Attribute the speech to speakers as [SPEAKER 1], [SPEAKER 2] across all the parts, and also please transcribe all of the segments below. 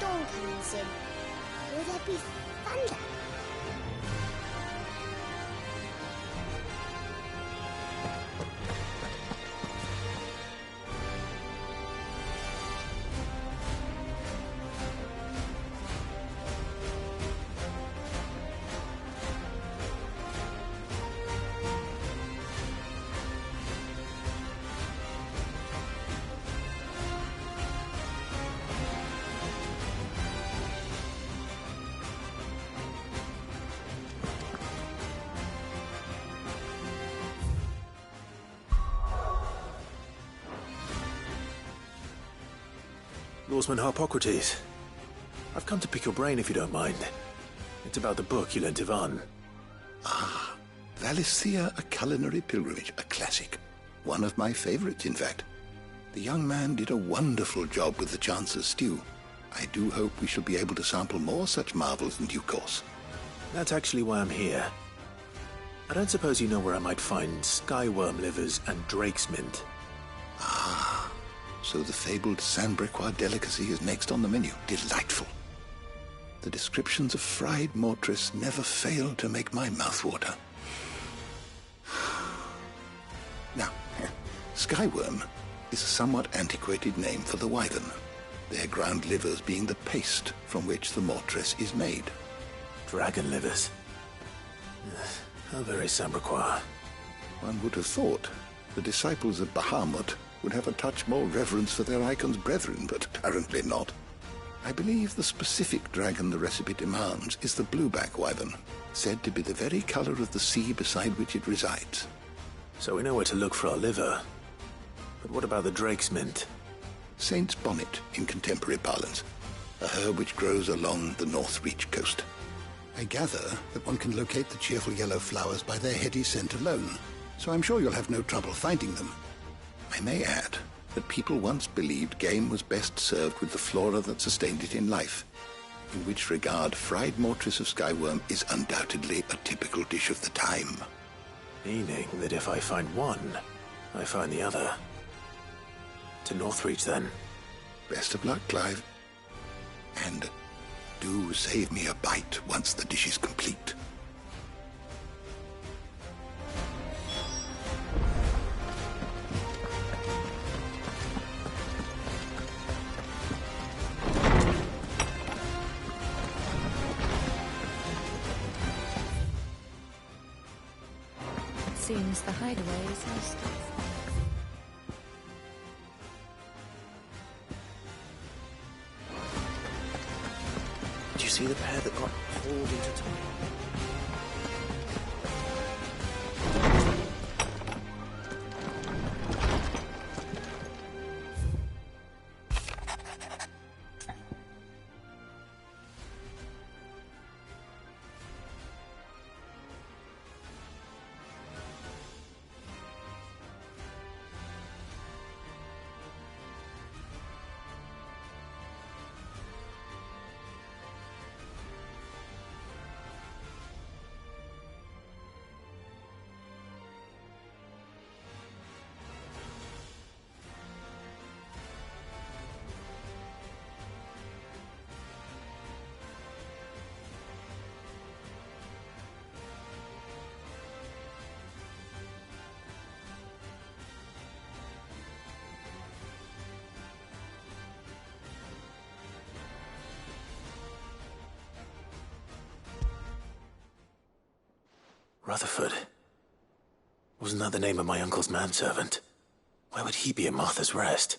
[SPEAKER 1] storm comes in, will there be thunder?
[SPEAKER 2] Lawsman Harpocrates. I've come to pick your brain if you don't mind. It's about the book you lent Ivan.
[SPEAKER 3] Ah, Valisthea, A Culinary Pilgrimage, a classic. One of my favorites, in fact. The young man did a wonderful job with the Chance's stew. I do hope we shall be able to sample more such marvels in due course.
[SPEAKER 2] That's actually why I'm here. I don't suppose you know where I might find skyworm livers and drake's mint.
[SPEAKER 3] Ah, so the fabled Sandbrequois delicacy is next on the menu. Delightful. The descriptions of fried mortress never fail to make my mouth water. Now, skyworm is a somewhat antiquated name for the wyvern, their ground livers being the paste from which the mortress is made.
[SPEAKER 2] Dragon livers. How very Sandbrequois.
[SPEAKER 3] One would have thought the disciples of Bahamut would have a touch more reverence for their icon's brethren, but apparently not. I believe the specific dragon the recipe demands is the blueback wyvern, said to be the very color of the sea beside which it resides.
[SPEAKER 2] So we know where to look for our liver. But what about the drake's mint?
[SPEAKER 3] Saint's bonnet in contemporary parlance, a herb which grows along the North Reach coast. I gather that one can locate the cheerful yellow flowers by their heady scent alone, so I'm sure you'll have no trouble finding them. I may add that people once believed game was best served with the flora that sustained it in life, in which regard fried mortress of skyworm is undoubtedly a typical dish of the time.
[SPEAKER 2] Meaning that if I find one, I find the other. To Northreach, then.
[SPEAKER 3] Best of luck, Clive. And do save me a bite once the dish is complete.
[SPEAKER 4] Seems the hideaway is lost.
[SPEAKER 2] Do you see the pair that got pulled into time? Rutherford. Wasn't that the name of my uncle's manservant? Why would he be at Martha's Rest?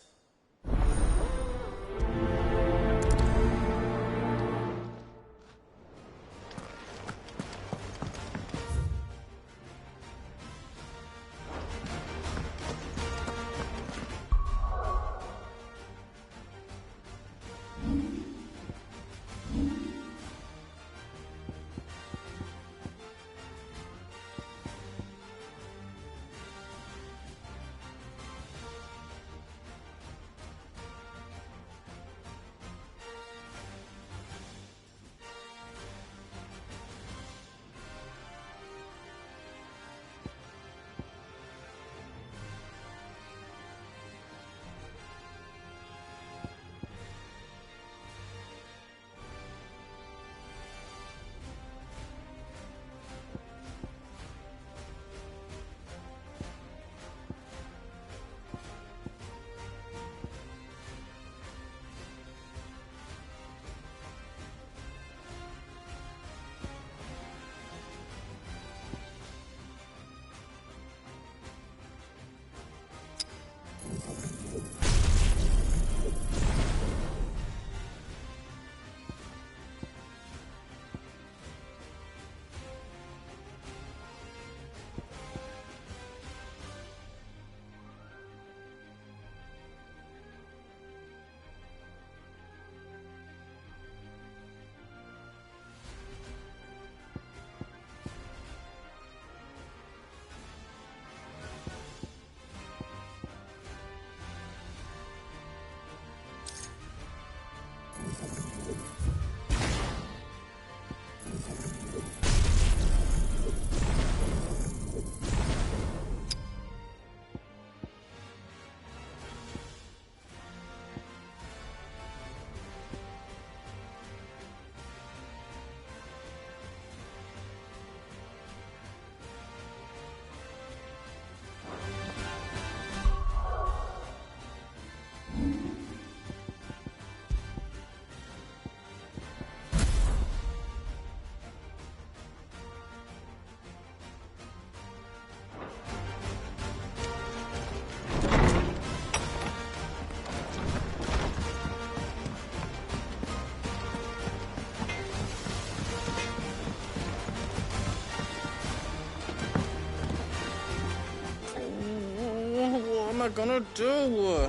[SPEAKER 5] What am I gonna do?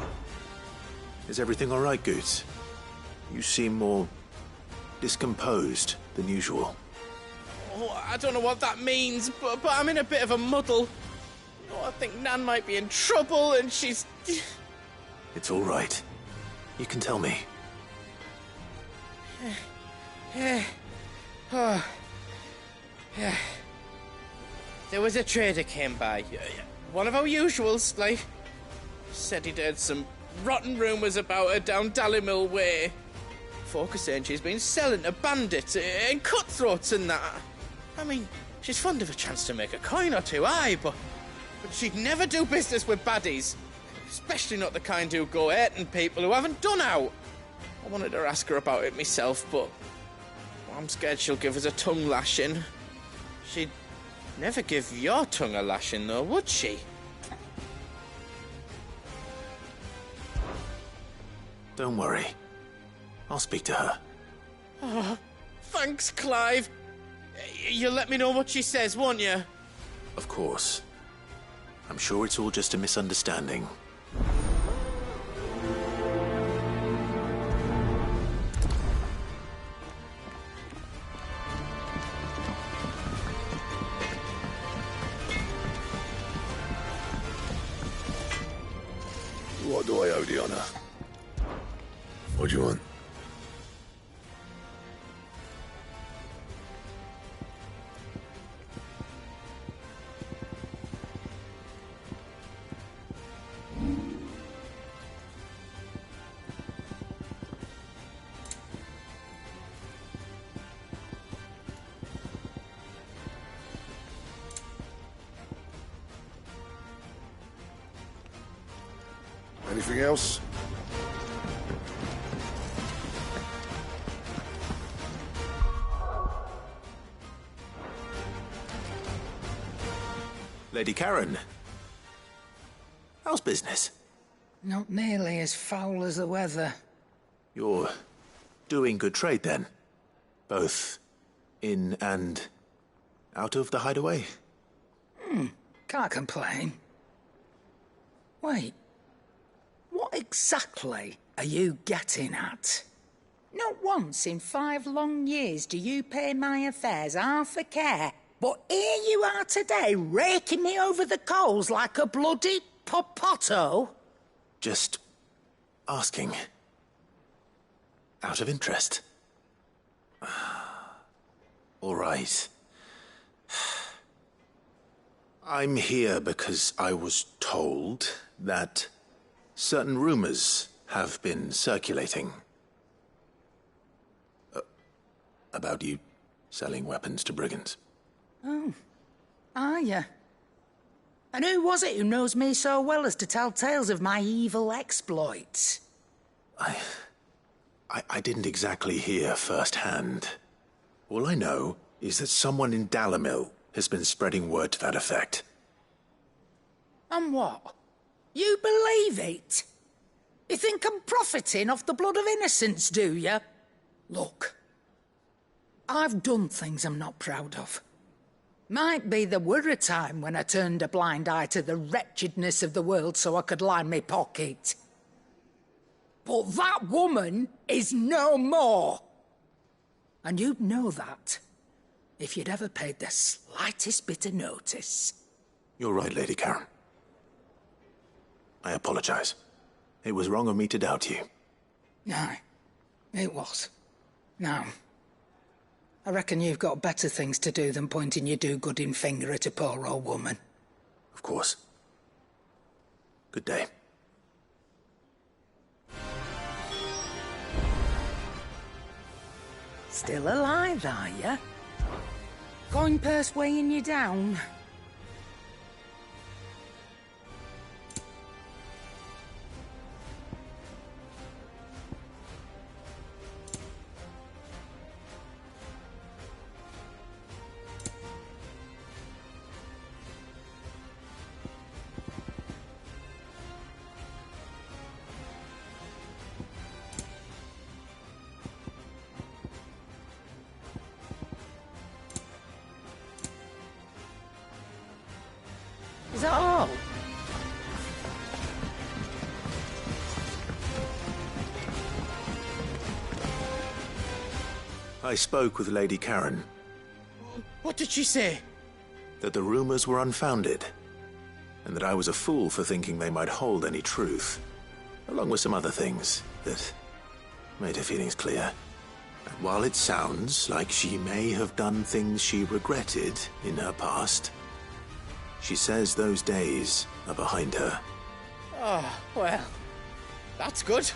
[SPEAKER 2] Is everything all right, Goots? You seem more discomposed than usual.
[SPEAKER 5] Oh, I don't know what that means, but I'm in a bit of a muddle. Oh, I think Nan might be in trouble, and she's...
[SPEAKER 2] It's all right. You can tell me.
[SPEAKER 5] Oh. Yeah. There was a trader came by. One of our usuals, like... Said he'd heard some rotten rumours about her down Dallimil Way. Folk are saying she's been selling to bandits and cutthroats and that. I mean, she's fond of a chance to make a coin or two, aye, but she'd never do business with baddies. Especially not the kind who go hurting people who haven't done out. I wanted to ask her about it myself, but I'm scared she'll give us a tongue lashing. She'd never give your tongue a lashing, though, would she?
[SPEAKER 2] Don't worry. I'll speak to her.
[SPEAKER 5] Oh, thanks, Clive. You'll let me know what she says, won't you?
[SPEAKER 2] Of course. I'm sure it's all just a misunderstanding.
[SPEAKER 6] What do I owe the honor? What do you want? Anything else?
[SPEAKER 2] Lady Karen. How's business?
[SPEAKER 7] Not nearly as foul as the weather.
[SPEAKER 2] You're doing good trade, then? Both in and out of the hideaway?
[SPEAKER 7] Can't complain. Wait. What exactly are you getting at? Not once in 5 long years do you pay my affairs half a care, but here you are today raking me over the coals like a bloody popoto?
[SPEAKER 2] Just asking. Out of interest. All right. I'm here because I was told that certain rumors have been circulating. About you selling weapons to brigands.
[SPEAKER 7] Oh, are you? And who was it who knows me so well as to tell tales of my evil exploits?
[SPEAKER 2] I didn't exactly hear firsthand. All I know is that someone in Dallimil has been spreading word to that effect.
[SPEAKER 7] And what? You believe it? You think I'm profiting off the blood of innocents, do you? Look, I've done things I'm not proud of. Might be there were a time when I turned a blind eye to the wretchedness of the world so I could line my pocket. But that woman is no more. And you'd know that if you'd ever paid the slightest bit of notice.
[SPEAKER 2] You're right, Lady Karen. I apologize. It was wrong of me to doubt you.
[SPEAKER 7] No, it was. No. I reckon you've got better things to do than pointing your do-gooding finger at a poor old woman.
[SPEAKER 2] Of course. Good day.
[SPEAKER 7] Still alive, are you? Coin purse weighing you down? Is that all?
[SPEAKER 2] I spoke with Lady Karen.
[SPEAKER 5] What did she say?
[SPEAKER 2] That the rumors were unfounded, and that I was a fool for thinking they might hold any truth, along with some other things that made her feelings clear. And while it sounds like she may have done things she regretted in her past, she says those days are behind her.
[SPEAKER 5] Oh, well, that's good.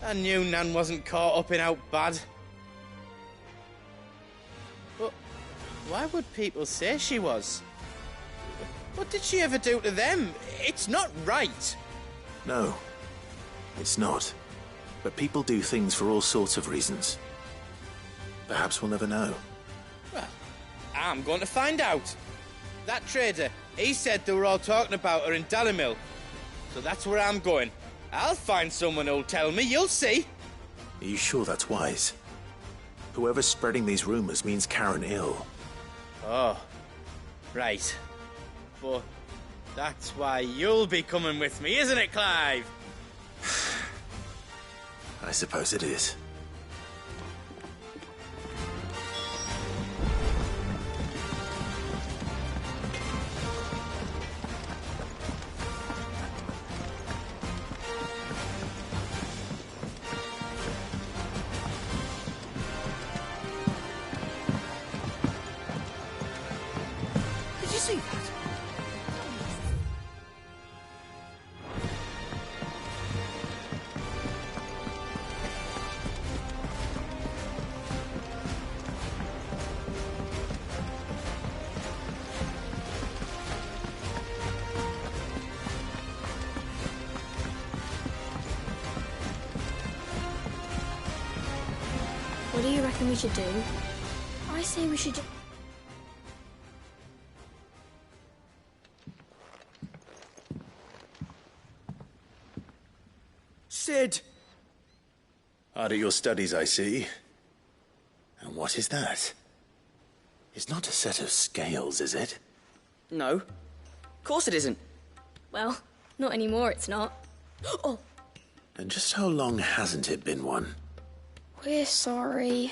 [SPEAKER 5] I knew Nan wasn't caught up in out bad. But why would people say she was? What did she ever do to them? It's not right.
[SPEAKER 2] No, it's not. But people do things for all sorts of reasons. Perhaps we'll never know.
[SPEAKER 5] Well, I'm going to find out. That trader, he said they were all talking about her in Dalimil. So that's where I'm going. I'll find someone who'll tell me, you'll see.
[SPEAKER 2] Are you sure that's wise? Whoever's spreading these rumors means Karen ill.
[SPEAKER 5] Oh, right. But that's why you'll be coming with me, isn't it, Clive?
[SPEAKER 2] I suppose it is.
[SPEAKER 7] Did you see that?
[SPEAKER 1] What do you reckon we should do? I say we should
[SPEAKER 5] Sid!
[SPEAKER 2] Hard at your studies, I see. And what is that? It's not a set of scales, is it?
[SPEAKER 8] No. Of course it isn't.
[SPEAKER 1] Well, not anymore, it's not. Oh,
[SPEAKER 2] And just how long hasn't it been one?
[SPEAKER 1] we're sorry.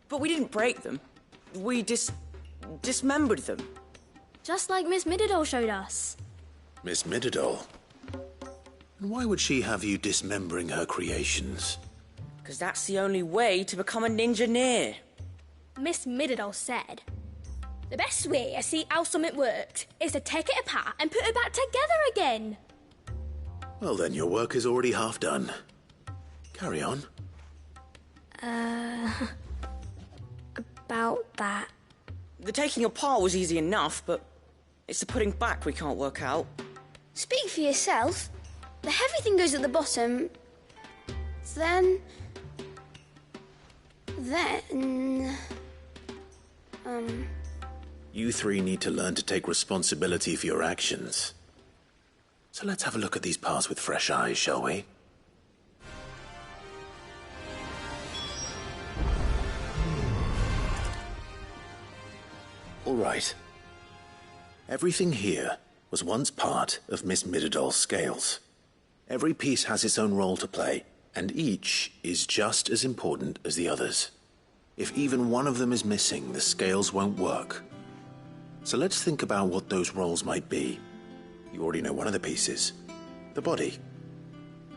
[SPEAKER 8] But we didn't break them. We dismembered them.
[SPEAKER 1] Just like Miss Middledore showed us.
[SPEAKER 2] Miss Middledore? And why would she have you dismembering her creations?
[SPEAKER 8] Because that's the only way to become a ninja-neer.
[SPEAKER 1] Miss Middledore said, the best way to see how something worked is to take it apart and put it back together again.
[SPEAKER 2] Well then, your work is already half done. Carry on.
[SPEAKER 1] About that.
[SPEAKER 8] The taking apart was easy enough, but it's the putting back we can't work out.
[SPEAKER 1] Speak for yourself. The heavy thing goes at the bottom. Then...
[SPEAKER 2] You three need to learn to take responsibility for your actions. So let's have a look at these parts with fresh eyes, shall we? All right. Everything here was once part of Miss Midadol's scales. Every piece has its own role to play, and each is just as important as the others. If even one of them is missing, the scales won't work. So let's think about what those roles might be. You already know one of the pieces. The body.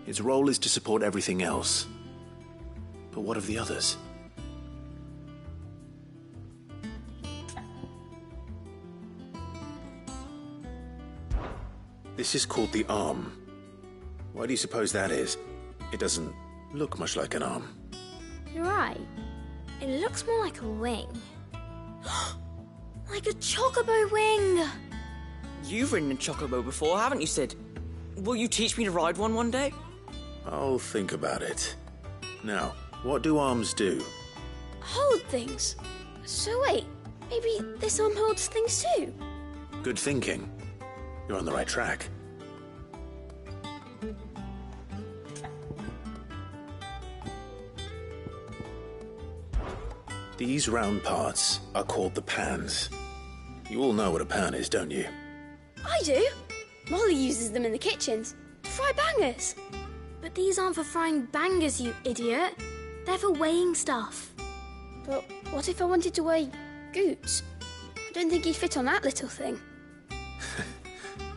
[SPEAKER 2] Its role is to support everything else. But what of the others? This is called the arm. Why do you suppose that is? It doesn't look much like an arm.
[SPEAKER 1] You're right. It looks more like a wing. Like a chocobo wing!
[SPEAKER 8] You've ridden a chocobo before, haven't you, Sid? Will you teach me to ride one day?
[SPEAKER 2] I'll think about it. Now, what do arms do?
[SPEAKER 1] Hold things. So wait, maybe this arm holds things too?
[SPEAKER 2] Good thinking. You're on the right track. These round parts are called the pans. You all know what a pan is, don't you?
[SPEAKER 1] I do. Molly uses them in the kitchens to fry bangers. But these aren't for frying bangers, you idiot. They're for weighing stuff. But what if I wanted to weigh goods? I don't think he'd fit on that little thing.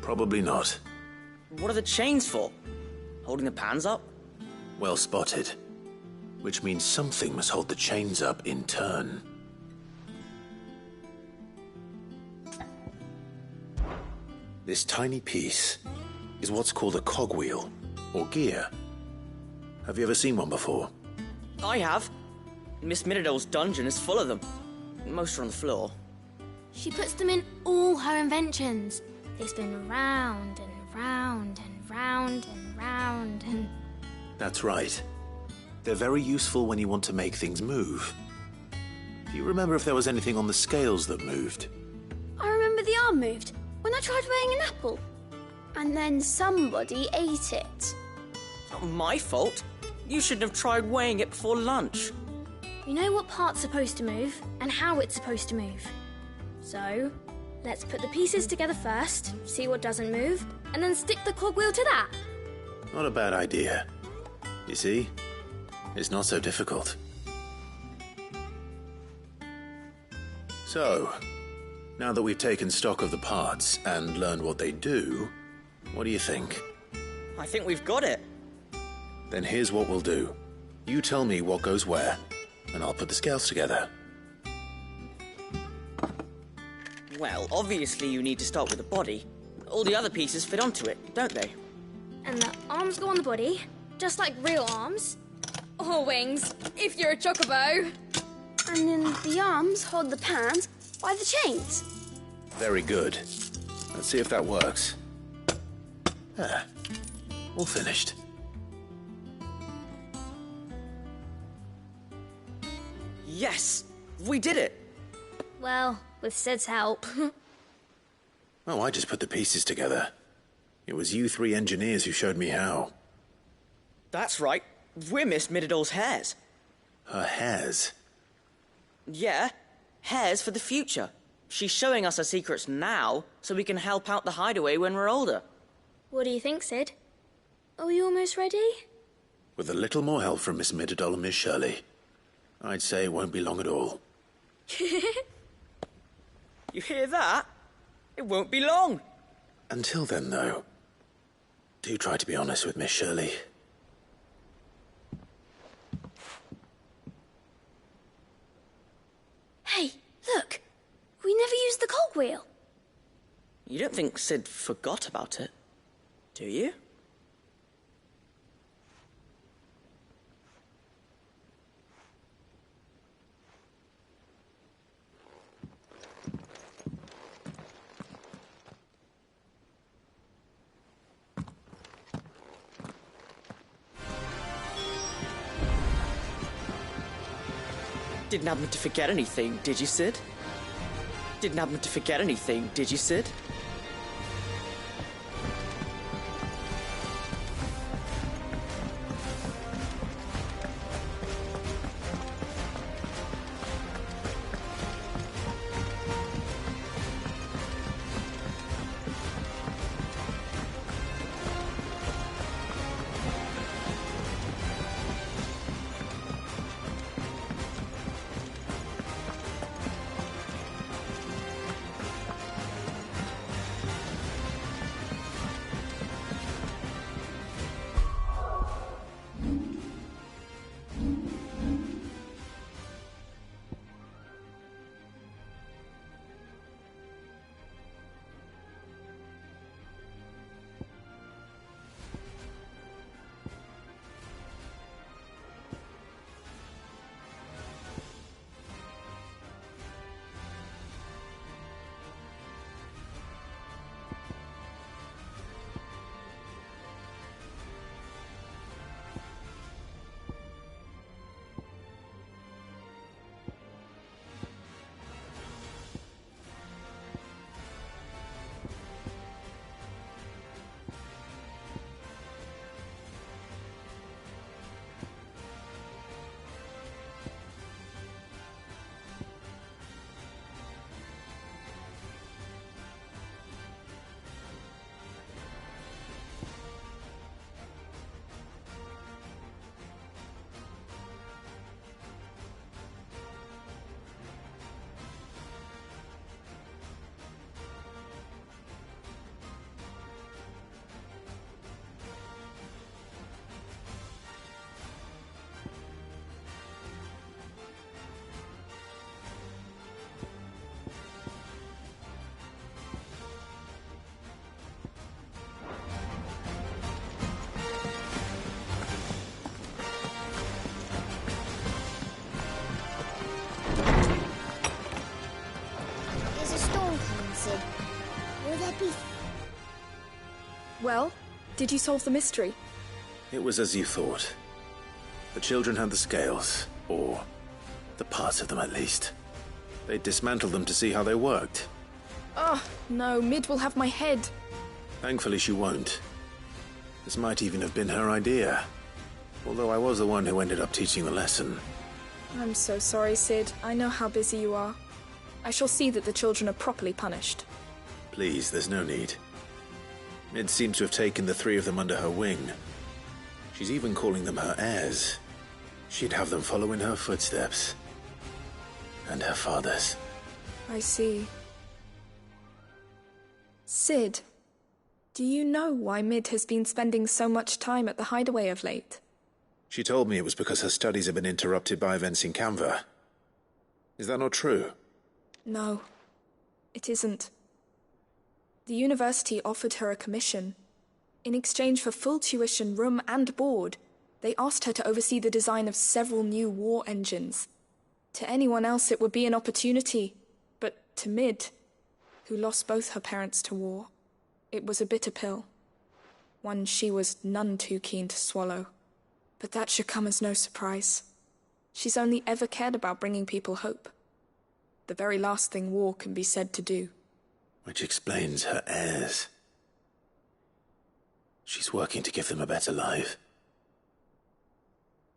[SPEAKER 2] Probably not.
[SPEAKER 8] What are the chains for? Holding the pans up?
[SPEAKER 2] Well spotted. Which means something must hold the chains up in turn. This tiny piece is what's called a cogwheel, or gear. Have you ever seen one before?
[SPEAKER 8] I have. Miss Midadol's dungeon is full of them. Most are on the floor.
[SPEAKER 1] She puts them in all her inventions. They spin round and round and round and round and...
[SPEAKER 2] That's right. They're very useful when you want to make things move. Do you remember if there was anything on the scales that moved?
[SPEAKER 1] I remember the arm moved when I tried weighing an apple. And then somebody ate it.
[SPEAKER 8] It's not my fault. You shouldn't have tried weighing it before lunch.
[SPEAKER 1] You know what part's supposed to move and how it's supposed to move. So, let's put the pieces together first, see what doesn't move, and then stick the cogwheel to that.
[SPEAKER 2] Not a bad idea. You see? It's not so difficult. So, now that we've taken stock of the parts and learned what they do, what do you think?
[SPEAKER 8] I think we've got it.
[SPEAKER 2] Then here's what we'll do. You tell me what goes where, and I'll put the scales together.
[SPEAKER 8] Well, obviously you need to start with the body. All the other pieces fit onto it, don't they?
[SPEAKER 1] And the arms go on the body, just like real arms. Or wings, if you're a chocobo. And then the arms hold the pans by the chains.
[SPEAKER 2] Very good. Let's see if that works. There. All finished.
[SPEAKER 8] Yes! We did it!
[SPEAKER 1] Well, with Sid's help.
[SPEAKER 2] Oh, I just put the pieces together. It was you three engineers who showed me how.
[SPEAKER 8] That's right. We're Miss Midadol's hares.
[SPEAKER 2] Her hairs?
[SPEAKER 8] Yeah, hares for the future. She's showing us her secrets now, so we can help out the hideaway when we're older.
[SPEAKER 1] What do you think, Sid? Are we almost ready?
[SPEAKER 2] With a little more help from Miss Midadol and Miss Shirley, I'd say it won't be long at all.
[SPEAKER 8] You hear that? It won't be long.
[SPEAKER 2] Until then, though, do try to be honest with Miss Shirley.
[SPEAKER 1] Hey, look! We never used the cogwheel.
[SPEAKER 8] You don't think Sid forgot about it, do you? Didn't happen to forget anything, did you, Sid? Didn't happen to forget anything, did you, Sid?
[SPEAKER 9] Well, did you solve the mystery?
[SPEAKER 2] It was as you thought. The children had the scales, or the parts of them at least. They dismantled them to see how they worked.
[SPEAKER 9] Oh, no, Mid will have my head.
[SPEAKER 2] Thankfully she won't. This might even have been her idea. Although I was the one who ended up teaching the lesson.
[SPEAKER 9] I'm so sorry, Sid. I know how busy you are. I shall see that the children are properly punished.
[SPEAKER 2] Please, there's no need. Mid seems to have taken the three of them under her wing. She's even calling them her heirs. She'd have them follow in her footsteps. And her father's.
[SPEAKER 9] I see. Sid, do you know why Mid has been spending so much time at the Hideaway of late?
[SPEAKER 2] She told me it was because her studies have been interrupted by events in Canva. Is that not true?
[SPEAKER 9] No, it isn't. The university offered her a commission. In exchange for full tuition, room and board, they asked her to oversee the design of several new war engines. To anyone else it would be an opportunity, but to Mid, who lost both her parents to war, it was a bitter pill. One she was none too keen to swallow. But that should come as no surprise. She's only ever cared about bringing people hope. The very last thing war can be said to do.
[SPEAKER 2] Which explains her heirs. She's working to give them a better life.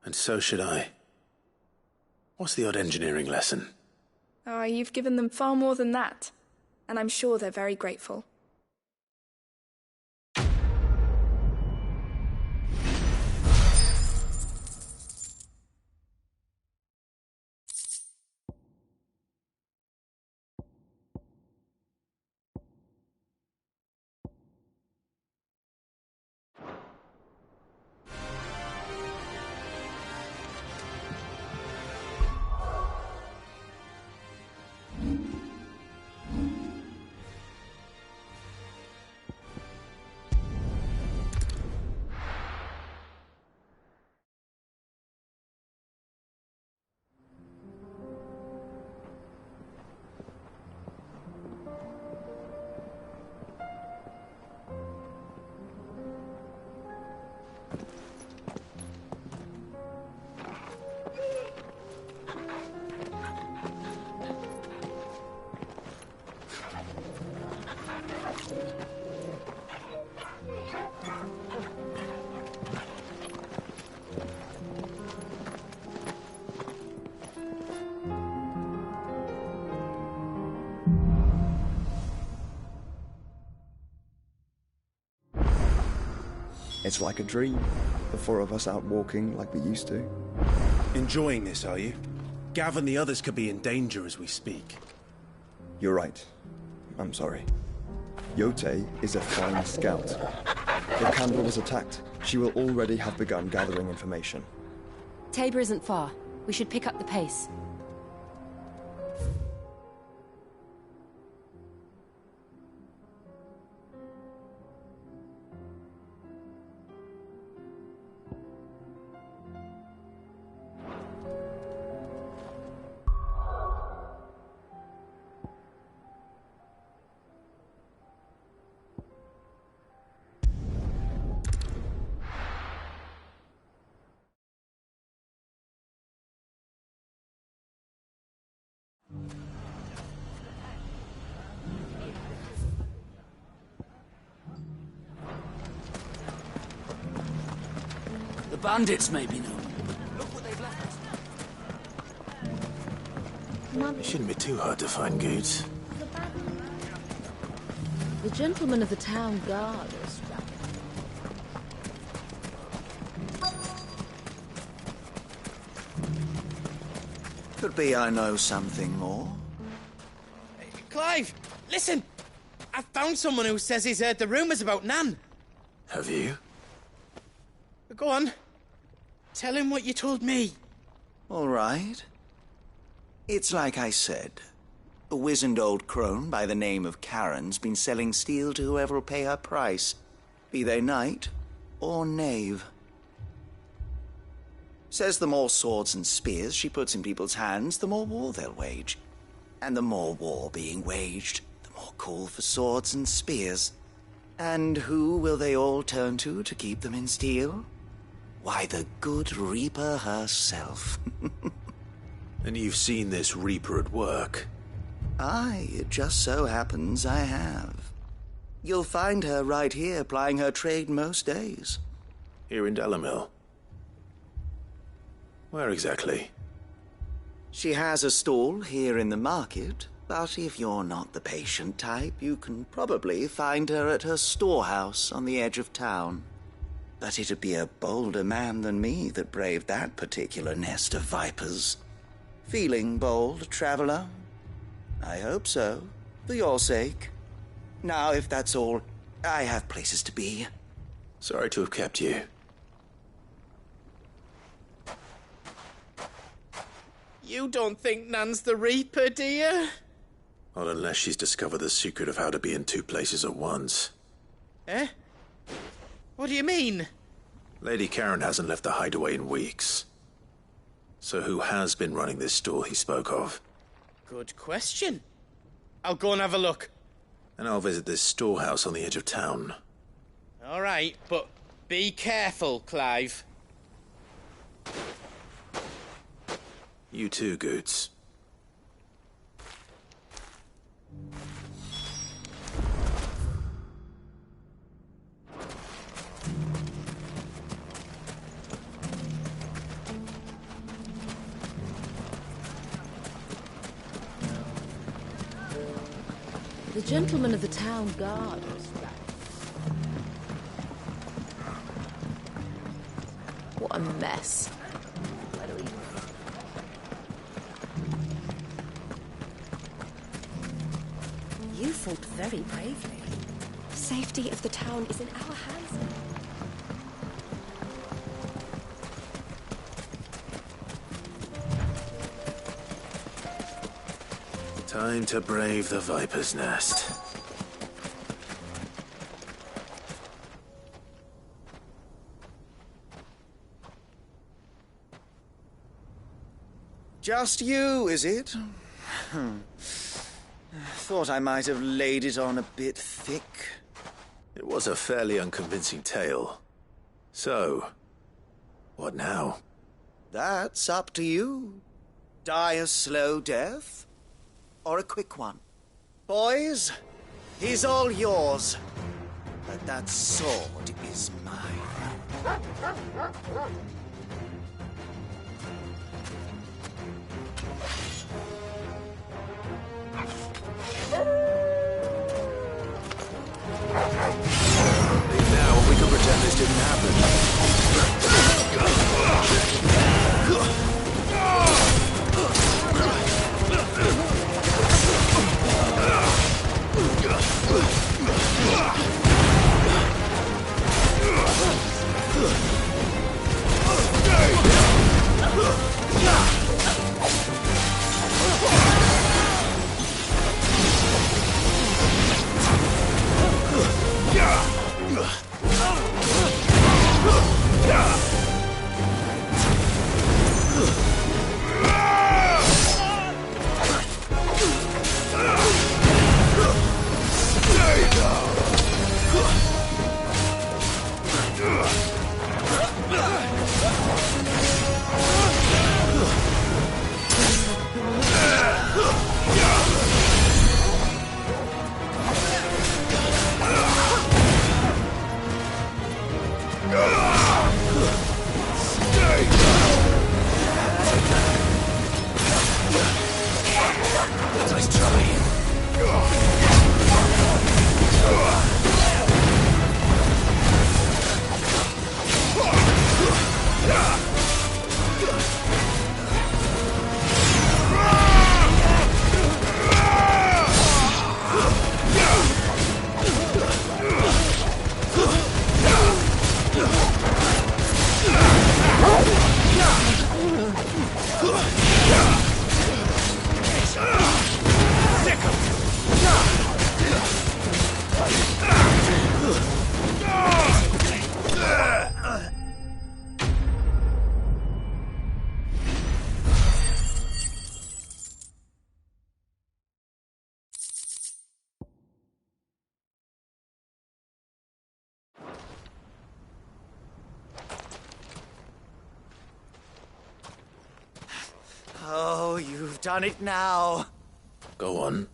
[SPEAKER 2] And so should I. What's the odd engineering lesson?
[SPEAKER 9] Ah, you've given them far more than that. And I'm sure they're very grateful.
[SPEAKER 10] It's like a dream. The four of us out walking like we used to.
[SPEAKER 11] Enjoying this, are you? Gav and the others could be in danger as we speak.
[SPEAKER 10] You're right. I'm sorry. Yote is a fine scout. If Canva was attacked, she will already have begun gathering information.
[SPEAKER 4] Tabor isn't far. We should pick up the pace.
[SPEAKER 12] The bandits may be known.
[SPEAKER 2] It shouldn't be too hard to find Goots.
[SPEAKER 13] The gentlemen of the town guard are
[SPEAKER 12] Could be I know something more.
[SPEAKER 5] Clive, listen! I found someone who says he's heard the rumours about Nan.
[SPEAKER 2] Have you?
[SPEAKER 5] Go on. Tell him what you told me.
[SPEAKER 12] All right. It's like I said. A wizened old crone by the name of Karen's been selling steel to whoever'll pay her price, be they knight or knave. Says the more swords and spears she puts in people's hands, the more war they'll wage. And the more war being waged, the more call for swords and spears. And who will they all turn to keep them in steel? Why, the good Reaper herself.
[SPEAKER 2] And you've seen this Reaper at work?
[SPEAKER 12] Aye, it just so happens I have. You'll find her right here plying her trade most days.
[SPEAKER 2] Here in Dalimil? Where exactly?
[SPEAKER 12] She has a stall here in the market, but if you're not the patient type, you can probably find her at her storehouse on the edge of town. But it'd be a bolder man than me that braved that particular nest of vipers. Feeling bold, traveler? I hope so, for your sake. Now, if that's all, I have places to be.
[SPEAKER 2] Sorry to have kept you.
[SPEAKER 5] You don't think Nan's the Reaper, do you?
[SPEAKER 2] Not unless she's discovered the secret of how to be in two places at once.
[SPEAKER 5] Eh? What do you mean?
[SPEAKER 2] Lady Karen hasn't left the hideaway in weeks. So who has been running this stall he spoke of?
[SPEAKER 5] Good question. I'll go and have a look.
[SPEAKER 2] And I'll visit this storehouse on the edge of town.
[SPEAKER 5] All right, but be careful, Clive.
[SPEAKER 2] You too, Goots.
[SPEAKER 13] The gentleman of the town guard was back. What a mess.
[SPEAKER 14] You fought very bravely.
[SPEAKER 9] The safety of the town is in our hands.
[SPEAKER 2] Time to brave the Viper's Nest.
[SPEAKER 12] Just you, is it? Thought I might have laid it on a bit thick.
[SPEAKER 2] It was a fairly unconvincing tale. So, what now?
[SPEAKER 12] That's up to you. Die a slow death, or a quick one. Boys, he's all yours. But that sword is mine.
[SPEAKER 2] Leave now, and we can pretend this didn't happen.
[SPEAKER 12] done it now.
[SPEAKER 2] Go on.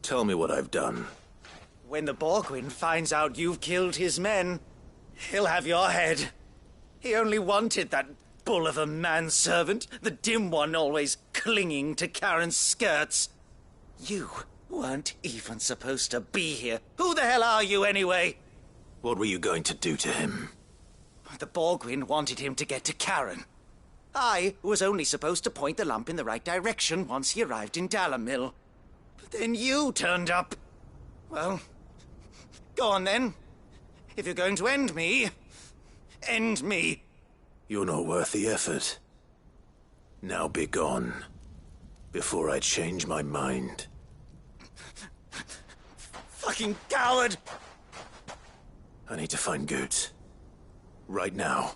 [SPEAKER 2] Tell me what I've done.
[SPEAKER 12] When the Borgwyn finds out you've killed his men, he'll have your head. He only wanted that bull of a manservant, the dim one always clinging to Karen's skirts. You weren't even supposed to be here. Who the hell are you, anyway?
[SPEAKER 2] What were you going to do to him?
[SPEAKER 12] The Borgwyn wanted him to get to Karen. I was only supposed to point the lamp in the right direction once he arrived in Dalamil. But then you turned up. Well, go on then. If you're going to end me, end me.
[SPEAKER 2] You're not worth the effort. Now be gone, before I change my mind.
[SPEAKER 12] Fucking coward!
[SPEAKER 2] I need to find Goots. Right now.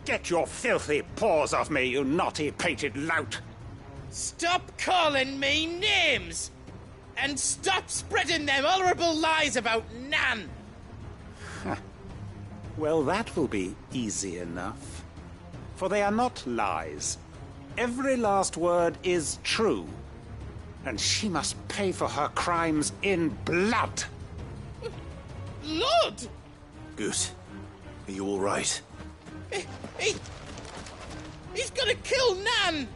[SPEAKER 15] Get your filthy paws off me, you naughty-pated lout!
[SPEAKER 5] Stop calling me names! And stop spreading them horrible lies about Nan!
[SPEAKER 15] Well, that will be easy enough. For they are not lies. Every last word is true. And she must pay for her crimes in blood.
[SPEAKER 5] Blood?
[SPEAKER 2] Goot, are you all right?
[SPEAKER 5] He's gonna kill Nan!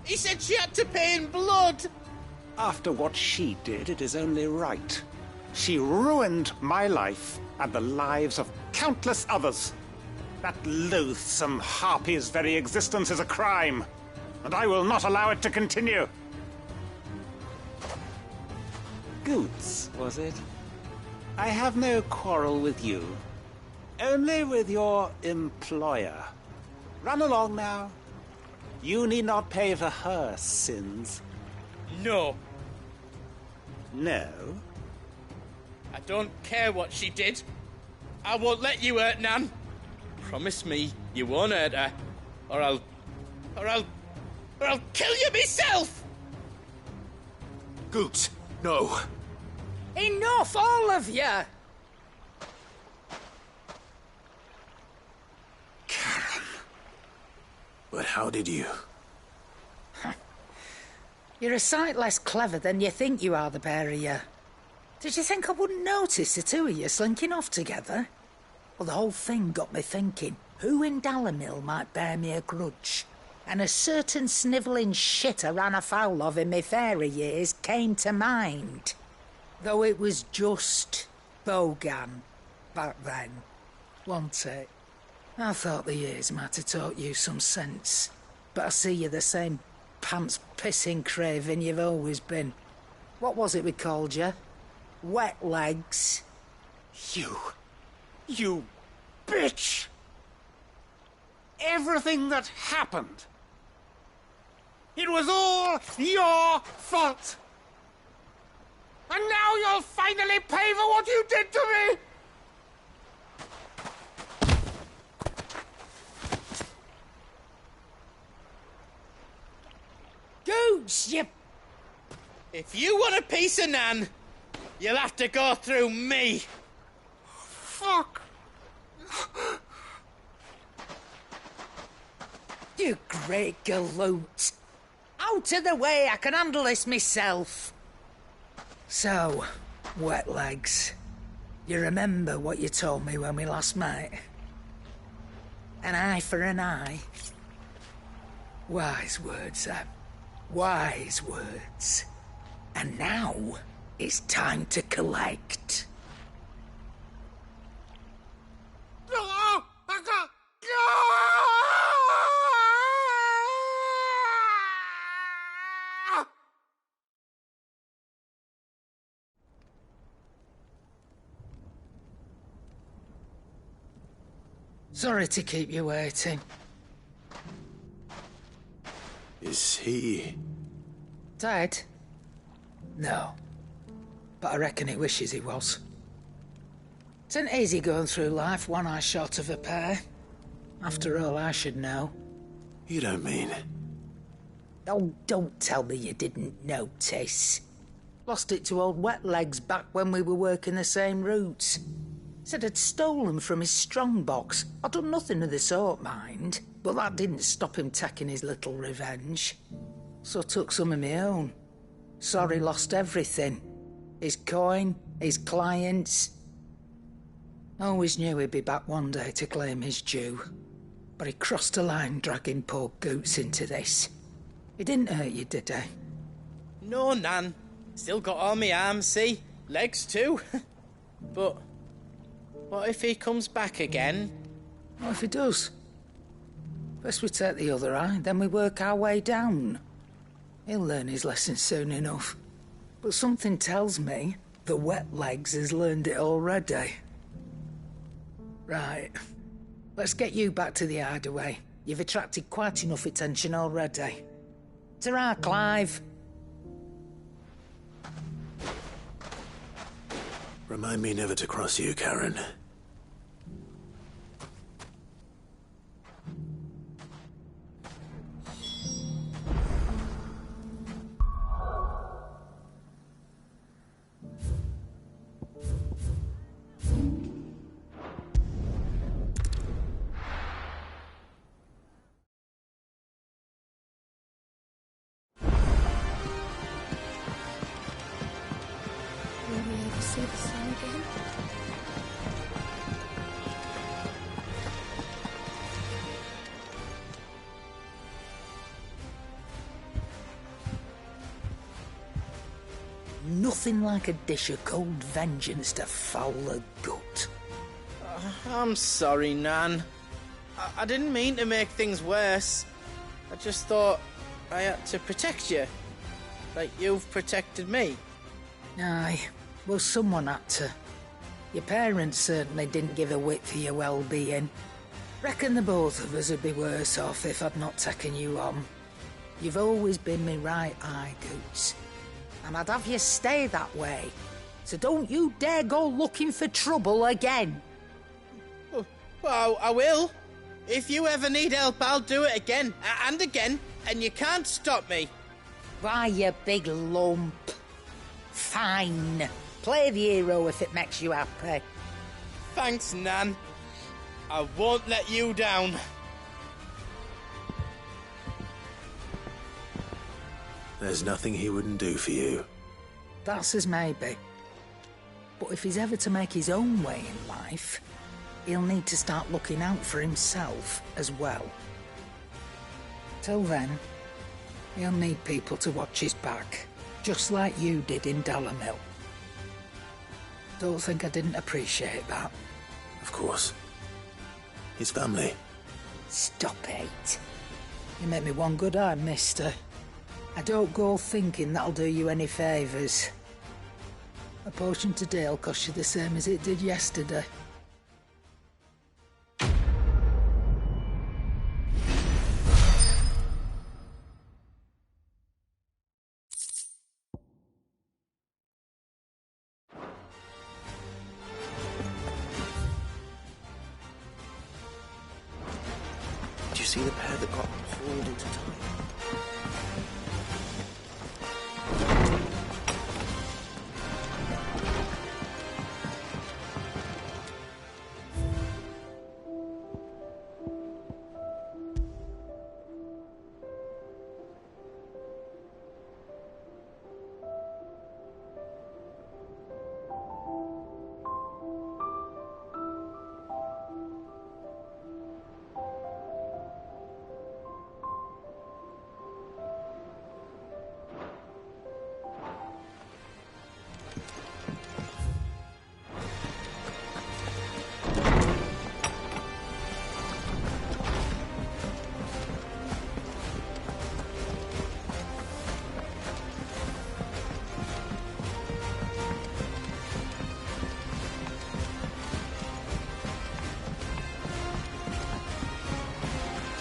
[SPEAKER 5] He said she had to pay in blood!
[SPEAKER 15] After what she did, it is only right. She ruined my life and the lives of countless others. That loathsome harpy's very existence is a crime, and I will not allow it to continue. Goots, was it? I have no quarrel with you. Only with your employer. Run along now. You need not pay for her sins.
[SPEAKER 5] No.
[SPEAKER 15] No?
[SPEAKER 5] I don't care what she did. I won't let you hurt Nan. Promise me you won't hurt her, or I'll kill you myself!
[SPEAKER 2] Goots, no.
[SPEAKER 7] Enough, all of you!
[SPEAKER 2] Karen. But how did you?
[SPEAKER 7] You're a sight less clever than you think you are, the pair of you. Did you think I wouldn't notice the two of you slinking off together? Well, the whole thing got me thinking, who in Dalamil might bear me a grudge? And a certain snivelling shit I ran afoul of in my fairy years came to mind. Though it was just Bogan back then, wasn't it? I thought the years might have taught you some sense, but I see you're the same pants-pissing craven you've always been. What was it we called you? Wet legs?
[SPEAKER 15] You bitch! Everything that happened, it was all your fault! And now you'll finally pay for what you did to me!
[SPEAKER 7] Goots, you...
[SPEAKER 5] If you want a piece of Nan, you'll have to go through me.
[SPEAKER 15] Fuck!
[SPEAKER 7] You great galoot. Out of the way, I can handle this myself. So, wet legs, you remember what you told me when we last met? An eye for an eye. Wise words, Sam. Wise words. And now, it's time to collect. Sorry to keep you waiting.
[SPEAKER 2] Is he...
[SPEAKER 7] Dead? No. But I reckon he wishes he was. It ain't easy going through life one eye short of a pair. After all, I should know.
[SPEAKER 2] You don't mean...
[SPEAKER 7] Oh, don't tell me you didn't notice. Lost it to old Wet Legs back when we were working the same routes. Said I'd stolen from his strongbox. I'd done nothing of the sort, mind, but that didn't stop him taking his little revenge. So I took some of my own. Sorry, lost everything. His coin, his clients. Always knew he'd be back one day to claim his due. But he crossed a line dragging poor Goots into this. He didn't hurt you, did he?
[SPEAKER 5] No, Nan. Still got all my arms, see? Legs too. But what if he comes back again?
[SPEAKER 7] What if he does? First we take the other eye, then we work our way down. He'll learn his lesson soon enough. But something tells me the Wet Legs has learned it already. Right. Let's get you back to the hideaway. You've attracted quite enough attention already. Ta-ra, Clive.
[SPEAKER 2] Remind me never to cross you, Karen.
[SPEAKER 1] Will we ever see the sun again?
[SPEAKER 7] Nothing like a dish of cold vengeance to foul the gut.
[SPEAKER 5] I'm sorry, Nan. I didn't mean to make things worse. I just thought I had to protect you. Like you've protected me.
[SPEAKER 7] Aye, well, someone had to. Your parents certainly didn't give a whit for your well-being. Reckon the both of us would be worse off if I'd not taken you on. You've always been me right eye, Goots. And I'd have you stay that way. So don't you dare go looking for trouble again.
[SPEAKER 5] Well, I will. If you ever need help, I'll do it again and again, and you can't stop me.
[SPEAKER 7] Why, you big lump. Fine. Play the hero if it makes you happy.
[SPEAKER 5] Thanks, Nan. I won't let you down.
[SPEAKER 2] There's nothing he wouldn't do for you.
[SPEAKER 7] That's as maybe. But if he's ever to make his own way in life, he'll need to start looking out for himself as well. Till then, he'll need people to watch his back, just like you did in Dalamil. Don't think I didn't appreciate that.
[SPEAKER 2] Of course. His family.
[SPEAKER 7] Stop it. You make me one good eye, mister. I don't go thinking that'll do you any favours. A potion today'll cost you the same as it did yesterday.
[SPEAKER 12] Did you see the pair that got pulled into time?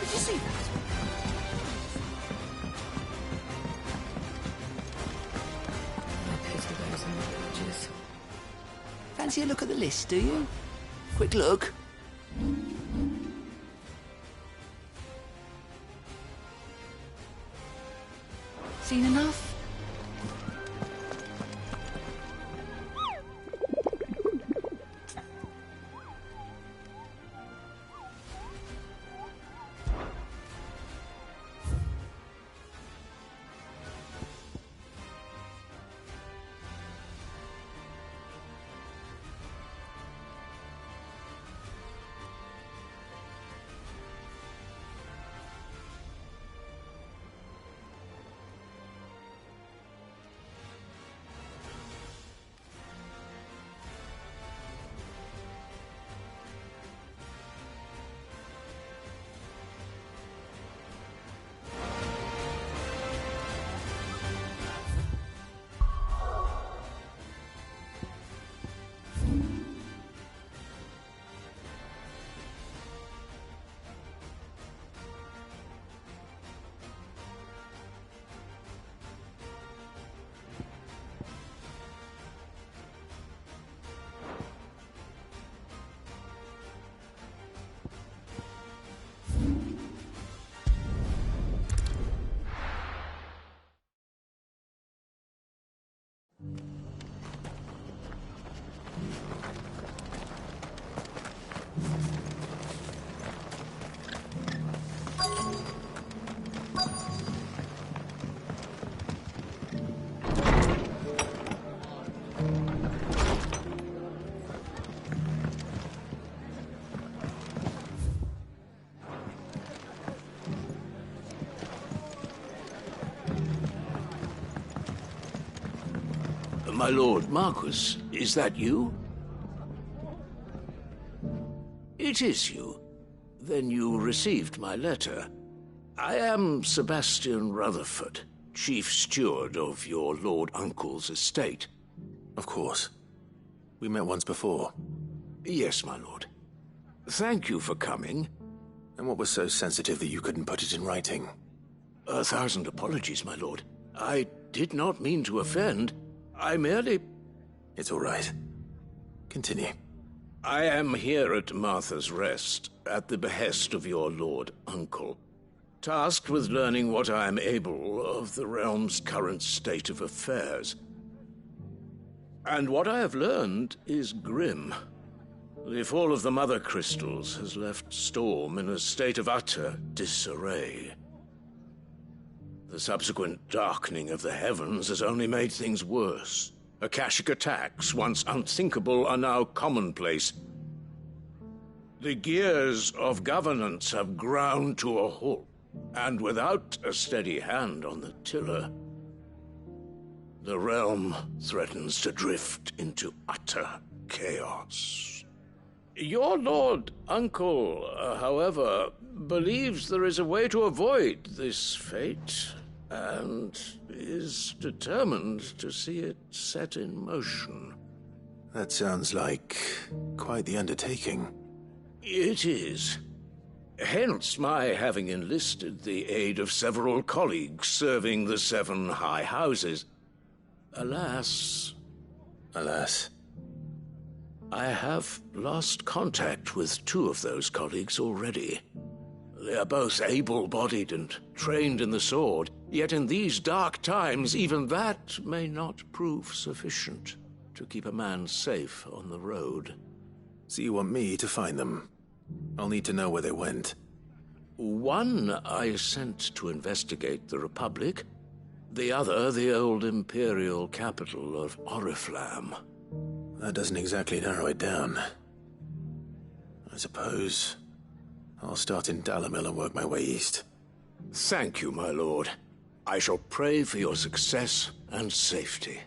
[SPEAKER 1] Did you see that?
[SPEAKER 12] Fancy a look at the list, do you? Quick look.
[SPEAKER 7] Seen enough?
[SPEAKER 16] My lord Marquis, is that you? It is you. Then you received my letter. I am Sebastian Rutherford, Chief Steward of your Lord Uncle's estate.
[SPEAKER 2] Of course. We met once before.
[SPEAKER 16] Yes, my lord. Thank you for coming.
[SPEAKER 2] And what was so sensitive that you couldn't put it in writing?
[SPEAKER 16] 1,000 apologies, my lord. I did not mean to offend. I merely...
[SPEAKER 2] It's all right. Continue.
[SPEAKER 16] I am here at Martha's Rest, at the behest of your Lord Uncle, tasked with learning what I am able of the realm's current state of affairs. And what I have learned is grim. The fall of the Mother Crystals has left Storm in a state of utter disarray. The subsequent darkening of the heavens has only made things worse. Akashic attacks, once unthinkable, are now commonplace. The gears of governance have ground to a halt, and without a steady hand on the tiller, the realm threatens to drift into utter chaos. Your Lord Uncle, however, believes there is a way to avoid this fate, and is determined to see it set in motion.
[SPEAKER 2] That sounds like quite the undertaking.
[SPEAKER 16] It is. Hence my having enlisted the aid of several colleagues serving the 7 high houses. Alas, I have lost contact with 2 of those colleagues already. They are both able-bodied and trained in the sword, yet in these dark times even that may not prove sufficient to keep a man safe on the road.
[SPEAKER 2] So you want me to find them? I'll need to know where they went.
[SPEAKER 16] One I sent to investigate the Republic, the other the old Imperial capital of Oriflamme.
[SPEAKER 2] That doesn't exactly narrow it down. I suppose I'll start in Dalimil and work my way east.
[SPEAKER 16] Thank you, my lord. I shall pray for your success and safety.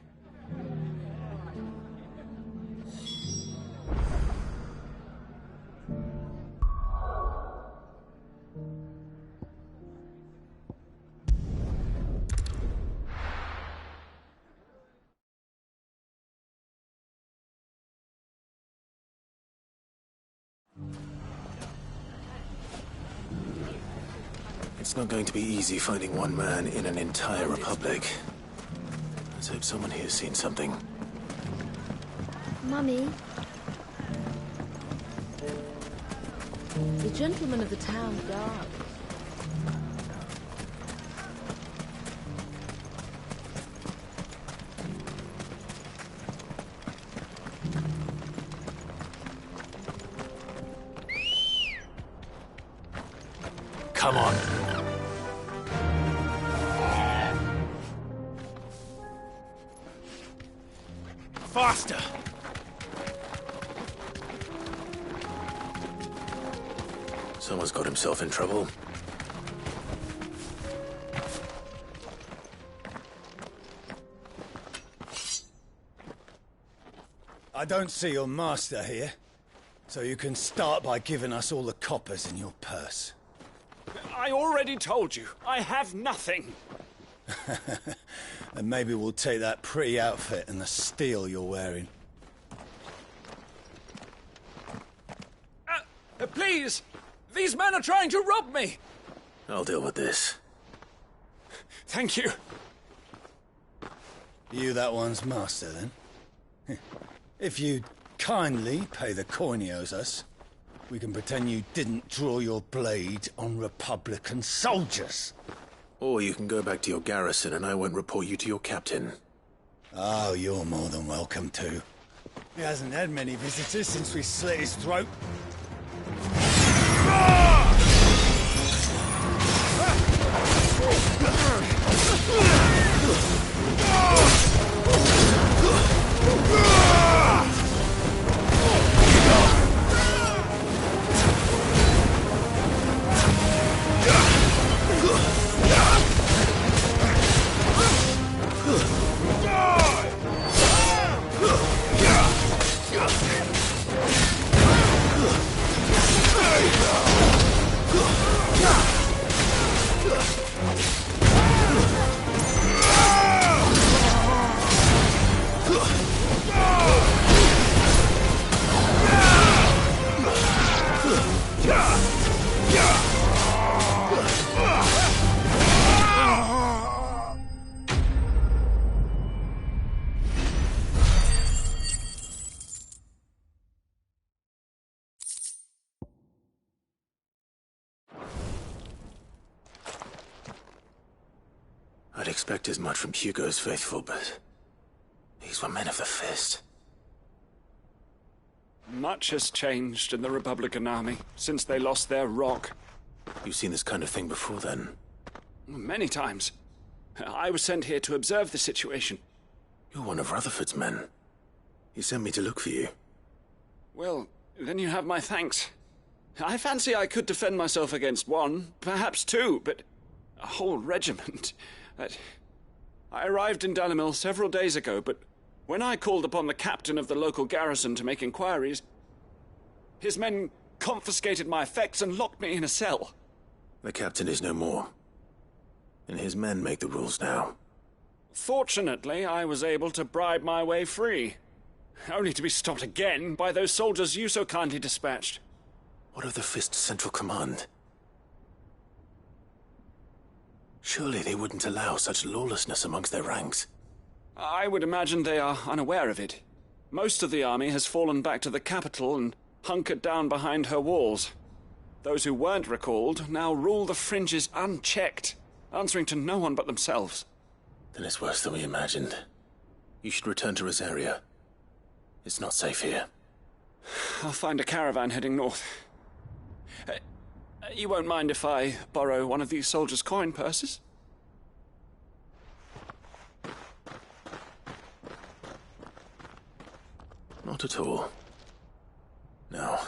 [SPEAKER 2] It's not going to be easy finding one man in an entire republic. Let's hope someone here's seen something.
[SPEAKER 1] Mummy?
[SPEAKER 13] The gentleman of the town guard.
[SPEAKER 2] Come on.
[SPEAKER 11] Faster!
[SPEAKER 2] Someone's got himself in trouble.
[SPEAKER 17] I don't see your master here, so you can start by giving us all the coppers in your purse.
[SPEAKER 15] I already told you, I have nothing.
[SPEAKER 17] And maybe we'll take that pretty outfit and the steel you're wearing.
[SPEAKER 15] Please! These men are trying to rob me!
[SPEAKER 2] I'll deal with this.
[SPEAKER 15] Thank you.
[SPEAKER 17] You that one's master, then? If you'd kindly pay the coin he owes us, we can pretend you didn't draw your blade on Republican soldiers.
[SPEAKER 2] Or you can go back to your garrison and I won't report you to your captain.
[SPEAKER 17] Oh, you're more than welcome to. He hasn't had many visitors since we slit his throat.
[SPEAKER 2] expect as much from Hugo's faithful, but these were men of the fist.
[SPEAKER 18] Much has changed in the Republican army since they lost their rock.
[SPEAKER 2] You've seen this kind of thing before, then?
[SPEAKER 18] Many times. I was sent here to observe the situation.
[SPEAKER 2] You're one of Rutherford's men. He sent me to look for you.
[SPEAKER 18] Well, then you have my thanks. I fancy I could defend myself against one, perhaps two, but a whole regiment. I arrived in Dalimil several days ago, but when I called upon the captain of the local garrison to make inquiries, his men confiscated my effects and locked me in a cell.
[SPEAKER 2] The captain is no more, and his men make the rules now.
[SPEAKER 18] Fortunately, I was able to bribe my way free, only to be stopped again by those soldiers you so kindly dispatched.
[SPEAKER 2] What of the Fist's Central Command? Surely they wouldn't allow such lawlessness amongst their ranks.
[SPEAKER 18] I would imagine they are unaware of it. Most of the army has fallen back to the capital and hunkered down behind her walls. Those who weren't recalled now rule the fringes unchecked, answering to no one but themselves.
[SPEAKER 2] Then it's worse than we imagined. You should return to Rosaria. It's not safe here.
[SPEAKER 18] I'll find a caravan heading north. You won't mind if I borrow one of these soldiers' coin purses?
[SPEAKER 2] Not at all. Now,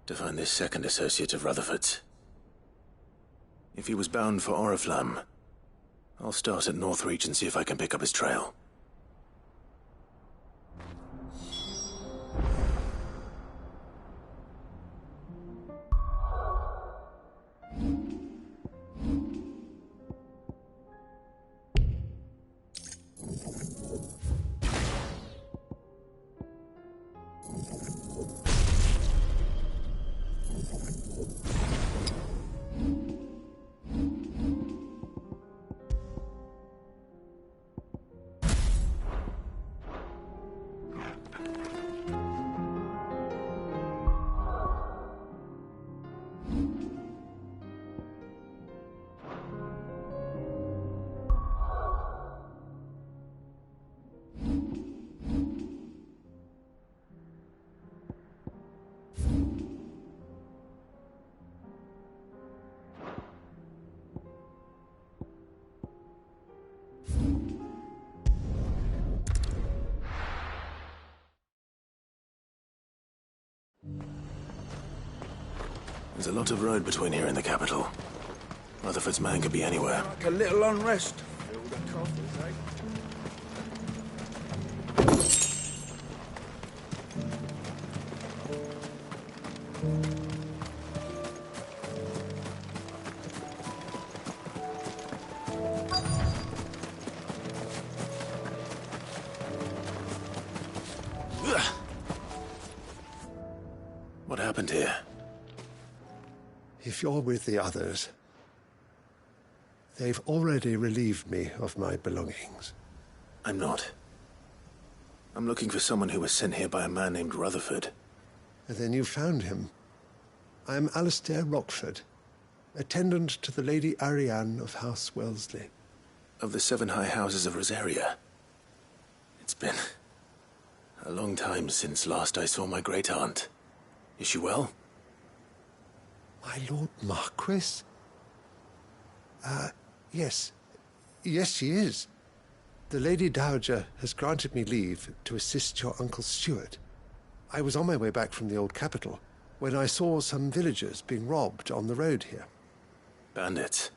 [SPEAKER 2] to find this second associate of Rutherford's. If he was bound for Oriflamme, I'll start at Northreach and see if I can pick up his trail. There's a lot of road between here and the capital. Rutherford's man could be anywhere.
[SPEAKER 6] Like a little unrest. Fill the coffers, eh?
[SPEAKER 2] What happened here?
[SPEAKER 19] If you're with the others, they've already relieved me of my belongings.
[SPEAKER 2] I'm not. I'm looking for someone who was sent here by a man named Rutherford.
[SPEAKER 19] And then you found him. I am Alistair Rockford, attendant to the Lady Ariane of House Wellesley.
[SPEAKER 2] Of the 7 high houses of Rosaria. It's been a long time since last I saw my great-aunt. Is she well?
[SPEAKER 19] My Lord Marquis? Yes. Yes, she is. The Lady Dowager has granted me leave to assist your Uncle Stuart. I was on my way back from the old capital when I saw some villagers being robbed on the road here.
[SPEAKER 2] Bandits?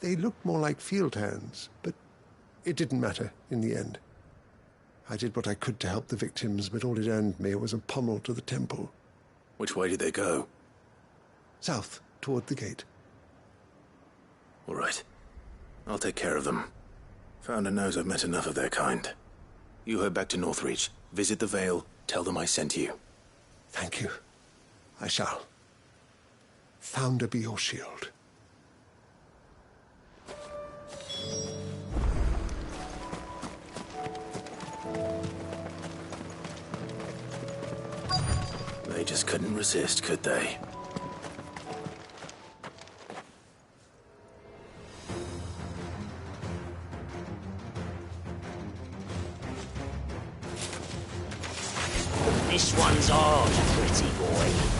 [SPEAKER 19] They looked more like field hands, but it didn't matter in the end. I did what I could to help the victims, but all it earned me was a pommel to the temple.
[SPEAKER 2] Which way did they go?
[SPEAKER 19] South, toward the gate.
[SPEAKER 2] All right. I'll take care of them. Founder knows I've met enough of their kind. You head back to Northreach, visit the Vale, tell them I sent you.
[SPEAKER 19] Thank you. I shall. Founder be your shield.
[SPEAKER 2] They just couldn't resist, could they?
[SPEAKER 12] This one's ours, pretty boy.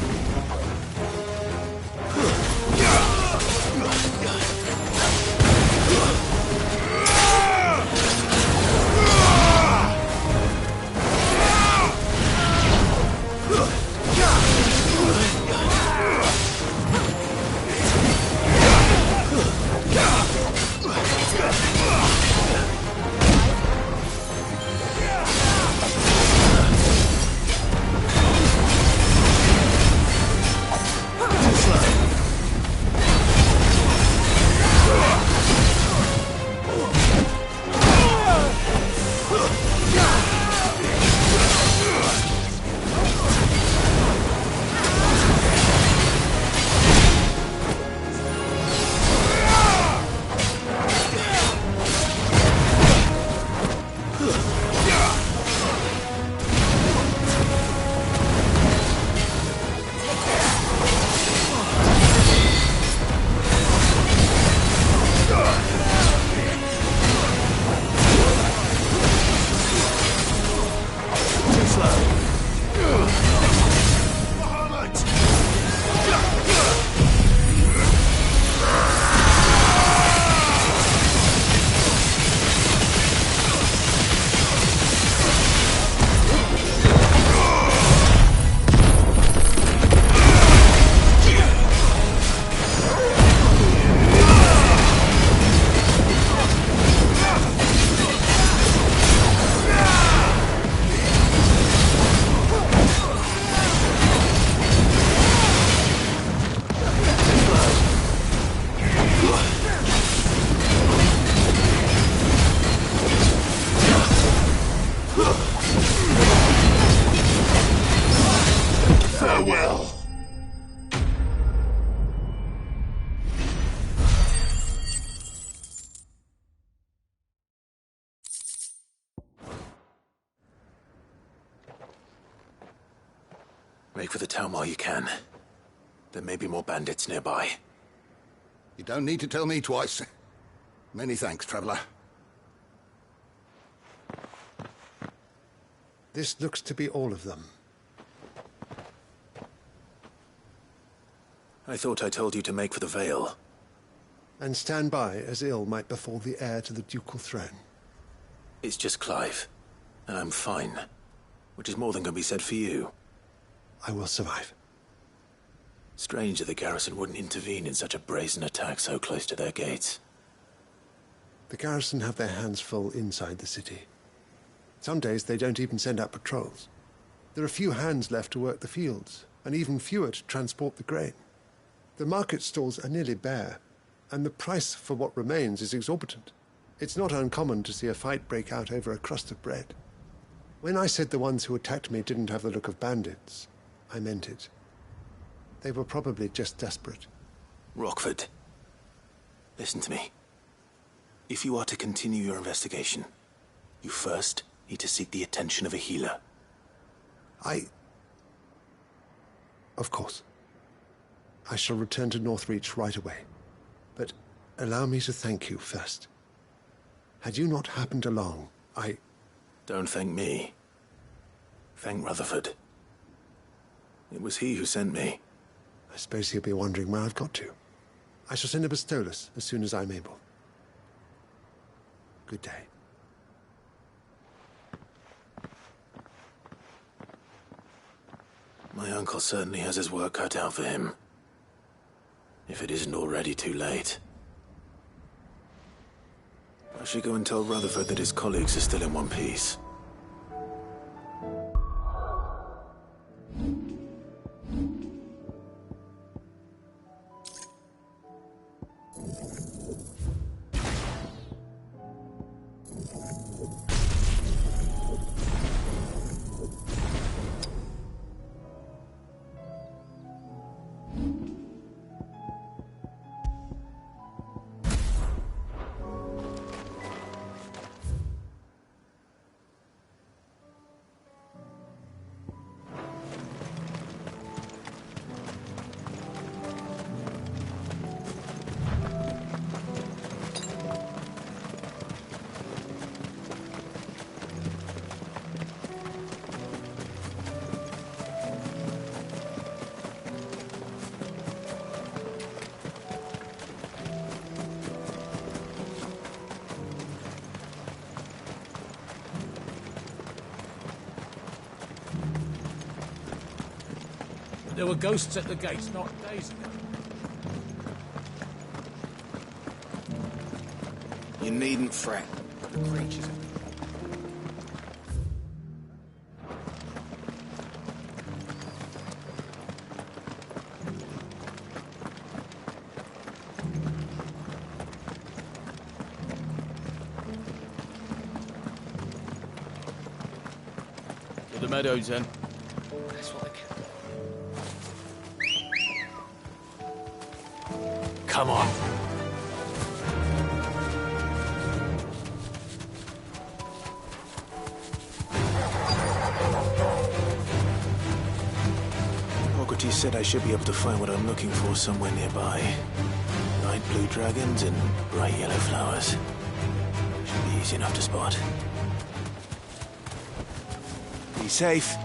[SPEAKER 6] Farewell.
[SPEAKER 2] Make for the town while you can. There may be more bandits nearby.
[SPEAKER 3] You don't need to tell me twice. Many thanks, traveler.
[SPEAKER 19] This looks to be all of them.
[SPEAKER 2] I thought I told you to make for the Vale.
[SPEAKER 19] And stand by as ill might befall the heir to the ducal throne.
[SPEAKER 2] It's just Clive, and I'm fine. Which is more than can be said for you.
[SPEAKER 19] I will survive.
[SPEAKER 2] Strange that the garrison wouldn't intervene in such a brazen attack so close to their gates.
[SPEAKER 19] The garrison have their hands full inside the city. Some days they don't even send out patrols. There are few hands left to work the fields, and even fewer to transport the grain. The market stalls are nearly bare, and the price for what remains is exorbitant. It's not uncommon to see a fight break out over a crust of bread. When I said the ones who attacked me didn't have the look of bandits, I meant it. They were probably just desperate.
[SPEAKER 2] Rockford, listen to me. If you are to continue your investigation, you first need to seek the attention of a healer.
[SPEAKER 19] Of course. I shall return to Northreach right away. But allow me to thank you first. Had you not happened along,
[SPEAKER 2] Don't thank me. Thank Rutherford. It was he who sent me.
[SPEAKER 19] I suppose he'll be wondering where I've got to. I shall send a Bastolus as soon as I'm able. Good day.
[SPEAKER 2] My uncle certainly has his work cut out for him. If it isn't already too late. I should go and tell Rutherford that his colleagues are still in one piece.
[SPEAKER 20] There were ghosts at the gates not days ago.
[SPEAKER 12] You needn't fret. The creatures are...
[SPEAKER 20] To the meadows, then.
[SPEAKER 5] That's what they kept.
[SPEAKER 2] Come on. He said I should be able to find what I'm looking for somewhere nearby. Light blue dragons and bright yellow flowers. Should be easy enough to spot. Be safe.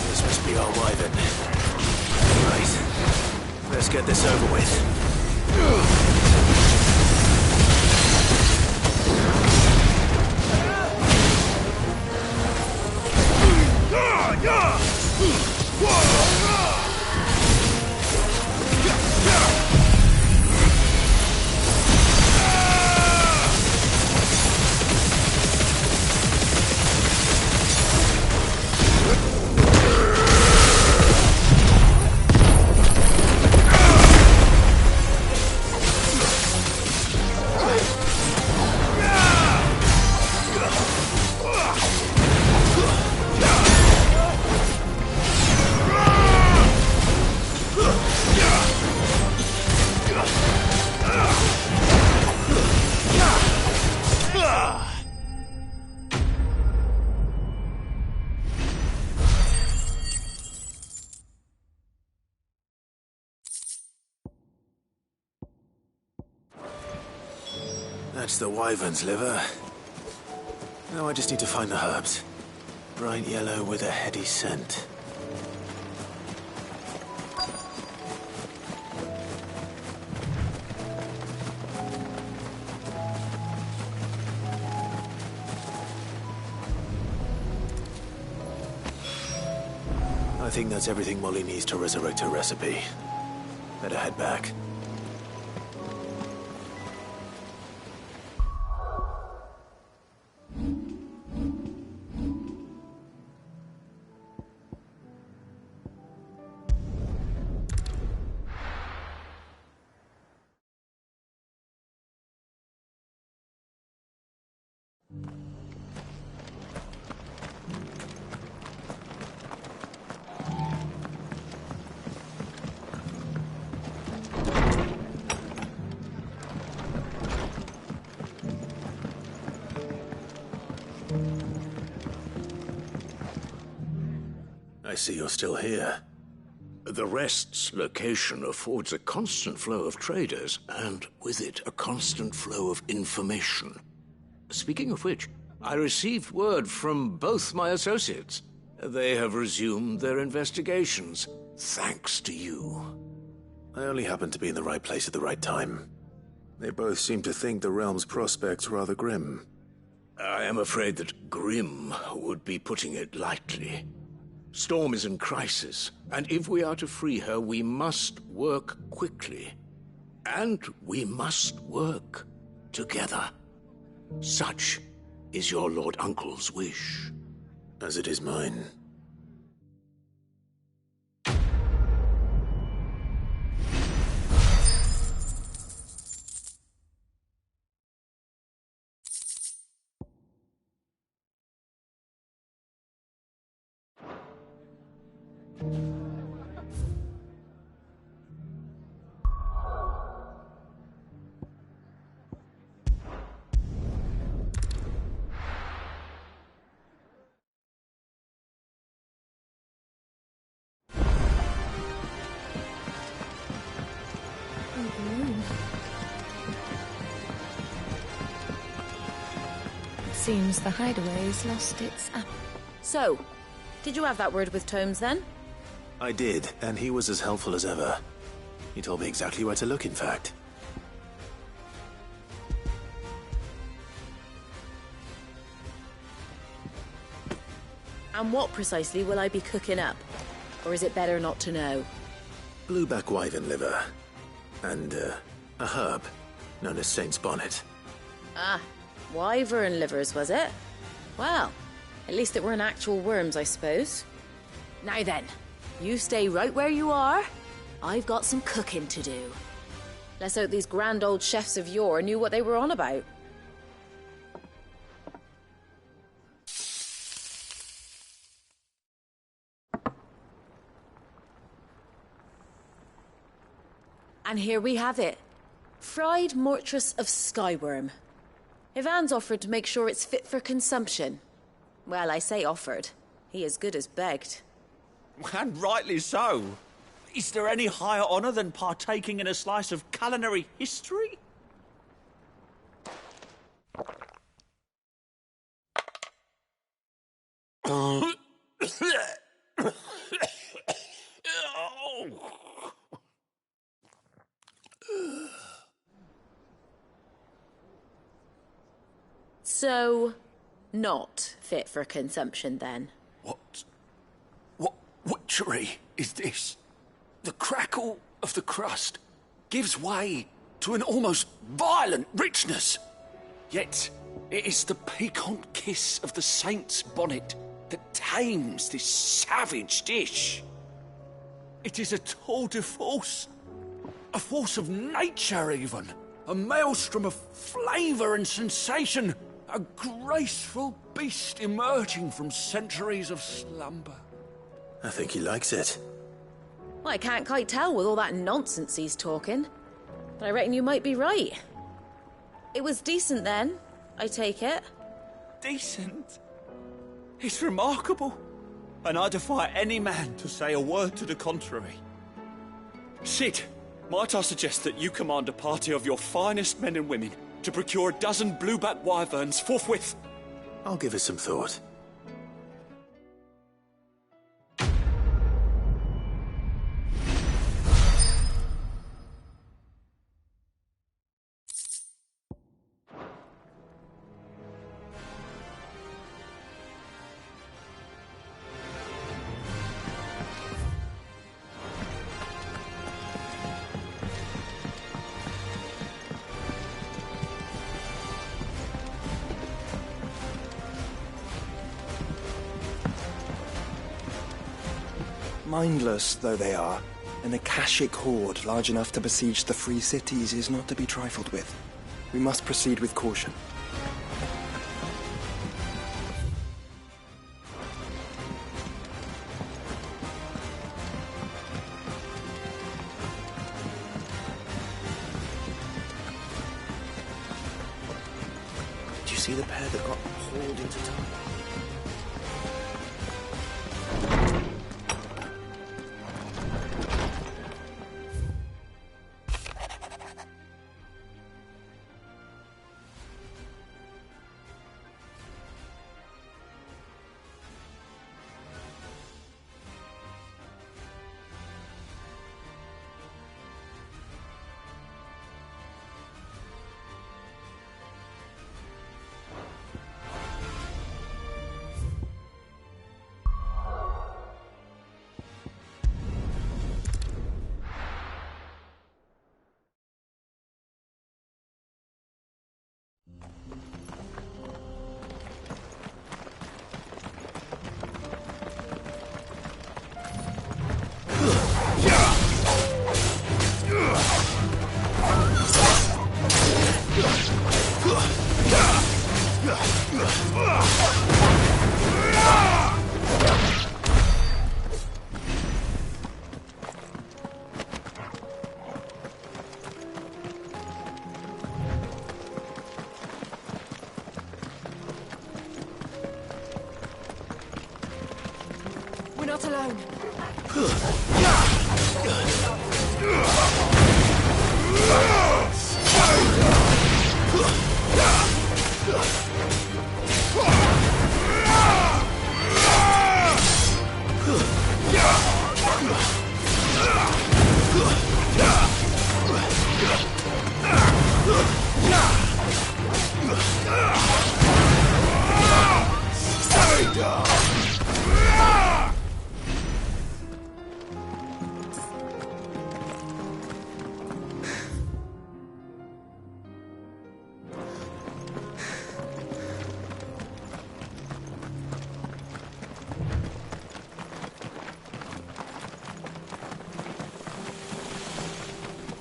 [SPEAKER 2] This must be our wyvern. Right. Let's get this over with. That's the wyvern's liver. Now I just need to find the herbs. Bright yellow with a heady scent. I think that's everything Molly needs to resurrect her recipe. Better head back. I see you're still here.
[SPEAKER 16] The Rest's location affords a constant flow of traders, and with it, a constant flow of information. Speaking of which, I received word from both my associates. They have resumed their investigations, thanks to you.
[SPEAKER 2] I only happened to be in the right place at the right time. They both seem to think the realm's prospects rather grim.
[SPEAKER 16] I am afraid that grim would be putting it lightly. Storm is in crisis, and if we are to free her, we must work quickly. And we must work together. Such is your Lord Uncle's wish.
[SPEAKER 2] As it is mine.
[SPEAKER 14] Seems the hideaway's lost its apple. So, did you have that word with Tomes then?
[SPEAKER 2] I did, and he was as helpful as ever. He told me exactly where to look, in fact.
[SPEAKER 14] And what precisely will I be cooking up? Or is it better not to know?
[SPEAKER 2] Blueback wyvern liver. And, a herb known as Saint's Bonnet.
[SPEAKER 14] Ah, wyvern livers, was it? Well, at least it weren't actual worms, I suppose. Now then, you stay right where you are. I've got some cooking to do. Let's hope these grand old chefs of yore knew what they were on about. And here we have it. Fried mortress of skyworm. Ivan's offered to make sure it's fit for consumption. Well, I say offered. He as good as begged.
[SPEAKER 21] And rightly so. Is there any higher honour than partaking in a slice of culinary history?
[SPEAKER 14] So, not fit for consumption then?
[SPEAKER 21] What witchery is this? The crackle of the crust gives way to an almost violent richness. Yet, it is the piquant kiss of the saint's bonnet that tames this savage dish. It is a tour de force, a force of nature even, a maelstrom of flavour and sensation, a graceful beast emerging from centuries of slumber.
[SPEAKER 2] I think he likes it.
[SPEAKER 14] Well, I can't quite tell with all that nonsense he's talking. But I reckon you might be right. It was decent then, I take it.
[SPEAKER 21] Decent? It's remarkable. And I defy any man to say a word to the contrary. Sid, might I suggest that you command a party of your finest men and women to procure a dozen blueback wyverns forthwith?
[SPEAKER 2] I'll give it some thought.
[SPEAKER 10] Mindless though they are, an Akashic horde large enough to besiege the free cities is not to be trifled with. We must proceed with caution.
[SPEAKER 2] Did you see the pair that got hauled into town?
[SPEAKER 14] We're not alone.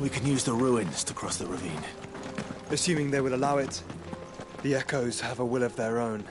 [SPEAKER 2] We can use the ruins to cross the ravine.
[SPEAKER 10] Assuming they will allow it. The echoes have a will of their own.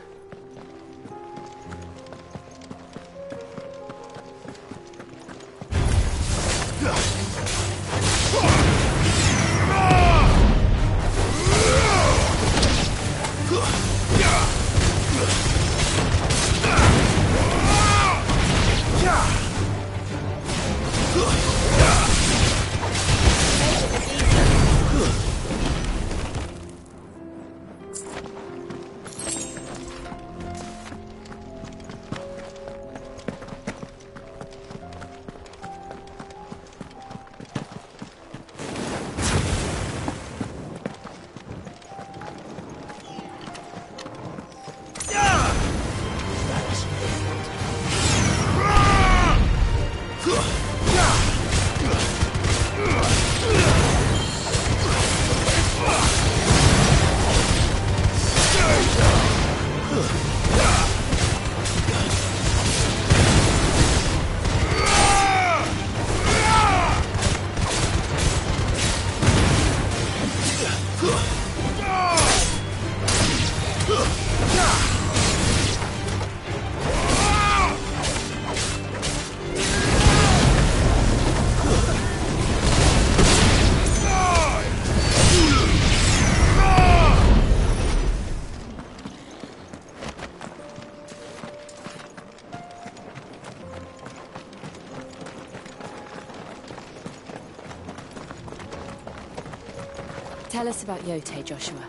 [SPEAKER 4] Tell us about Yote, Joshua.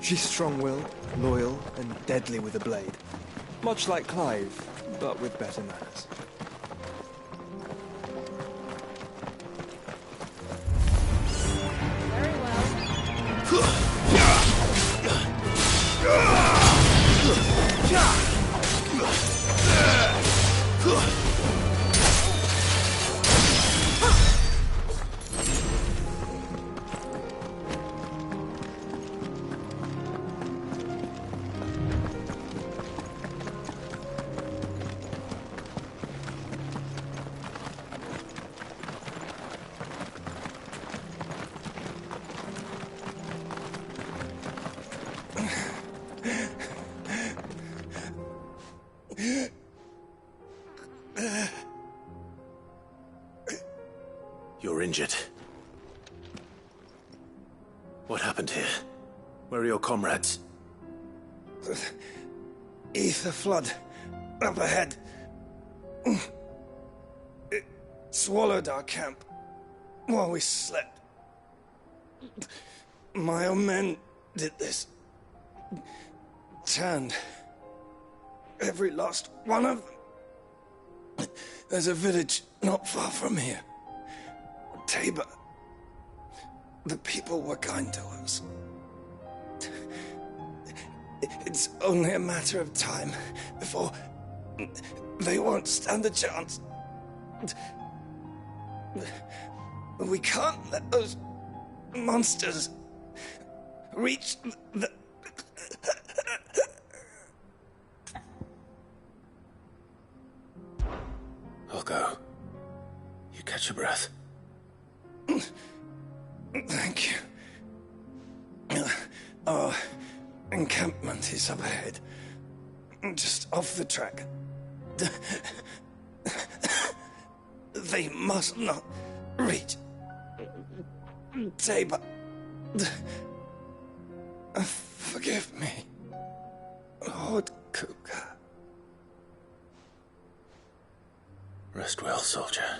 [SPEAKER 10] She's strong-willed, loyal, and deadly with a blade. Much like Clive, but with better manners.
[SPEAKER 2] You're injured. What happened here? Where are your comrades?
[SPEAKER 8] Ether flood. Up ahead. It swallowed our camp while we slept. My own men did this. Turned every last one of them. There's a village not far from here. Tabor. The people were kind to us. It's only a matter of time before they won't stand a chance. We can't let those monsters reach the...
[SPEAKER 2] I'll go. You catch your breath.
[SPEAKER 8] Thank you. Our encampment is up ahead. Just off the track. They must not reach Tabor. Forgive me, Lord Cougar.
[SPEAKER 2] Rest well, soldier.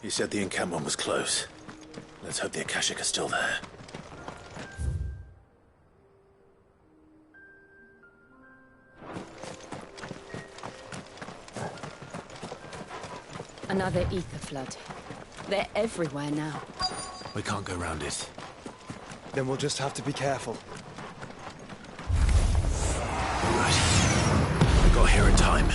[SPEAKER 2] You said the encampment was close. Let's hope the Akashic are still there.
[SPEAKER 4] Another ether flood. They're everywhere now.
[SPEAKER 2] We can't go round it.
[SPEAKER 10] Then we'll just have to be careful.
[SPEAKER 2] Right. We got here in time.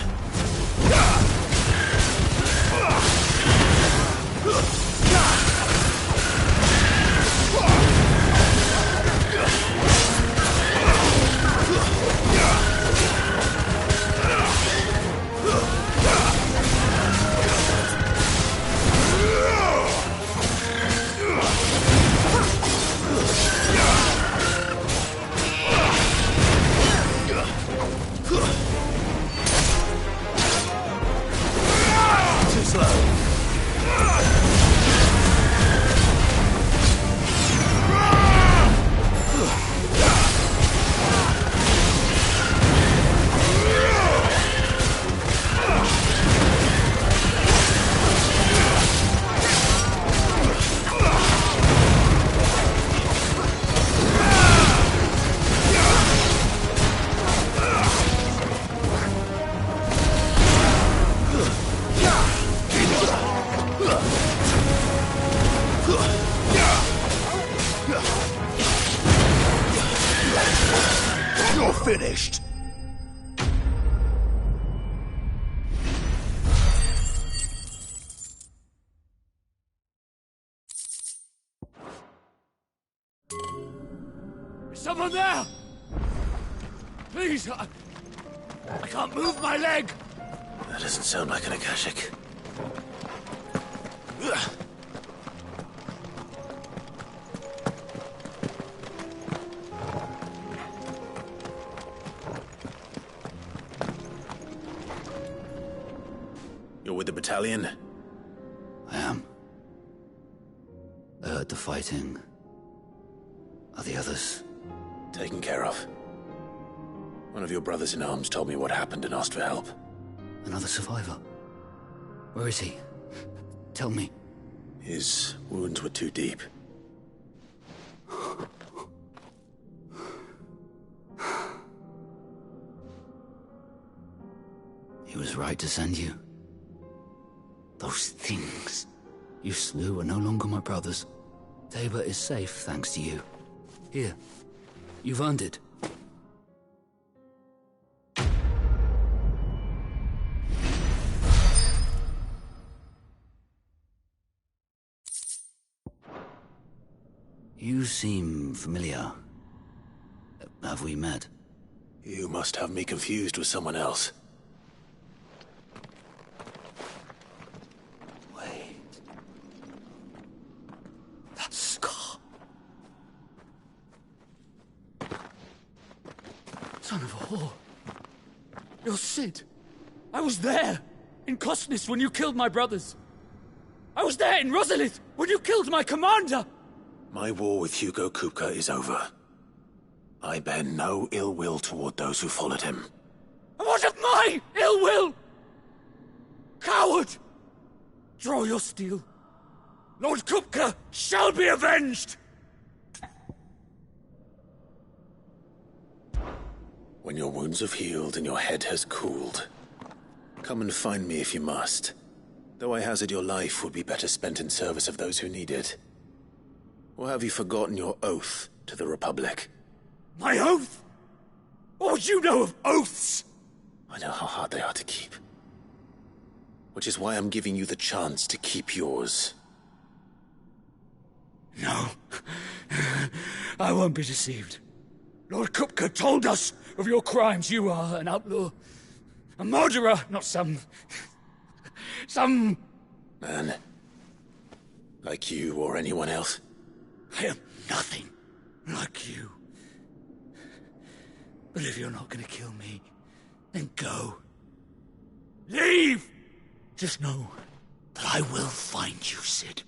[SPEAKER 21] finished. Is someone there? Please, I can't move my leg.
[SPEAKER 2] That doesn't sound like an Akashic. You're with the battalion?
[SPEAKER 21] I am. I heard the fighting. Are the others?
[SPEAKER 2] Taken care of. One of your brothers in arms told me what happened and asked for help.
[SPEAKER 21] Another survivor? Where is he? Tell me.
[SPEAKER 2] His wounds were too deep.
[SPEAKER 21] He was right to send you. Those things you slew are no longer my brothers. Tabor is safe thanks to you. Here, you've earned it. You seem familiar. Have we met?
[SPEAKER 2] You must have me confused with someone else.
[SPEAKER 21] Wait. That scar. Son of a whore. You're Sid. I was there, in Costness, when you killed my brothers. I was there in Rosalith, when you killed my commander.
[SPEAKER 2] My war with Hugo Kupka is over. I bear no ill will toward those who followed him.
[SPEAKER 21] And what of my ill will? Coward! Draw your steel. Lord Kupka shall be avenged!
[SPEAKER 2] When your wounds have healed and your head has cooled, come and find me if you must. Though I hazard your life would be better spent in service of those who need it. Or have you forgotten your oath to the Republic?
[SPEAKER 21] My oath? What would you know of oaths?
[SPEAKER 2] I know how hard they are to keep. Which is why I'm giving you the chance to keep yours.
[SPEAKER 21] No. I won't be deceived. Lord Kupka told us of your crimes. You are an outlaw. A murderer, not some
[SPEAKER 2] man. Like you or anyone else.
[SPEAKER 21] I am nothing like you. But if you're not gonna kill me, then go. Leave! Just know that I will find you, Sid.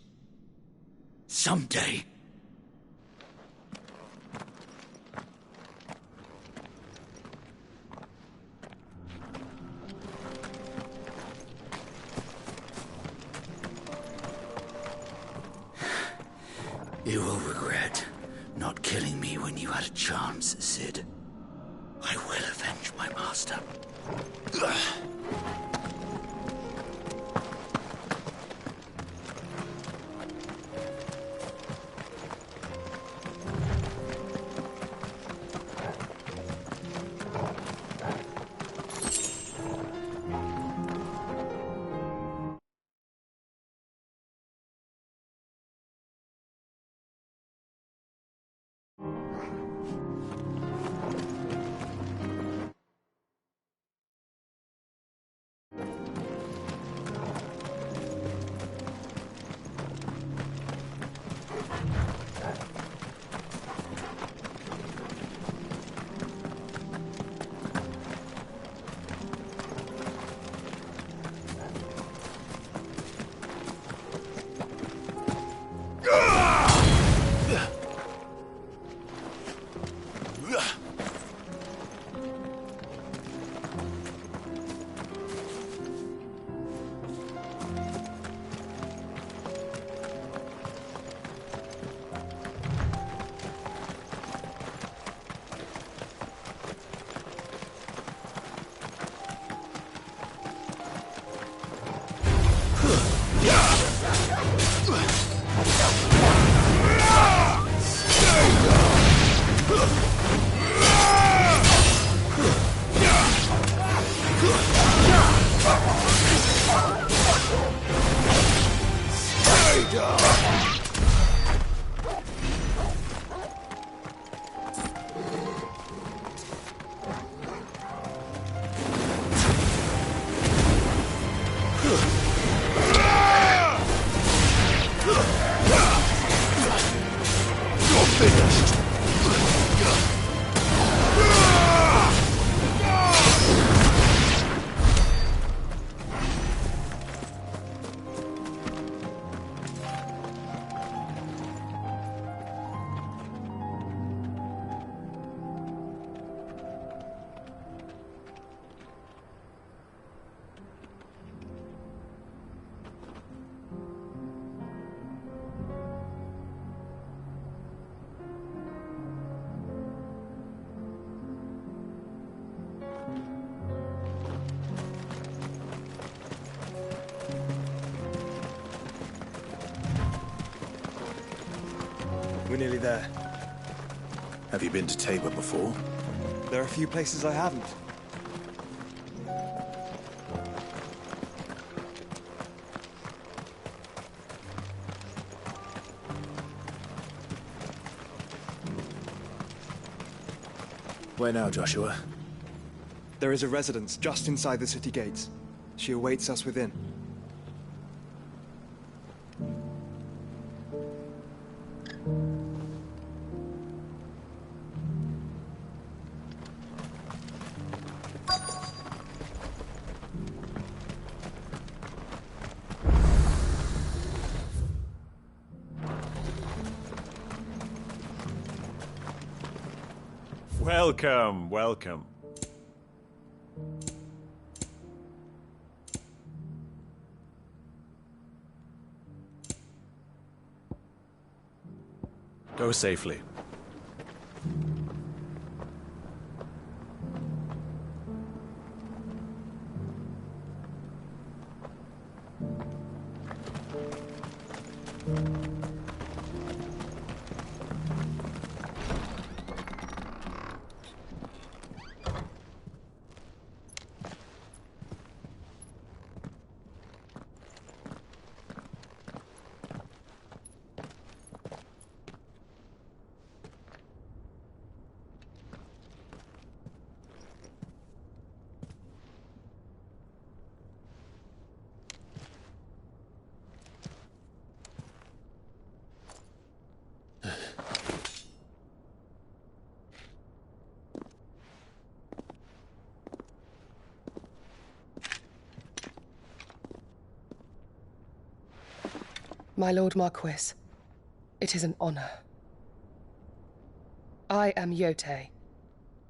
[SPEAKER 21] Someday. You will regret not killing me when you had a chance, Sid. I will avenge my master.
[SPEAKER 10] We're nearly there.
[SPEAKER 2] Have you been to Tabor before?
[SPEAKER 10] There are a few places I haven't.
[SPEAKER 2] Where now, Joshua?
[SPEAKER 10] There is a residence just inside the city gates. She awaits us within.
[SPEAKER 9] Welcome, welcome. Go safely.
[SPEAKER 22] My Lord Marquis, it is an honor. I am Yotei,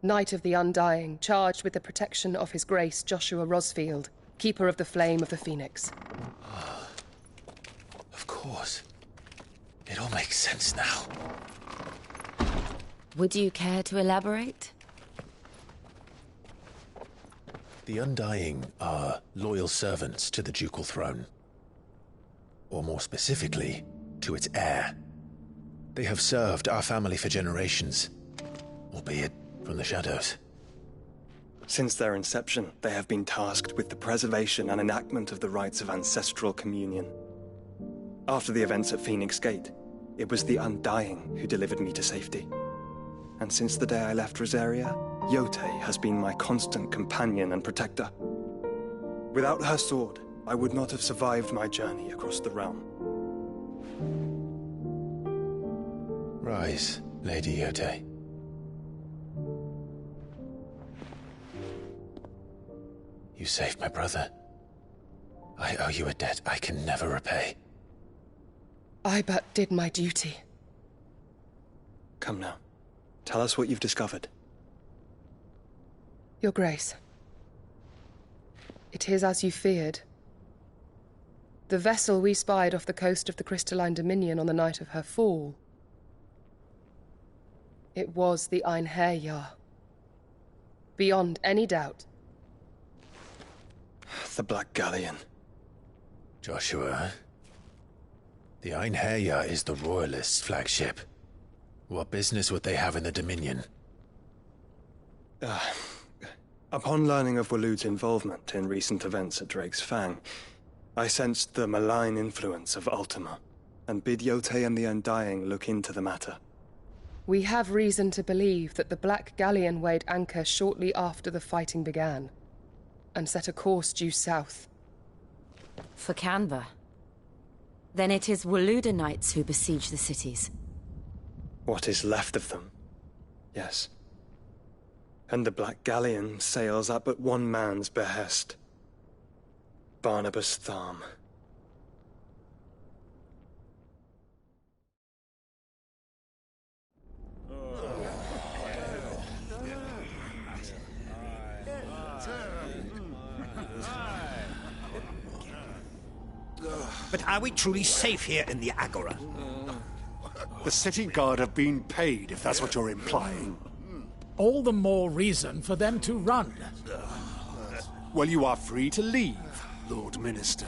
[SPEAKER 22] Knight of the Undying, charged with the protection of His Grace Joshua Rosfield, Keeper of the Flame of the Phoenix.
[SPEAKER 2] Of course. It all makes sense now.
[SPEAKER 14] Would you care to elaborate?
[SPEAKER 2] The Undying are loyal servants to the ducal throne. Or more specifically, to its heir. They have served our family for generations, albeit from the shadows.
[SPEAKER 10] Since their inception, they have been tasked with the preservation and enactment of the rites of ancestral communion. After the events at Phoenix Gate, it was the Undying who delivered me to safety. And since the day I left Rosaria, Yotei has been my constant companion and protector. Without her sword, I would not have survived my journey across the realm.
[SPEAKER 2] Rise, Lady Yotei. You saved my brother. I owe you a debt I can never repay.
[SPEAKER 22] I but did my duty.
[SPEAKER 10] Come now. Tell us what you've discovered.
[SPEAKER 22] Your Grace. It is as you feared. The vessel we spied off the coast of the Crystalline Dominion on the night of her fall. It was the Einherjar. Beyond any doubt.
[SPEAKER 10] The Black Galleon.
[SPEAKER 2] Joshua, the Einherjar is the Royalists' flagship. What business would they have in the Dominion?
[SPEAKER 10] Upon learning of Waloed's involvement in recent events at Drake's Fang, I sensed the malign influence of Ultima and bid Yote and the Undying look into the matter.
[SPEAKER 22] We have reason to believe that the Black Galleon weighed anchor shortly after the fighting began, and set a course due south.
[SPEAKER 4] For Canva. Then it is Waluda Knights who besiege the cities.
[SPEAKER 10] What is left of them, yes. And the Black Galleon sails at but one man's behest. Barnabas Tharm.
[SPEAKER 1] But are we truly safe here in the Agora?
[SPEAKER 7] The city guard have been paid, if that's what you're implying.
[SPEAKER 20] All the more reason for them to run.
[SPEAKER 7] Well, you are free to leave, Lord Minister.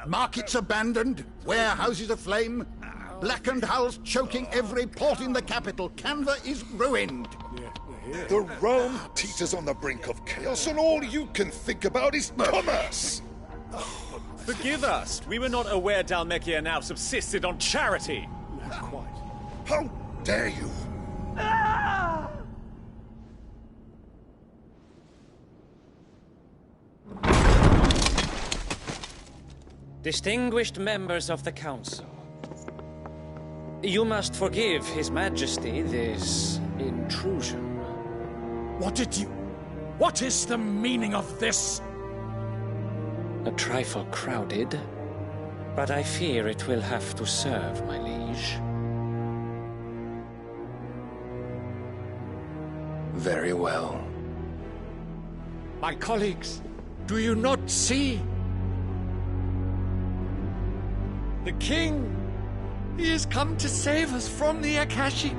[SPEAKER 3] Markets abandoned, warehouses aflame, blackened hulls choking every port in the capital. Canva is ruined.
[SPEAKER 23] The realm teeters on the brink of chaos, and all you can think about is commerce!
[SPEAKER 9] Forgive us! We were not aware Dhalmekia now subsisted on charity!
[SPEAKER 7] Not quite.
[SPEAKER 23] How dare you!
[SPEAKER 24] Distinguished members of the Council, you must forgive His Majesty this intrusion.
[SPEAKER 20] What is the meaning of this?
[SPEAKER 24] A trifle crowded, but I fear it will have to serve, my liege.
[SPEAKER 6] Very well.
[SPEAKER 1] My colleagues, do you not see? The king! He has come to save us from the Akashic!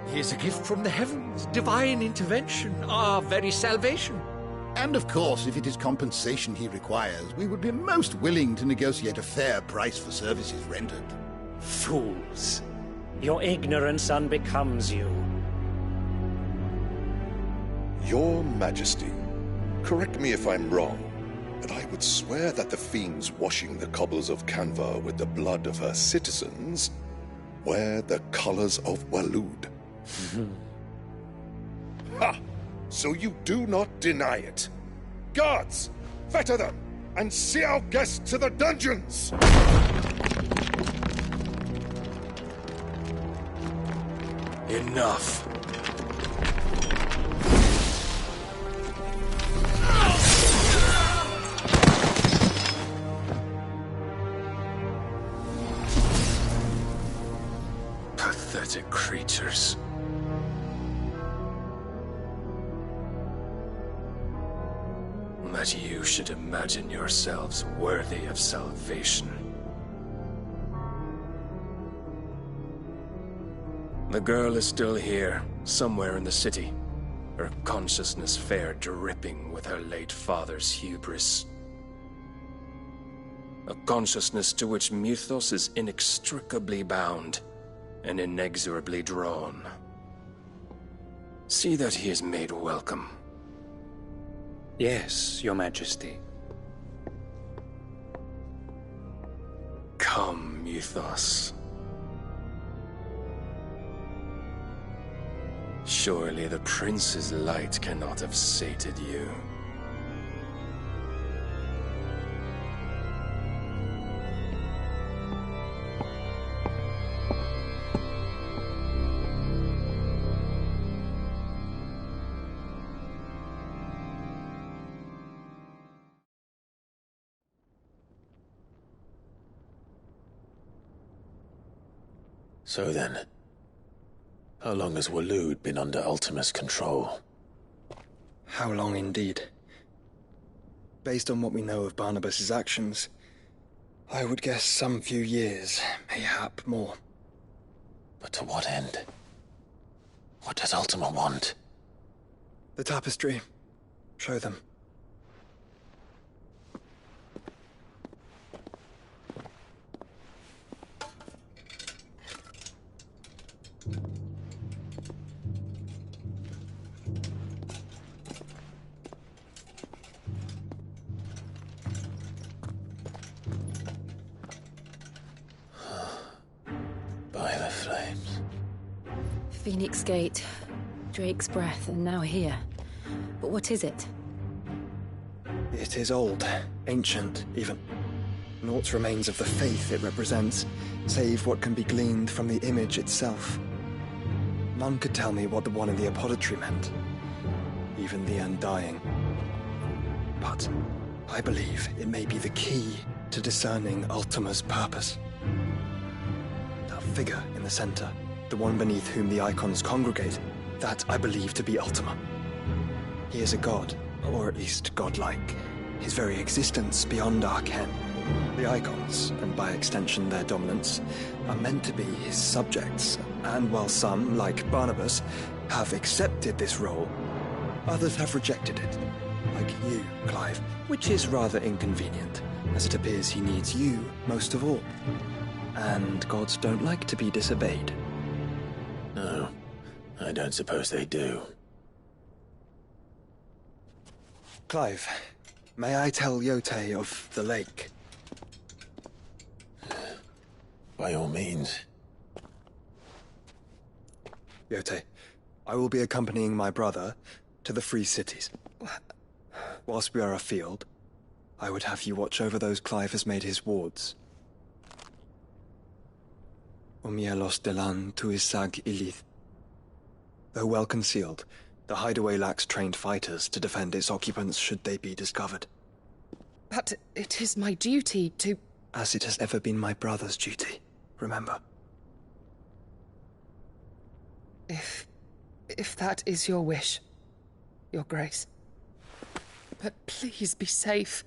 [SPEAKER 1] He is a gift from the heavens, divine intervention, our very salvation.
[SPEAKER 3] And of course, if it is compensation he requires, we would be most willing to negotiate a fair price for services rendered.
[SPEAKER 24] Fools! Your ignorance unbecomes you.
[SPEAKER 23] Your Majesty, correct me if I'm wrong, but I would swear that the fiends washing the cobbles of Canva with the blood of her citizens wear the colors of Walud. Ha! So you do not deny it. Guards, fetter them, and see our guests to the dungeons!
[SPEAKER 6] Enough. Pathetic creatures. That you should imagine yourselves worthy of salvation. The girl is still here, somewhere in the city, her consciousness fair dripping with her late father's hubris. A consciousness to which Mythos is inextricably bound and inexorably drawn. See that he is made welcome.
[SPEAKER 24] Yes, Your Majesty.
[SPEAKER 6] Come, Mythos. Surely the prince's light cannot have sated you.
[SPEAKER 2] So then, how long has Walud been under Ultima's control?
[SPEAKER 10] How long indeed? Based on what we know of Barnabas's actions, I would guess some few years, mayhap more.
[SPEAKER 2] But to what end? What does Ultima want?
[SPEAKER 10] The tapestry. Show them.
[SPEAKER 2] By the flames.
[SPEAKER 4] Phoenix Gate, Drake's Breath, and now here. But what is it?
[SPEAKER 10] It is old, ancient, even. Naught remains of the faith it represents, save what can be gleaned from the image itself. None could tell me what the one in the apothecary meant, even the Undying. But I believe it may be the key to discerning Ultima's purpose. That figure in the center, the one beneath whom the icons congregate, that I believe to be Ultima. He is a god, or at least godlike, his very existence beyond our ken. The icons, and by extension their dominance, are meant to be his subjects, and while some, like Barnabas, have accepted this role, others have rejected it, like you, Clive, which is rather inconvenient, as it appears he needs you most of all. And gods don't like to be disobeyed.
[SPEAKER 2] No, I don't suppose they do.
[SPEAKER 10] Clive, may I tell Yote of the lake?
[SPEAKER 2] By all means.
[SPEAKER 10] Yote, I will be accompanying my brother to the Free Cities. Whilst we are afield, I would have you watch over those Clive has made his wards. Umielos delan tuisag ilith. Though well concealed, the hideaway lacks trained fighters to defend its occupants should they be discovered.
[SPEAKER 22] But it is my duty to...
[SPEAKER 10] As it has ever been my brother's duty, remember.
[SPEAKER 22] If that is your wish, Your Grace. But please be safe.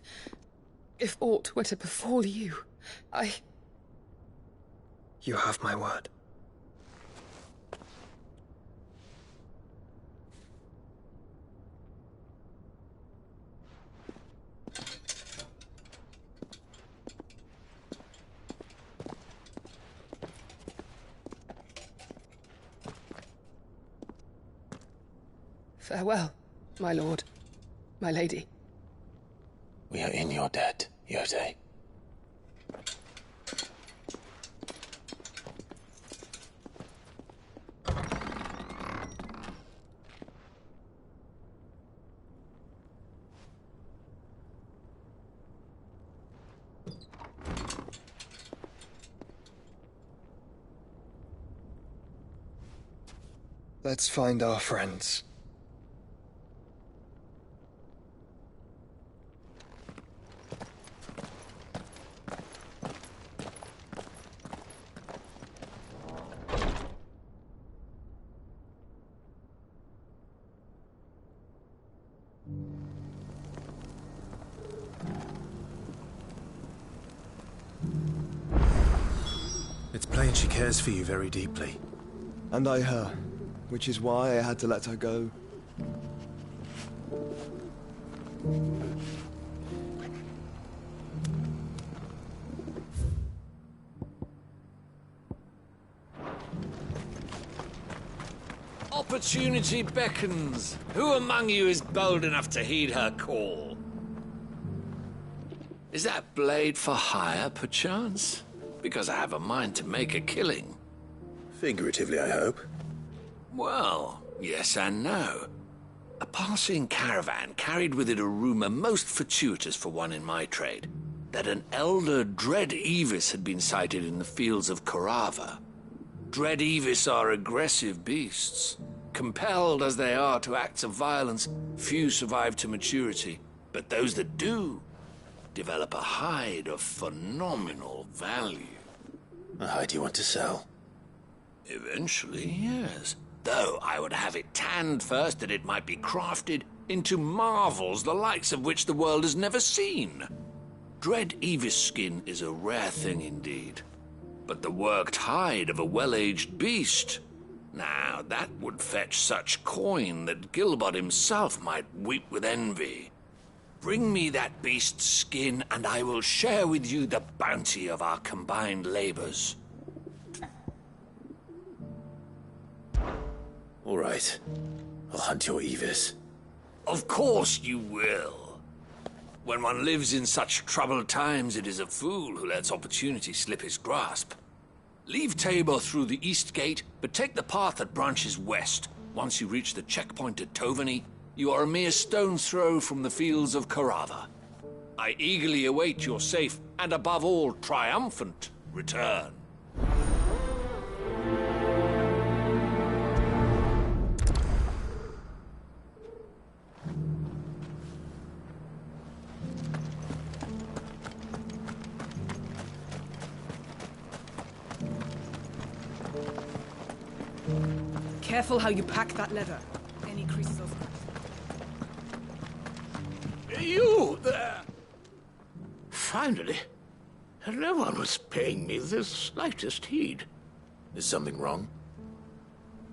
[SPEAKER 22] If aught were to befall you,
[SPEAKER 10] You have my word.
[SPEAKER 22] Farewell, my lord, my lady.
[SPEAKER 2] We are in your debt, Yote.
[SPEAKER 10] Let's find our friends.
[SPEAKER 2] It's plain she cares for you very deeply.
[SPEAKER 10] And I her, which is why I had to let her go.
[SPEAKER 16] Opportunity beckons. Who among you is bold enough to heed her call? Is that blade for hire, perchance? Because I have a mind to make a killing.
[SPEAKER 2] Figuratively, I hope.
[SPEAKER 16] Well, yes and no. A passing caravan carried with it a rumor most fortuitous for one in my trade, that an elder Dread Evis had been sighted in the fields of Korava. Dread Evis are aggressive beasts. Compelled as they are to acts of violence, few survive to maturity, but those that do develop a hide of phenomenal value.
[SPEAKER 2] A hide you want to sell?
[SPEAKER 16] Eventually, yes. Though I would have it tanned first that it might be crafted into marvels the likes of which the world has never seen. Dread Evis skin is a rare thing indeed. But the worked hide of a well-aged beast, now that would fetch such coin that Gilbert himself might weep with envy. Bring me that beast's skin, and I will share with you the bounty of our combined labors.
[SPEAKER 2] All right. I'll hunt your Evis.
[SPEAKER 21] Of course you will. When one lives in such troubled times, it is a fool who lets opportunity slip his grasp. Leave Tabor through the east gate, but take the path that branches west. Once you reach the checkpoint at Tovany, you are a mere stone's throw from the fields of Carava. I eagerly await your safe, and above all, triumphant return.
[SPEAKER 11] Careful how you pack that leather. Any creases or scratches.
[SPEAKER 16] You there! Finally. No one was paying me the slightest heed.
[SPEAKER 2] Is something wrong?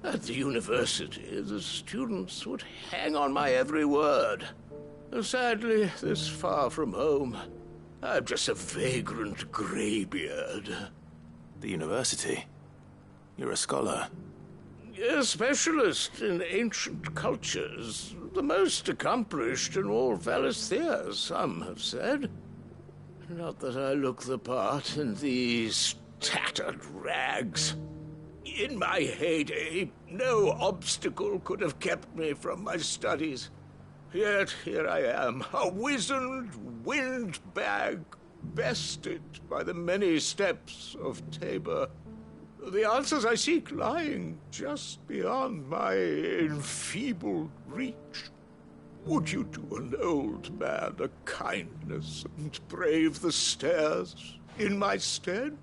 [SPEAKER 16] At the university, the students would hang on my every word. Sadly, this far from home, I'm just a vagrant greybeard.
[SPEAKER 2] The university? You're a scholar.
[SPEAKER 16] A specialist in ancient cultures. The most accomplished in all Valisthea, some have said. Not that I look the part in these tattered rags. In my heyday, no obstacle could have kept me from my studies. Yet here I am, a wizened windbag, bested by the many steps of Tabor. The answers I seek lying just beyond my enfeebled reach. Would you do an old man a kindness and brave the stairs in my stead?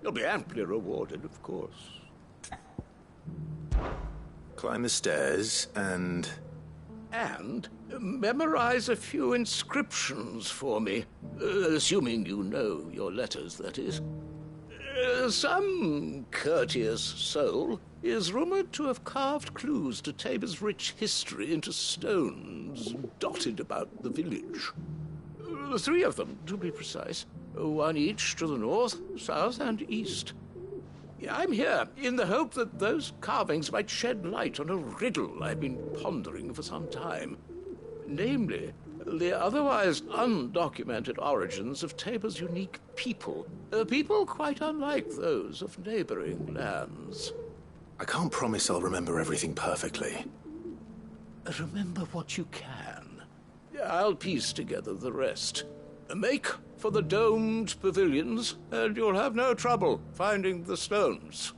[SPEAKER 16] You'll be amply rewarded, of course.
[SPEAKER 2] Climb the stairs and...
[SPEAKER 16] And memorize a few inscriptions for me. Assuming you know your letters, that is. Some courteous soul is rumored to have carved clues to Tabor's rich history into stones dotted about the village. 3 of them, to be precise. 1 each to the north, south, and east. I'm here in the hope that those carvings might shed light on a riddle I've been pondering for some time. Namely, the otherwise undocumented origins of Tabor's unique people. People quite unlike those of neighboring lands.
[SPEAKER 2] I can't promise I'll remember everything perfectly.
[SPEAKER 16] Remember what you can. I'll piece together the rest. Make for the domed pavilions, and you'll have no trouble finding the stones.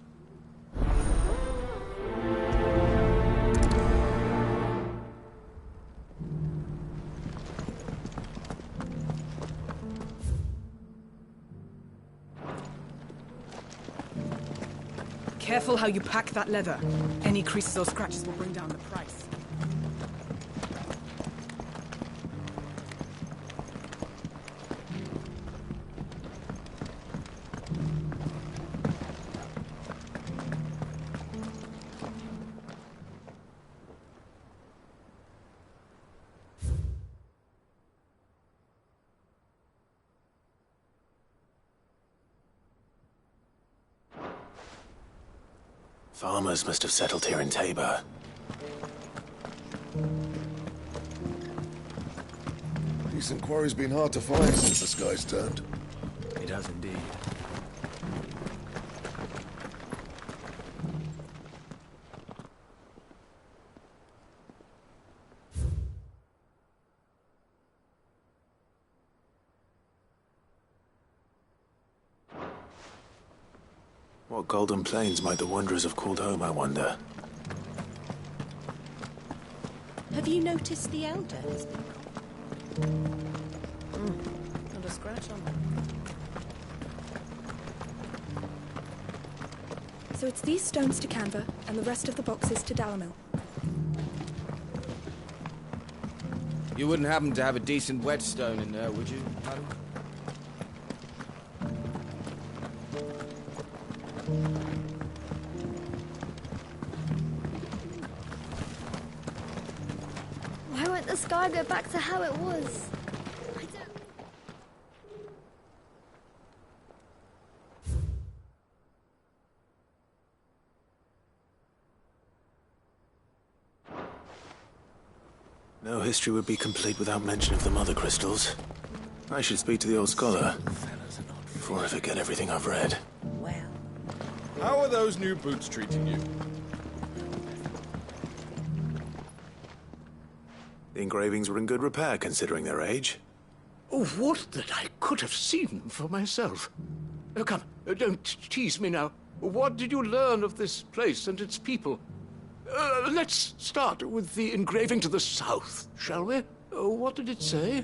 [SPEAKER 11] Careful how you pack that leather. Any creases or scratches will bring down the price.
[SPEAKER 2] Farmers must have settled here in Tabor.
[SPEAKER 23] Decent quarry's been hard to find since the sky's turned.
[SPEAKER 10] It has indeed.
[SPEAKER 2] What golden plains might the wanderers have called home, I wonder?
[SPEAKER 13] Have you noticed the Elder has been gone?
[SPEAKER 14] Not a scratch on them.
[SPEAKER 15] So it's these stones to Canva, and the rest of the boxes to Dalamil.
[SPEAKER 5] You wouldn't happen to have a decent whetstone in there, would you, madam?
[SPEAKER 17] Why won't the sky go back to how it was?
[SPEAKER 2] No history would be complete without mention of the mother crystals. I should speak to the old scholar before I forget everything I've read.
[SPEAKER 1] How are those new boots treating you?
[SPEAKER 2] The engravings were in good repair, considering their age.
[SPEAKER 16] Oh, would that I could have seen them for myself. Oh, come, don't tease me now. What did you learn of this place and its people? Let's start with the engraving to the south, shall we? What did it say?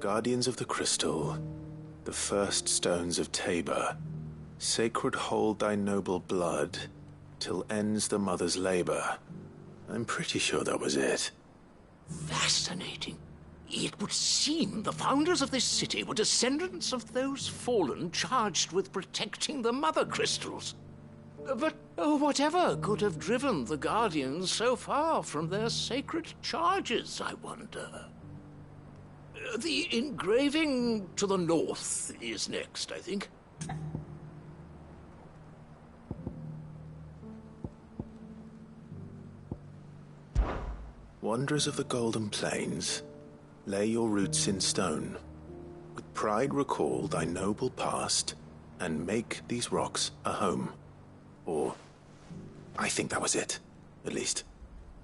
[SPEAKER 2] Guardians of the Crystal, the first stones of Tabor, sacred hold thy noble blood, till ends the mother's labor. I'm pretty sure that was it.
[SPEAKER 16] Fascinating. It would seem the founders of this city were descendants of those fallen charged with protecting the mother crystals. But whatever could have driven the Guardians so far from their sacred charges, I wonder? The engraving to the north is next, I think.
[SPEAKER 2] Wanderers of the Golden Plains, lay your roots in stone. With pride recall thy noble past, and make these rocks a home. Or, I think that was it, at least.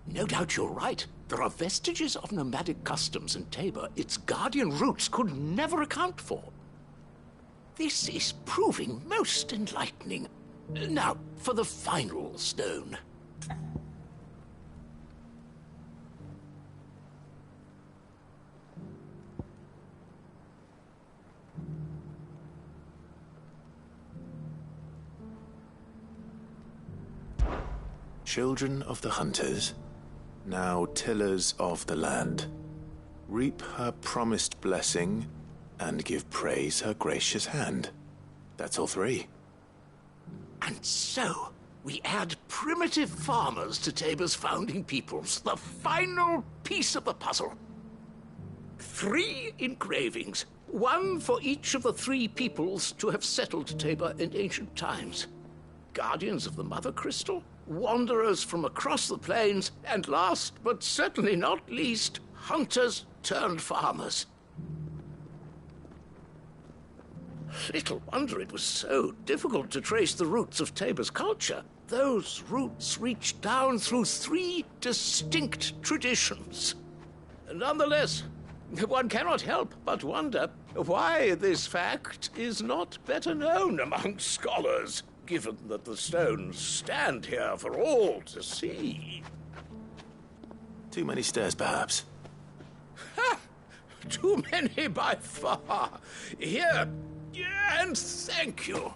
[SPEAKER 16] No doubt you're right. There are vestiges of nomadic customs in Tabor its guardian roots could never account for. This is proving most enlightening. Now, for the final stone.
[SPEAKER 2] Children of the hunters, now tillers of the land, reap her promised blessing and give praise her gracious hand. That's all three.
[SPEAKER 16] And so, we add primitive farmers to Tabor's founding peoples, the final piece of the puzzle. 3 engravings, one for each of the 3 peoples to have settled Tabor in ancient times. Guardians of the Mother Crystal, wanderers from across the plains, and last but certainly not least, hunters turned farmers. Little wonder it was so difficult to trace the roots of Tabor's culture. Those roots reach down through 3 distinct traditions. Nonetheless, one cannot help but wonder why this fact is not better known among scholars, given that the stones stand here for all to see.
[SPEAKER 2] Too many stairs, perhaps.
[SPEAKER 16] Ha! Too many by far. Here, and thank you.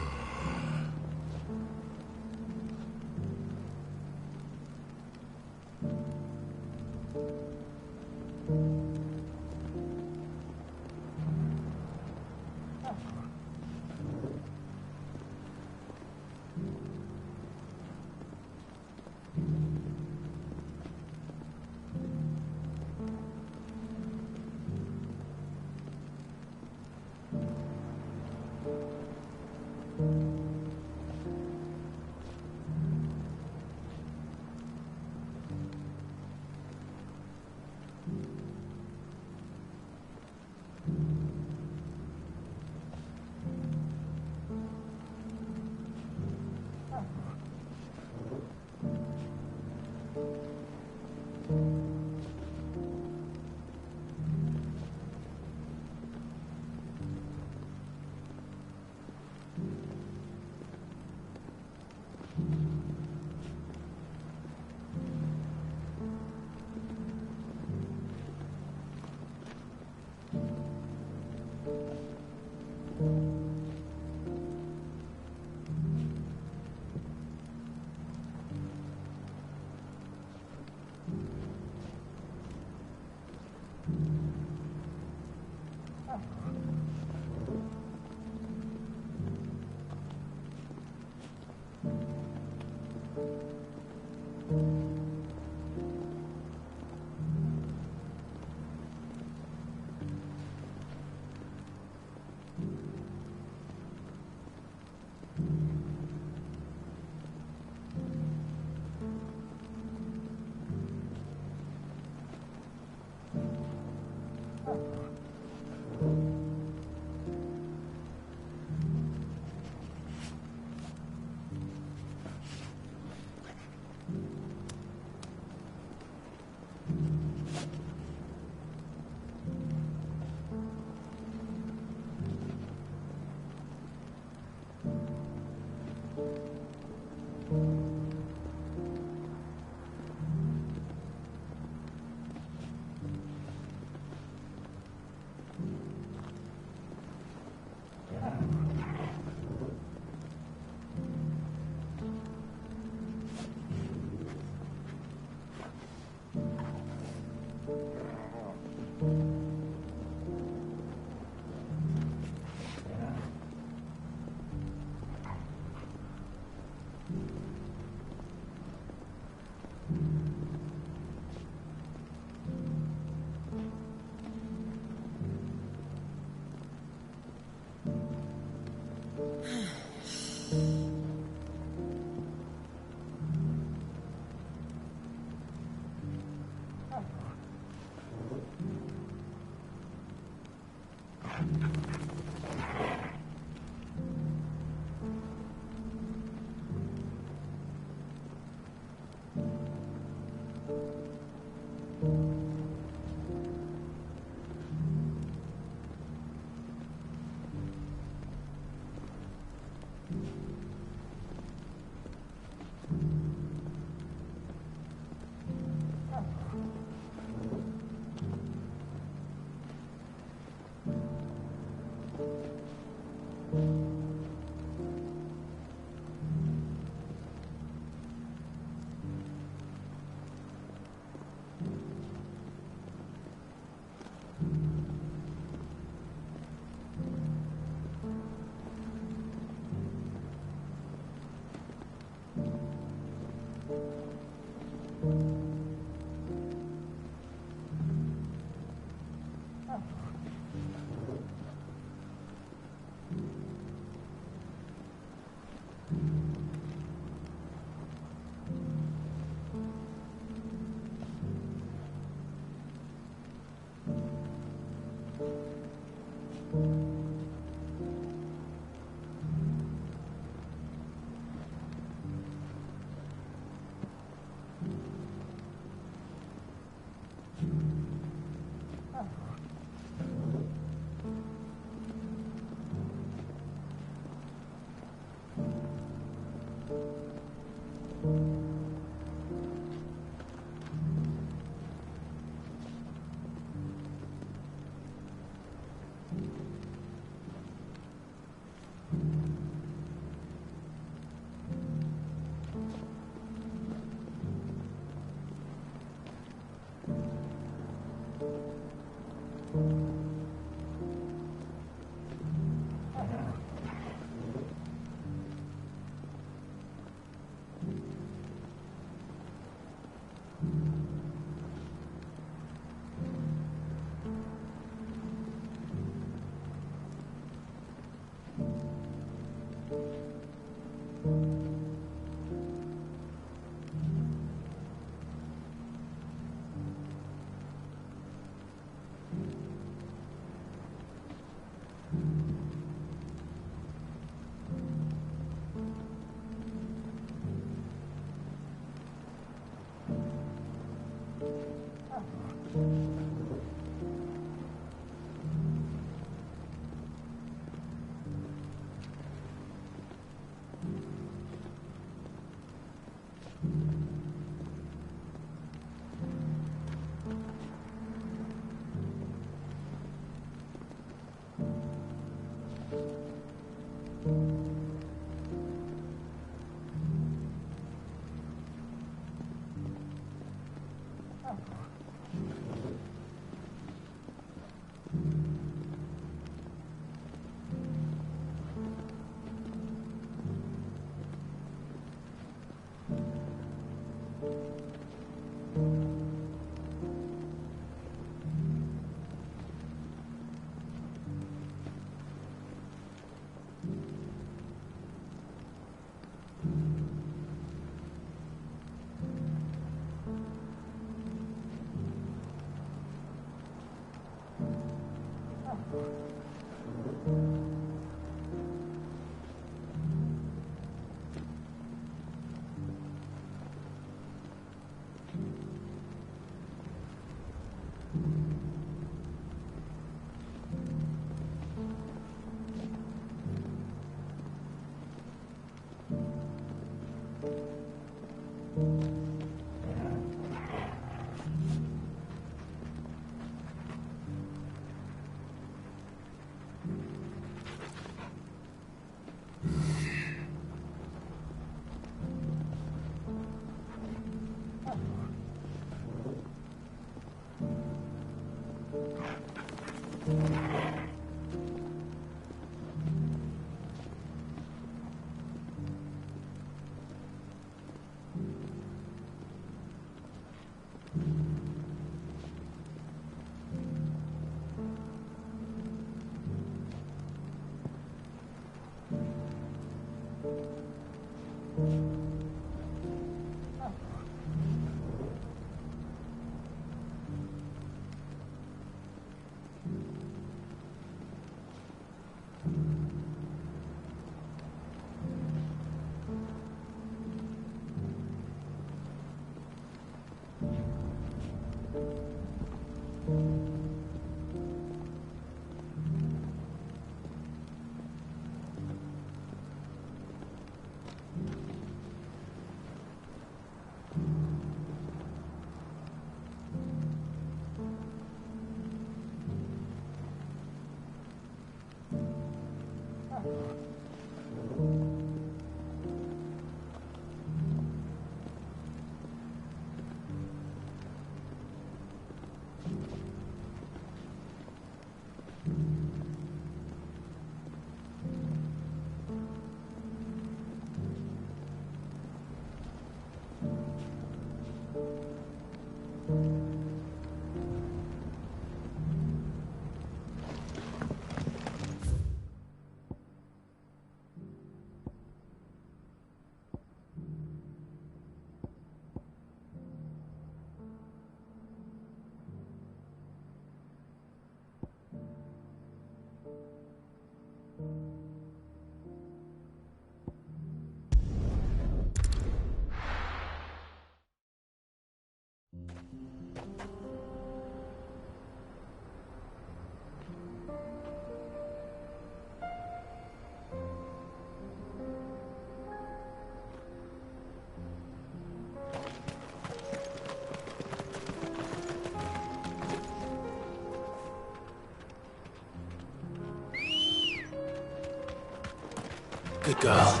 [SPEAKER 2] Good girl.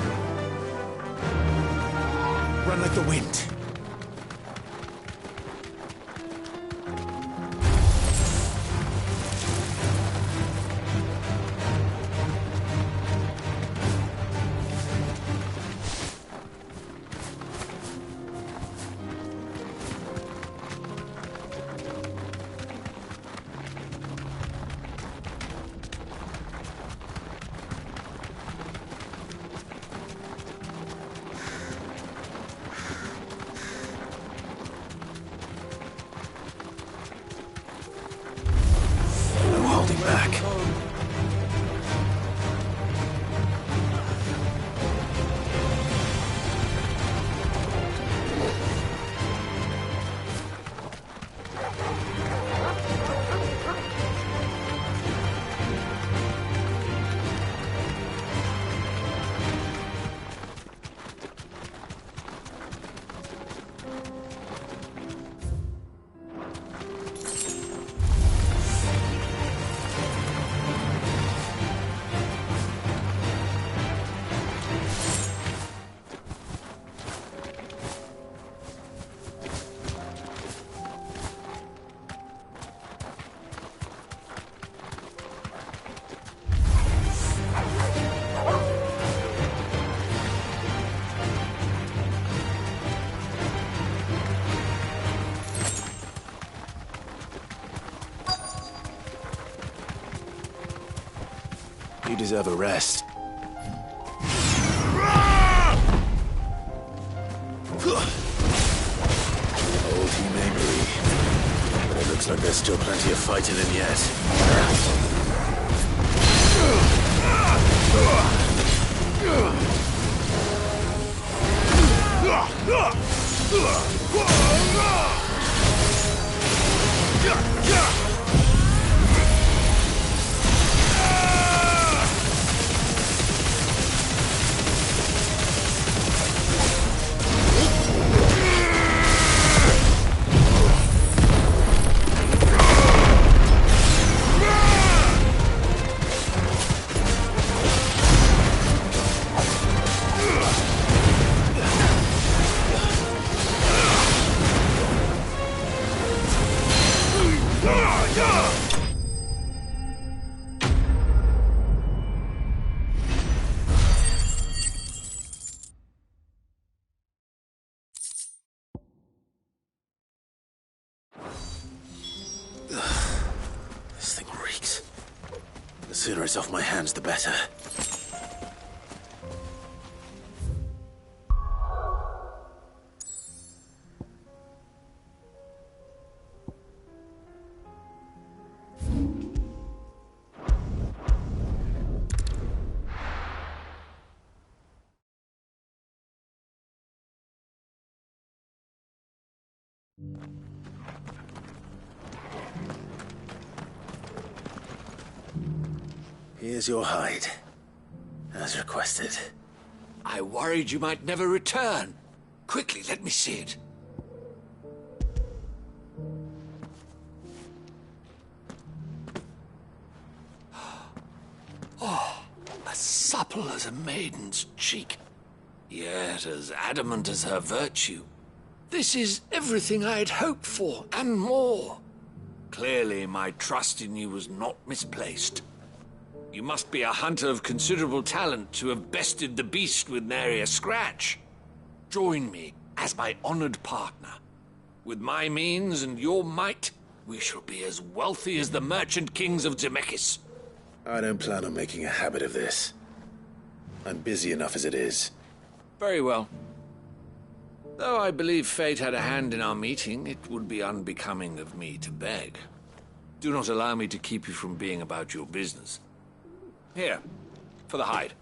[SPEAKER 2] Run like the wind. You deserve a rest. Old he may be, but it looks like there's still plenty of fighting in yet. This thing reeks. The sooner it's off my hands, the better. Here's your hide, as requested.
[SPEAKER 21] I worried you might never return. Quickly, let me see it. Oh, as supple as a maiden's cheek, yet as adamant as her virtue. This is everything I had hoped for, and more. Clearly, my trust in you was not misplaced. You must be a hunter of considerable talent to have bested the beast with nary a scratch. Join me as my honored partner. With my means and your might, we shall be as wealthy as the merchant kings of Zemeckis.
[SPEAKER 2] I don't plan on making a habit of this. I'm busy enough as it is.
[SPEAKER 21] Very well. Though I believe fate had a hand in our meeting, it would be unbecoming of me to beg. Do not allow me to keep you from being about your business. Here, for the hide.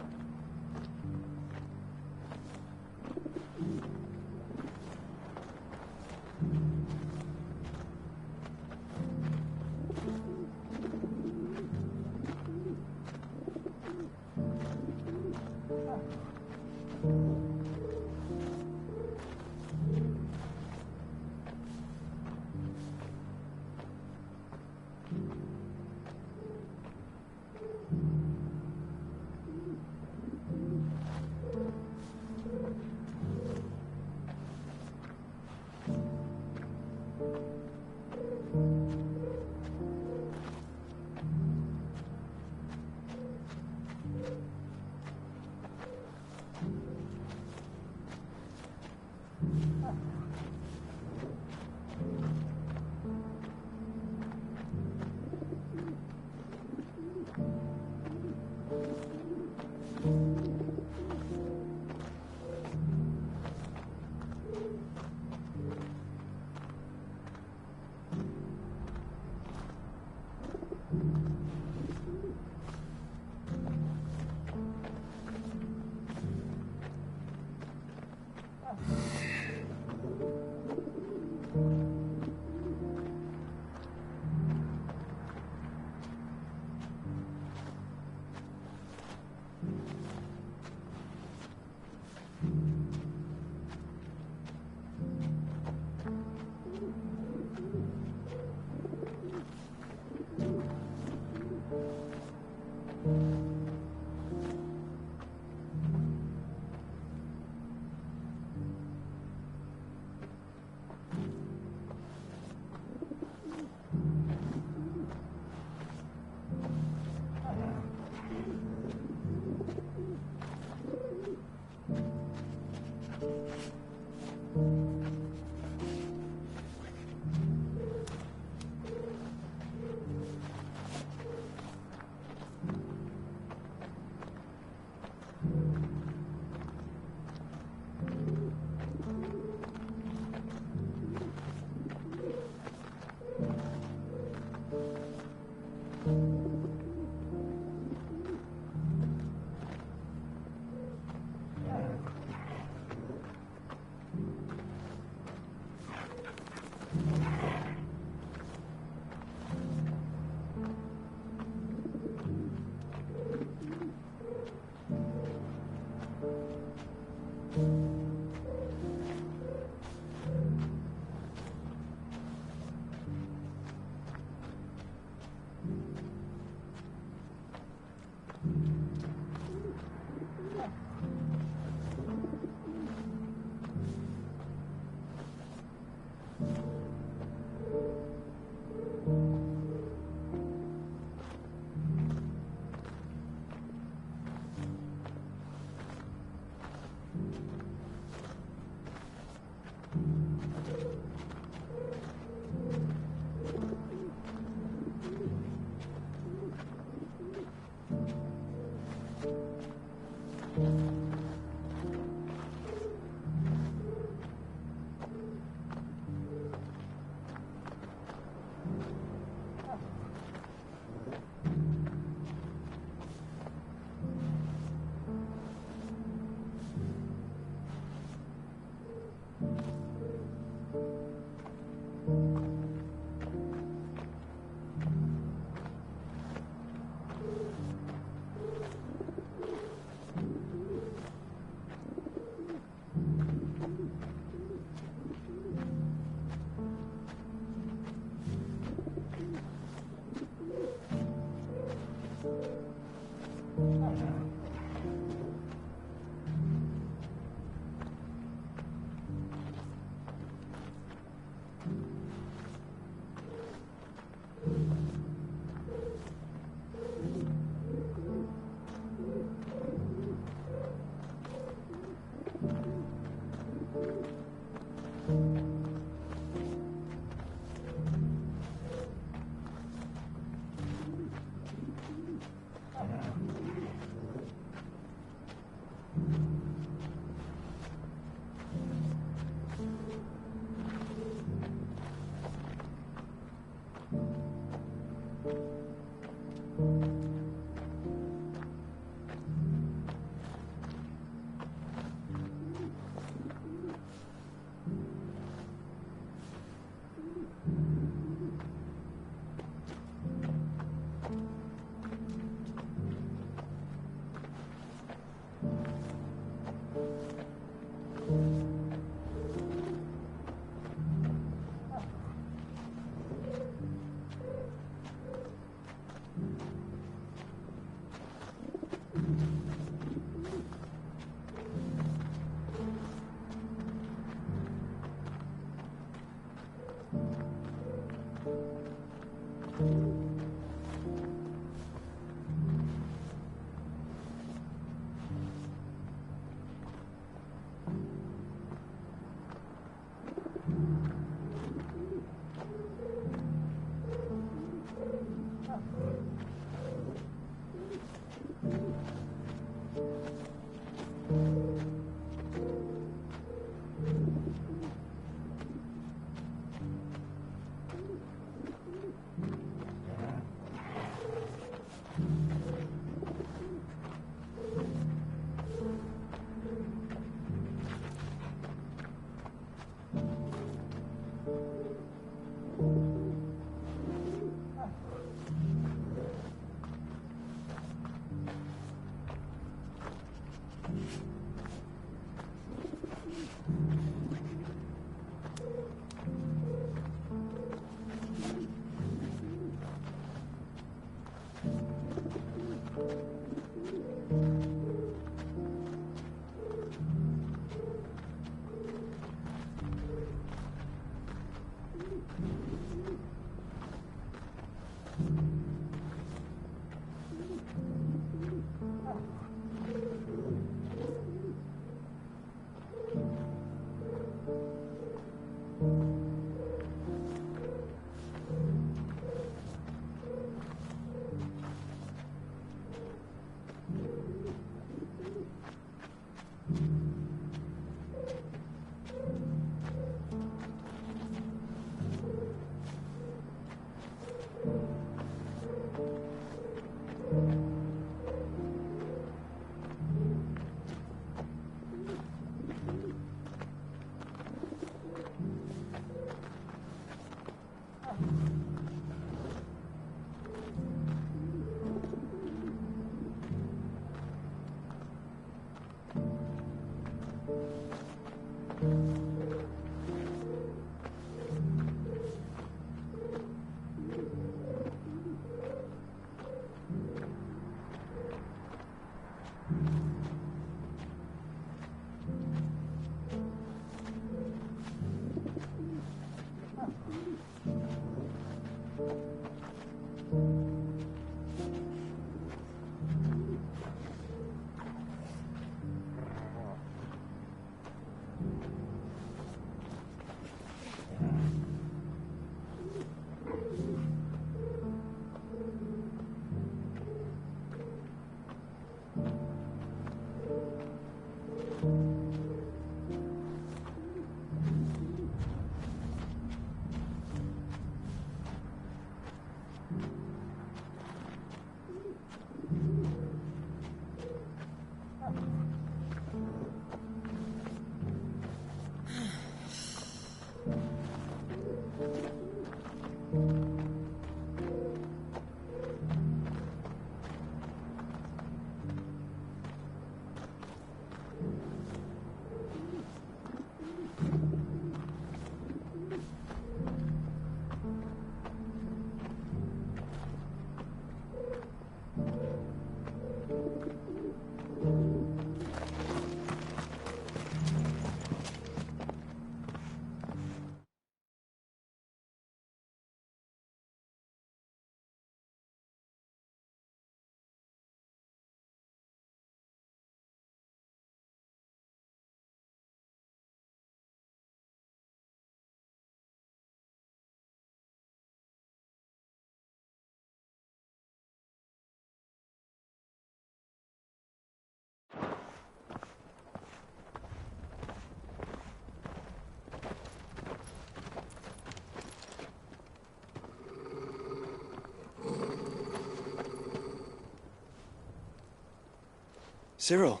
[SPEAKER 10] Cyril.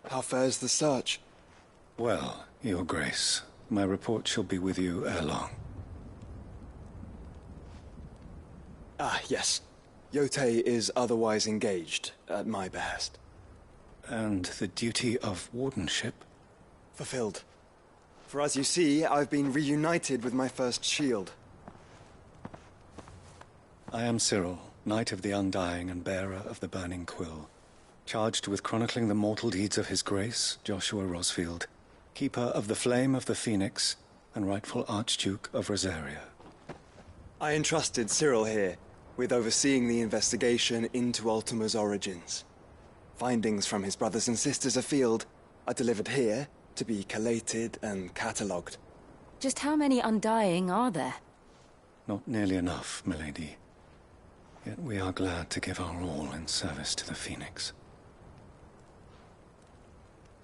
[SPEAKER 10] How fares the search?
[SPEAKER 8] Well, Your Grace, my report shall be with you ere long.
[SPEAKER 10] Ah, yes. Yotei is otherwise engaged, at my behest.
[SPEAKER 8] And the duty of wardenship?
[SPEAKER 10] Fulfilled. For as you see, I've been reunited with my first shield.
[SPEAKER 8] I am Cyril, Knight of the Undying and bearer of the Burning Quill, charged with chronicling the mortal deeds of His Grace, Joshua Rosfield, Keeper of the Flame of the Phoenix, and rightful Archduke of Rosaria.
[SPEAKER 10] I entrusted Cyril here with overseeing the investigation into Ultima's origins. Findings from his brothers and sisters afield are delivered here to be collated and catalogued.
[SPEAKER 4] Just how many Undying are there?
[SPEAKER 8] Not nearly enough, milady. Yet we are glad to give our all in service to the Phoenix.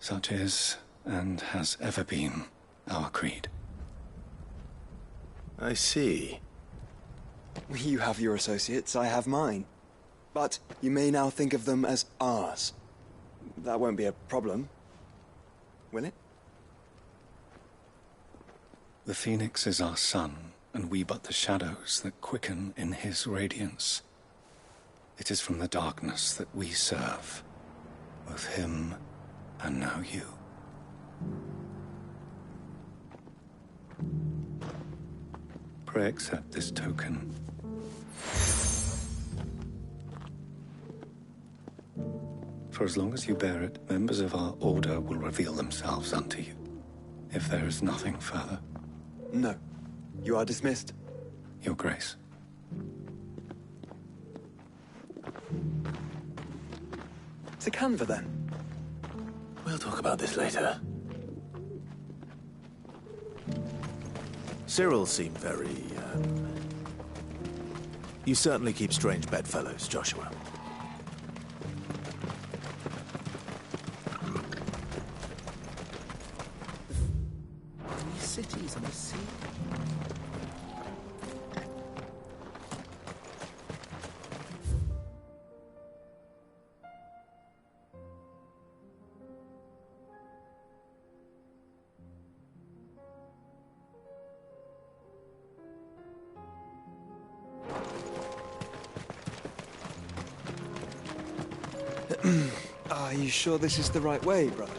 [SPEAKER 8] Such is, and has ever been, our creed.
[SPEAKER 2] I see.
[SPEAKER 10] You have your associates, I have mine. But you may now think of them as ours. That won't be a problem, will it?
[SPEAKER 8] The Phoenix is our sun, and we but the shadows that quicken in his radiance. It is from the darkness that we serve, both him and now you. Pray accept this token. For as long as you bear it, members of our order will reveal themselves unto you. If there is nothing further.
[SPEAKER 10] No. You are dismissed.
[SPEAKER 8] Your Grace.
[SPEAKER 10] To Canva, then.
[SPEAKER 2] We'll talk about this later. Cyril seemed very, You certainly keep strange bedfellows, Joshua.
[SPEAKER 21] These cities on the sea.
[SPEAKER 10] Are you sure this is the right way, brother?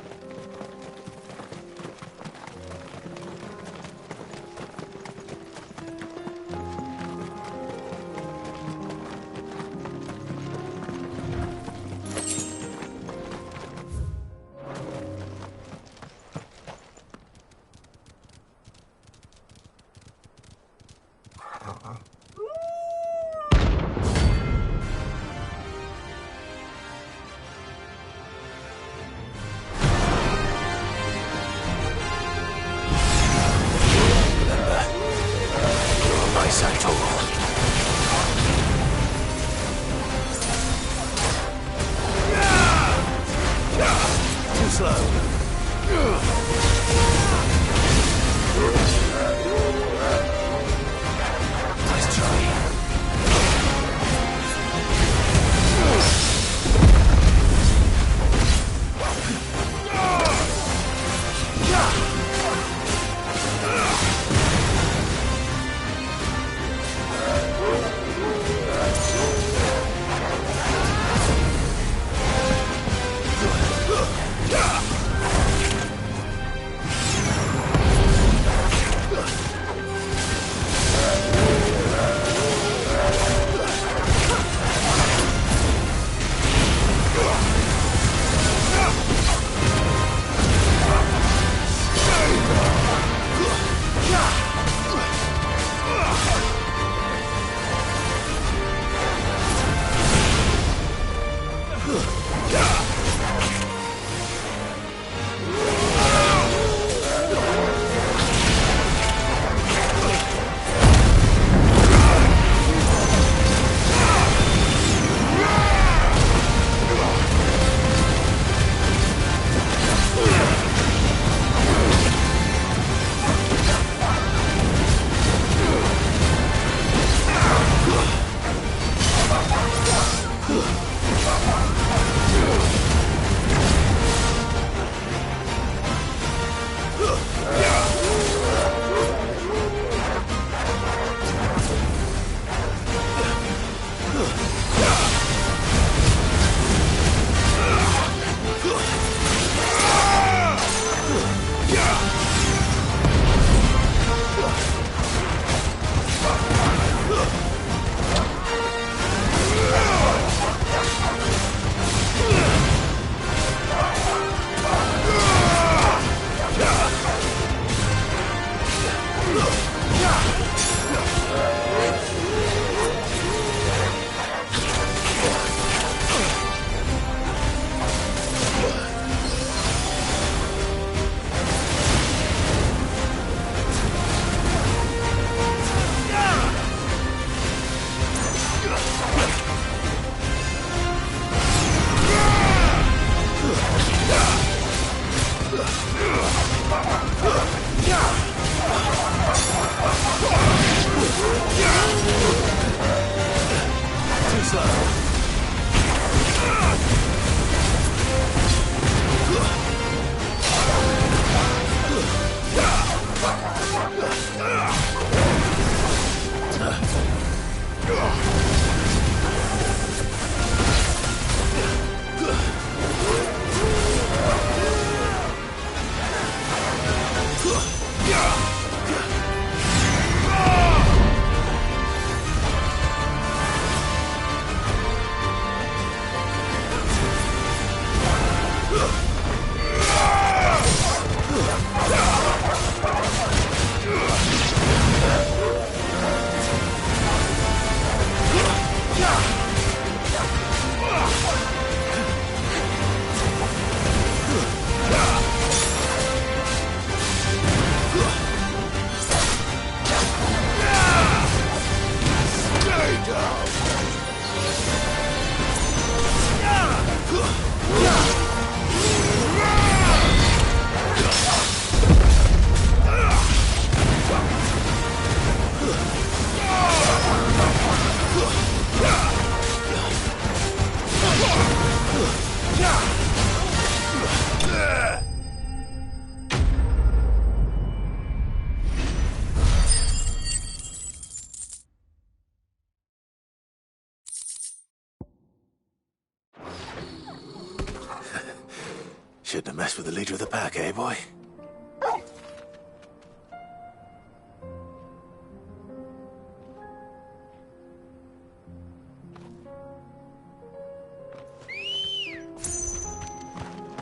[SPEAKER 2] Shouldn't have messed with the leader of the pack, eh, boy?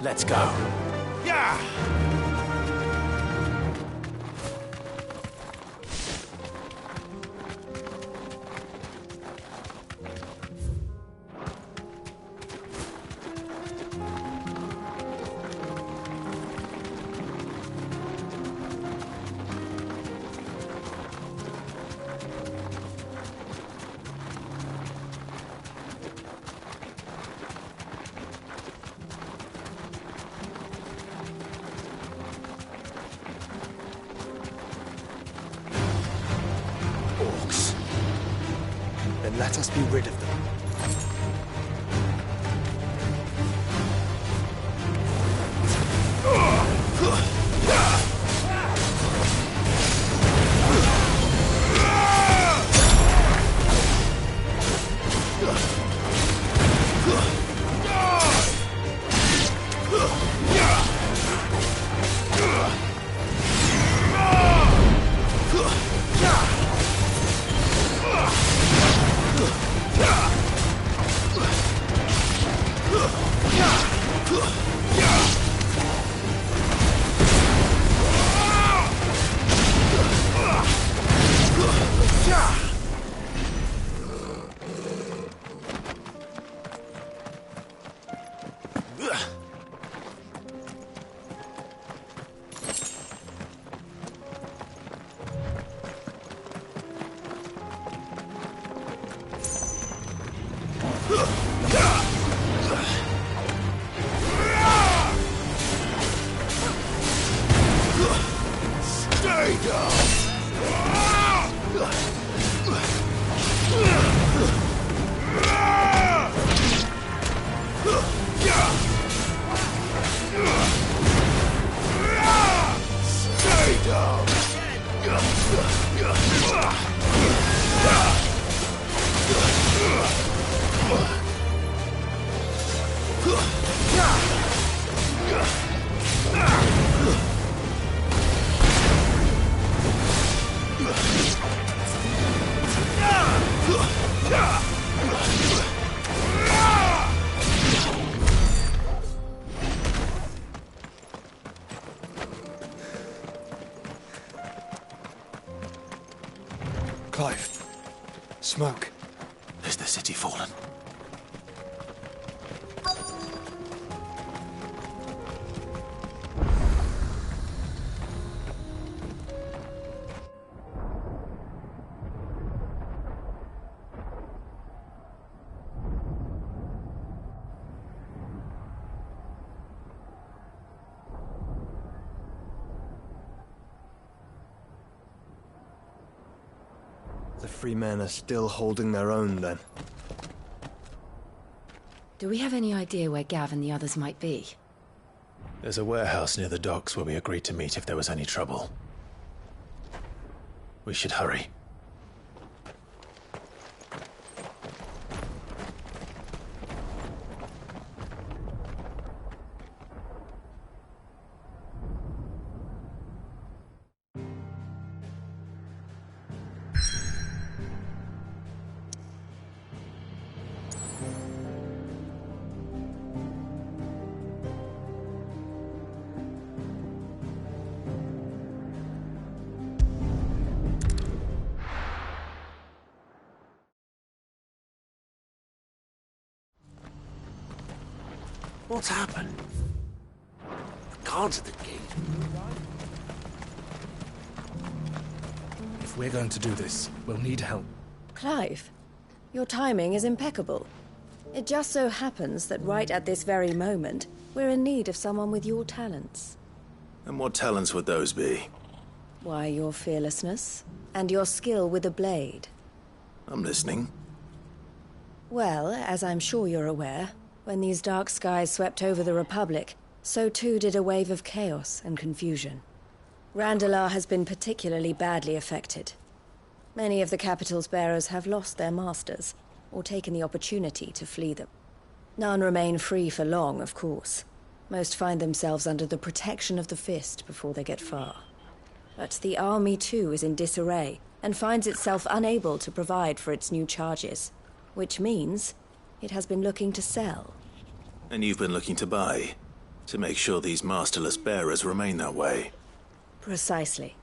[SPEAKER 2] Let's go.
[SPEAKER 1] Yeah!
[SPEAKER 2] Orcs. Then let us be rid of them.
[SPEAKER 8] Clive. Smoke.
[SPEAKER 2] Is the city fallen?
[SPEAKER 10] The free men are still holding their own, then.
[SPEAKER 4] Do we have any idea where Gav and the others might be?
[SPEAKER 2] There's a warehouse near the docks where we agreed to meet if there was any trouble. We should hurry.
[SPEAKER 21] What's happened? The guards at the gate.
[SPEAKER 20] If we're going to do this, we'll need help.
[SPEAKER 4] Clive, your timing is impeccable. It just so happens that right at this very moment, we're in need of someone with your talents.
[SPEAKER 2] And what talents would those be?
[SPEAKER 4] Why, your fearlessness, and your skill with a blade.
[SPEAKER 2] I'm listening.
[SPEAKER 4] Well, as I'm sure you're aware, when these dark skies swept over the Republic, so too did a wave of chaos and confusion. Randalar has been particularly badly affected. Many of the capital's bearers have lost their masters, or taken the opportunity to flee them. None remain free for long, of course. Most find themselves under the protection of the Fist before they get far. But the army too is in disarray, and finds itself unable to provide for its new charges. Which means it has been looking to sell.
[SPEAKER 2] And you've been looking to buy, to make sure these masterless bearers remain that way.
[SPEAKER 4] Precisely.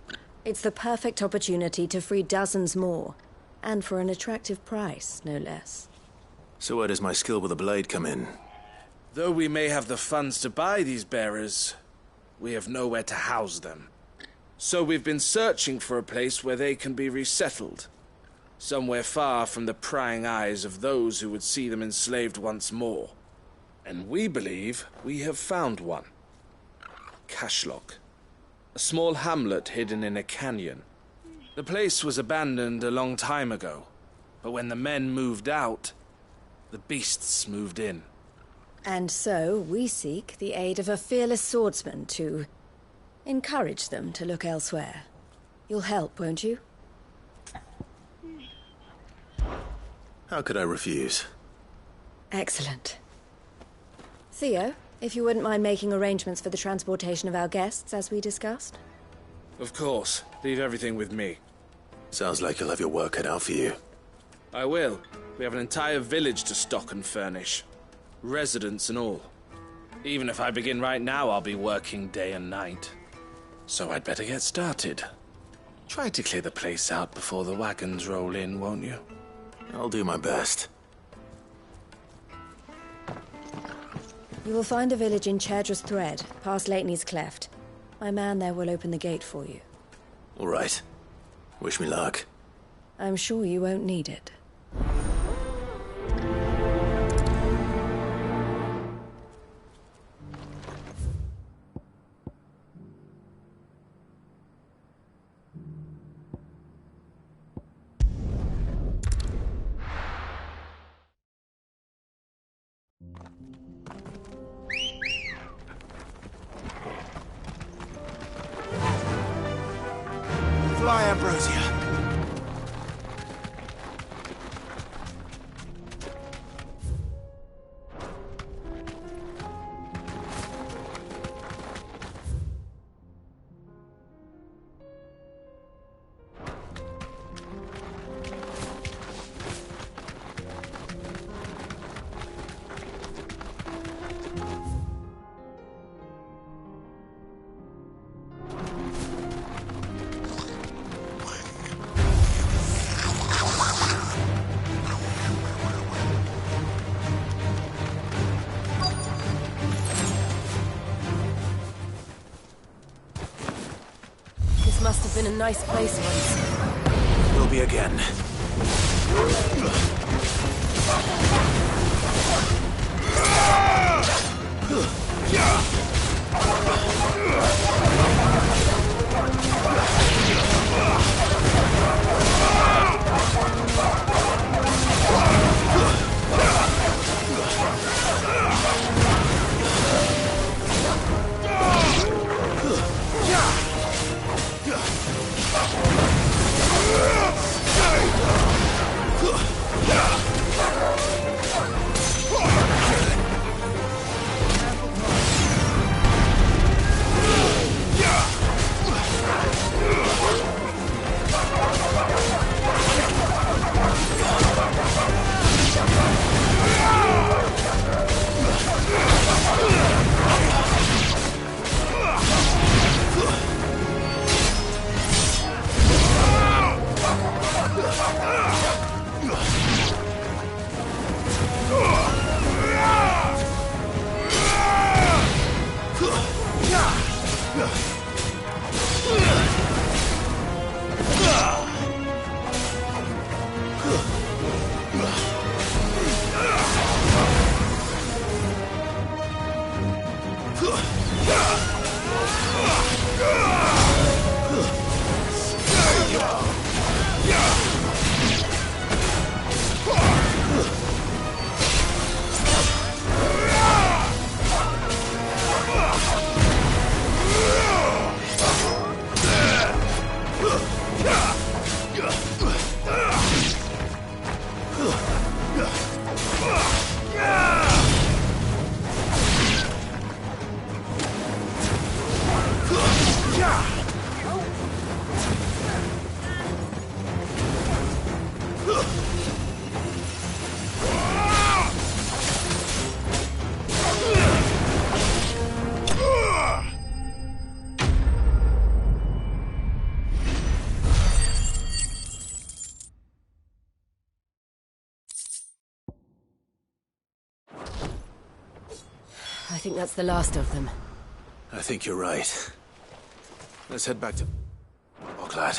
[SPEAKER 4] It's the perfect opportunity to free dozens more, and for an attractive price, no less.
[SPEAKER 2] So where does my skill with a blade come in?
[SPEAKER 5] Though we may have the funds to buy these bearers, we have nowhere to house them. So we've been searching for a place where they can be resettled. Somewhere far from the prying eyes of those who would see them enslaved once more. And we believe we have found one. Cashlock. A small hamlet hidden in a canyon. The place was abandoned a long time ago, but when the men moved out, the beasts moved in.
[SPEAKER 4] And so we seek the aid of a fearless swordsman to encourage them to look elsewhere. You'll help, won't you?
[SPEAKER 2] How could I refuse?
[SPEAKER 4] Excellent. Theo, if you wouldn't mind making arrangements for the transportation of our guests, as we discussed?
[SPEAKER 5] Of course. Leave everything with me.
[SPEAKER 2] Sounds like you'll have your work cut out for you.
[SPEAKER 5] I will. We have an entire village to stock and furnish. Residents and all. Even if I begin right now, I'll be working day and night. So I'd better get started. Try to clear the place out before the wagons roll in, won't you?
[SPEAKER 2] I'll do my best.
[SPEAKER 4] You will find a village in Chadra's Thread, past Lateney's Cleft. My man there will open the gate for you.
[SPEAKER 2] All right. Wish me luck.
[SPEAKER 4] I'm sure you won't need it.
[SPEAKER 2] Fly, Ambrosia.
[SPEAKER 4] Must have been a nice place once.
[SPEAKER 2] Will be again.
[SPEAKER 4] think that's the last of them.
[SPEAKER 2] I think you're right. Let's head back to Oaklad.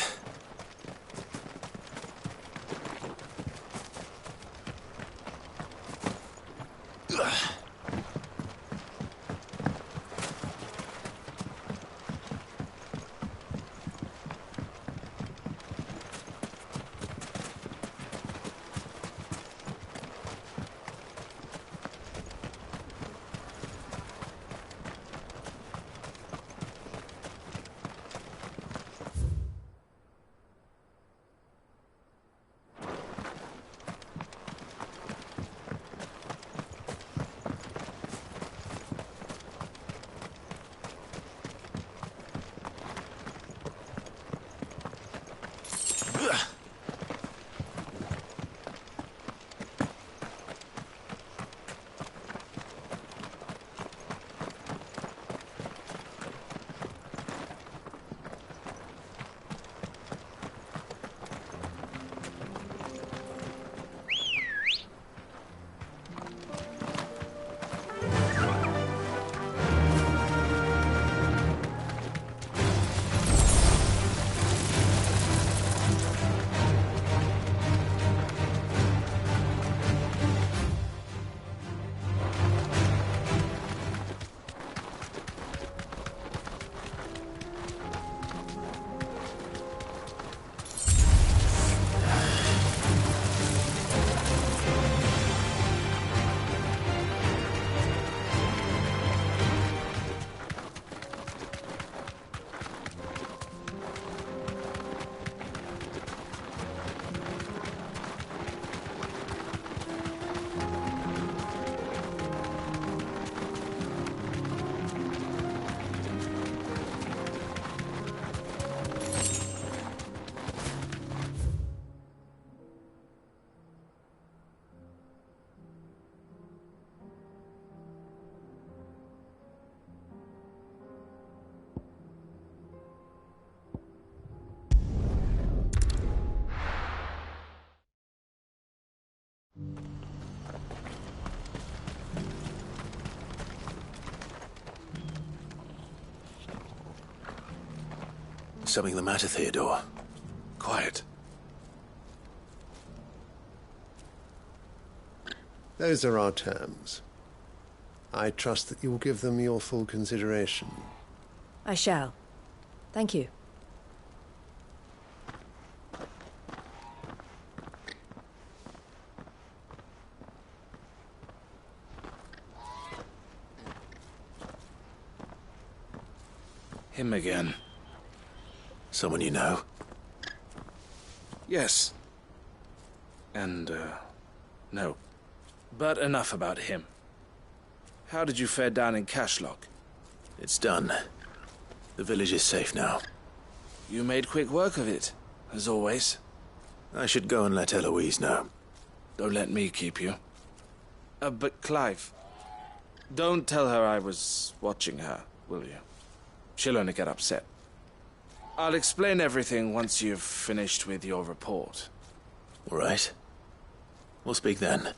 [SPEAKER 2] Something the matter, Theodore? Quiet.
[SPEAKER 9] Those are our terms. I trust that you will give them your full consideration.
[SPEAKER 4] I shall. Thank you.
[SPEAKER 6] Him again.
[SPEAKER 2] Someone you know?
[SPEAKER 6] Yes. And, no. But enough about him. How did you fare down in Cashlock?
[SPEAKER 2] It's done. The village is safe now.
[SPEAKER 6] You made quick work of it, as always.
[SPEAKER 2] I should go and let Eloise know.
[SPEAKER 6] Don't let me keep you. But Clive, don't tell her I was watching her, will you? She'll only get upset. I'll explain everything once you've finished with your report.
[SPEAKER 2] All right. We'll speak then.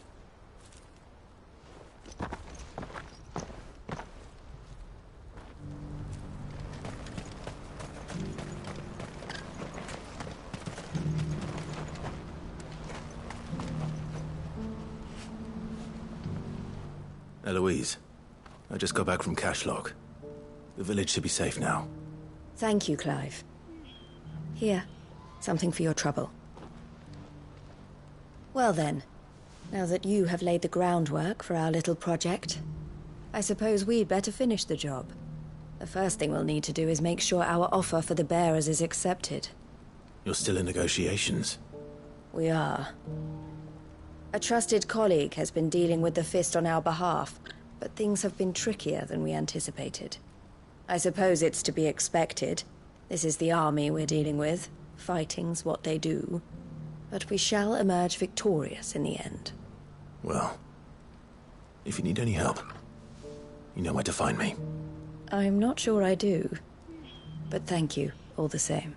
[SPEAKER 2] Eloise, I just got back from Cashlock. The village should be safe now.
[SPEAKER 4] Thank you, Clive. Here, something for your trouble. Well then, now that you have laid the groundwork for our little project, I suppose we'd better finish the job. The first thing we'll need to do is make sure our offer for the bearers is accepted.
[SPEAKER 2] You're still in negotiations?
[SPEAKER 4] We are. A trusted colleague has been dealing with the Fist on our behalf, but things have been trickier than we anticipated. I suppose it's to be expected. This is the army we're dealing with. Fighting's what they do. But we shall emerge victorious in the end.
[SPEAKER 2] Well, if you need any help, you know where to find me.
[SPEAKER 4] I'm not sure I do. But thank you, all the same.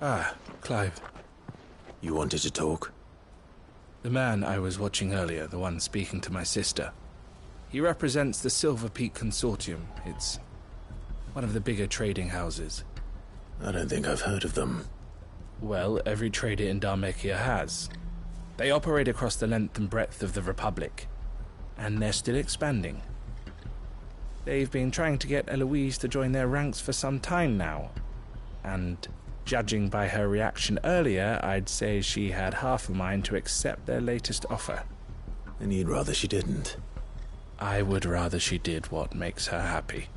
[SPEAKER 20] Ah, Clive.
[SPEAKER 2] You wanted to talk?
[SPEAKER 20] The man I was watching earlier, the one speaking to my sister, he represents the Silver Peak Consortium. It's one of the bigger trading houses.
[SPEAKER 2] I don't think I've heard of them.
[SPEAKER 20] Well, every trader in Dharmekia has. They operate across the length and breadth of the Republic, and they're still expanding. They've been trying to get Eloise to join their ranks for some time now, and judging by her reaction earlier, I'd say she had half a mind to accept their latest offer.
[SPEAKER 2] And you'd rather she didn't?
[SPEAKER 20] I would rather she did what makes her happy.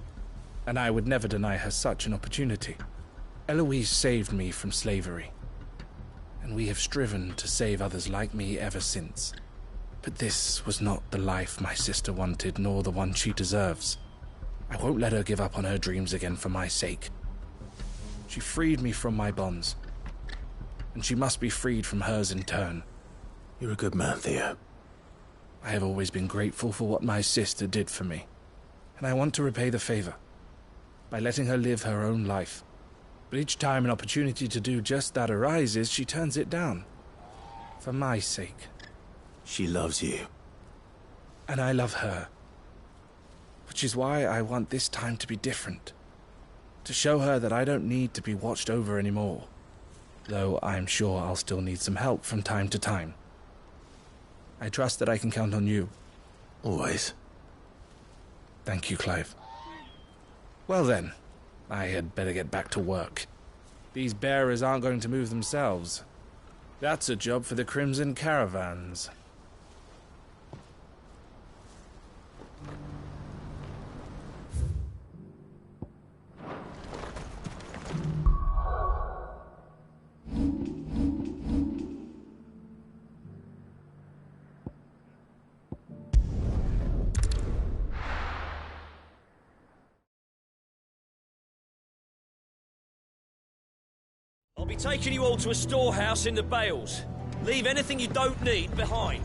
[SPEAKER 20] And I would never deny her such an opportunity. Eloise saved me from slavery, and we have striven to save others like me ever since. But this was not the life my sister wanted, nor the one she deserves. I won't let her give up on her dreams again for my sake. She freed me from my bonds, and she must be freed from hers in turn.
[SPEAKER 2] You're a good man, Theo.
[SPEAKER 20] I have always been grateful for what my sister did for me, and I want to repay the favor by letting her live her own life. But each time an opportunity to do just that arises, she turns it down. For my sake.
[SPEAKER 2] She loves you.
[SPEAKER 20] And I love her. Which is why I want this time to be different. To show her that I don't need to be watched over anymore. Though I'm sure I'll still need some help from time to time. I trust that I can count on you.
[SPEAKER 2] Always.
[SPEAKER 20] Thank you, Clive. Well then, I had better get back to work. These bearers aren't going to move themselves. That's a job for the Crimson Caravans.
[SPEAKER 7] I'll be taking you all to a storehouse in the Bales. Leave anything you don't need behind.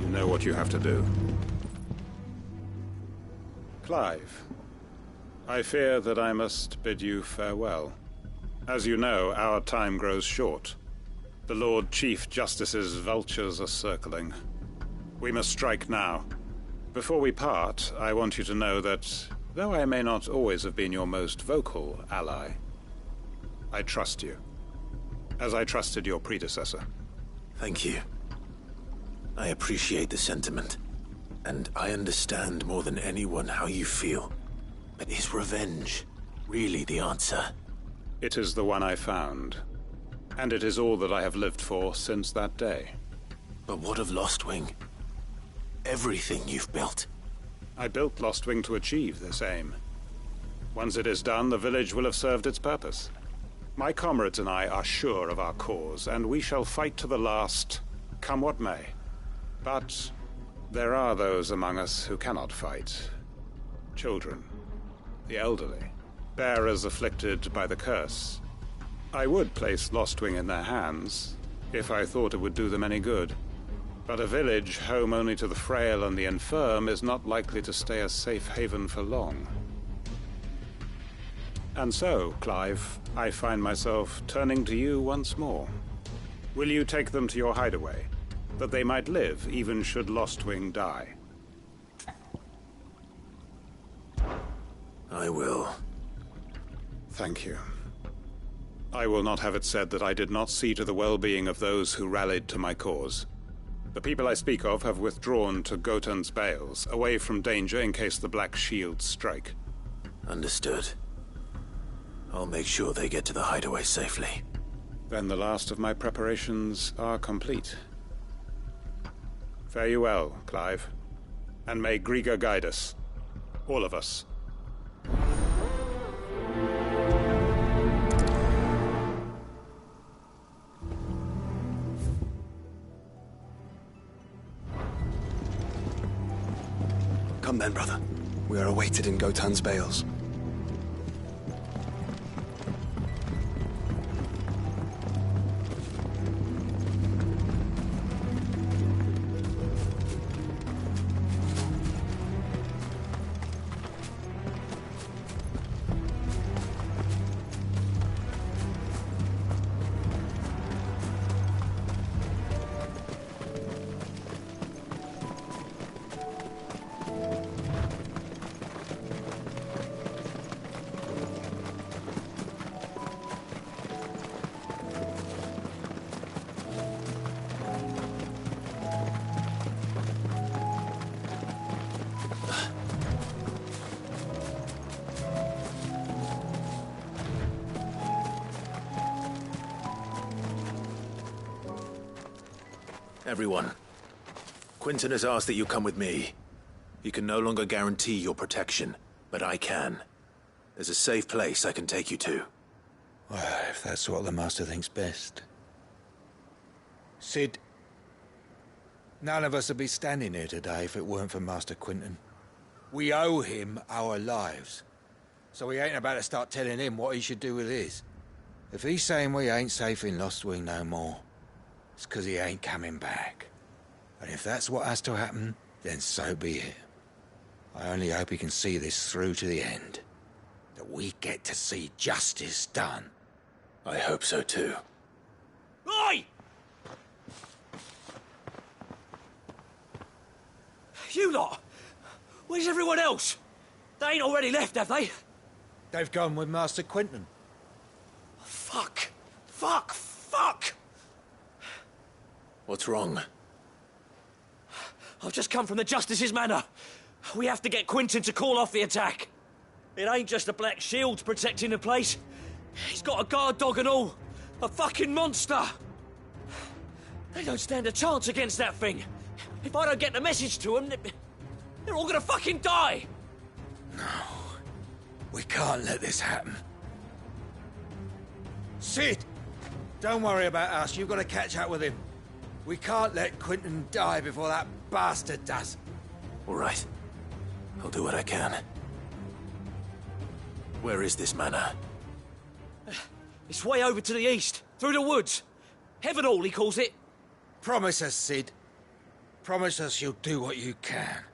[SPEAKER 12] You know what you have to do. Clive, I fear that I must bid you farewell. As you know, our time grows short. The Lord Chief Justice's vultures are circling. We must strike now. Before we part, I want you to know that, though I may not always have been your most vocal ally, I trust you, as I trusted your predecessor.
[SPEAKER 2] Thank you. I appreciate the sentiment, and I understand more than anyone how you feel. But is revenge really the answer?
[SPEAKER 12] It is the one I found, and it is all that I have lived for since that day.
[SPEAKER 2] But what of Lostwing? Everything you've built.
[SPEAKER 12] I built Lostwing to achieve this aim. Once it is done, the village will have served its purpose. My comrades and I are sure of our cause, and we shall fight to the last, come what may. But there are those among us who cannot fight. Children, the elderly, bearers afflicted by the curse. I would place Lostwing in their hands, if I thought it would do them any good. But a village home only to the frail and the infirm is not likely to stay a safe haven for long. And so, Clive, I find myself turning to you once more. Will you take them to your hideaway, that they might live even should Lostwing die?
[SPEAKER 2] I will.
[SPEAKER 12] Thank you. I will not have it said that I did not see to the well-being of those who rallied to my cause. The people I speak of have withdrawn to Gotan's Bales, away from danger in case the Black Shields strike.
[SPEAKER 2] Understood. I'll make sure they get to the hideaway safely.
[SPEAKER 12] Then the last of my preparations are complete. Fare you well, Clive. And may Griga guide us. All of us.
[SPEAKER 18] Come then, brother. We are awaited in Gotan's Bales.
[SPEAKER 2] Everyone. Quinton has asked that you come with me. He can no longer guarantee your protection, but I can. There's a safe place I can take you to.
[SPEAKER 3] Well, if that's what the Master thinks best. Sid, none of us would be standing here today if it weren't for Master Quinton. We owe him our lives. So we ain't about to start telling him what he should do with his. If he's saying we ain't safe in Lost Wing no more, it's 'cause he ain't coming back. And if that's what has to happen, then so be it. I only hope he can see this through to the end. That we get to see justice done.
[SPEAKER 2] I hope so too.
[SPEAKER 7] Oi! You lot! Where's everyone else? They ain't already left, have they?
[SPEAKER 3] They've gone with Master Quinton.
[SPEAKER 7] Fuck! Fuck! Fuck!
[SPEAKER 2] What's wrong?
[SPEAKER 7] I've just come from the Justice's manor. We have to get Quinton to call off the attack. It ain't just the Black Shield protecting the place. He's got a guard dog and all. A fucking monster. They don't stand a chance against that thing. If I don't get the message to them, they're all gonna fucking die.
[SPEAKER 3] No. We can't let this happen. Sid! Don't worry about us. You've got to catch up with him. We can't let Quinton die before that bastard does.
[SPEAKER 2] All right. I'll do what I can. Where is this manor?
[SPEAKER 7] It's way over to the east, through the woods. Heaven Hall, he calls it.
[SPEAKER 3] Promise us, Sid. Promise us you'll do what you can.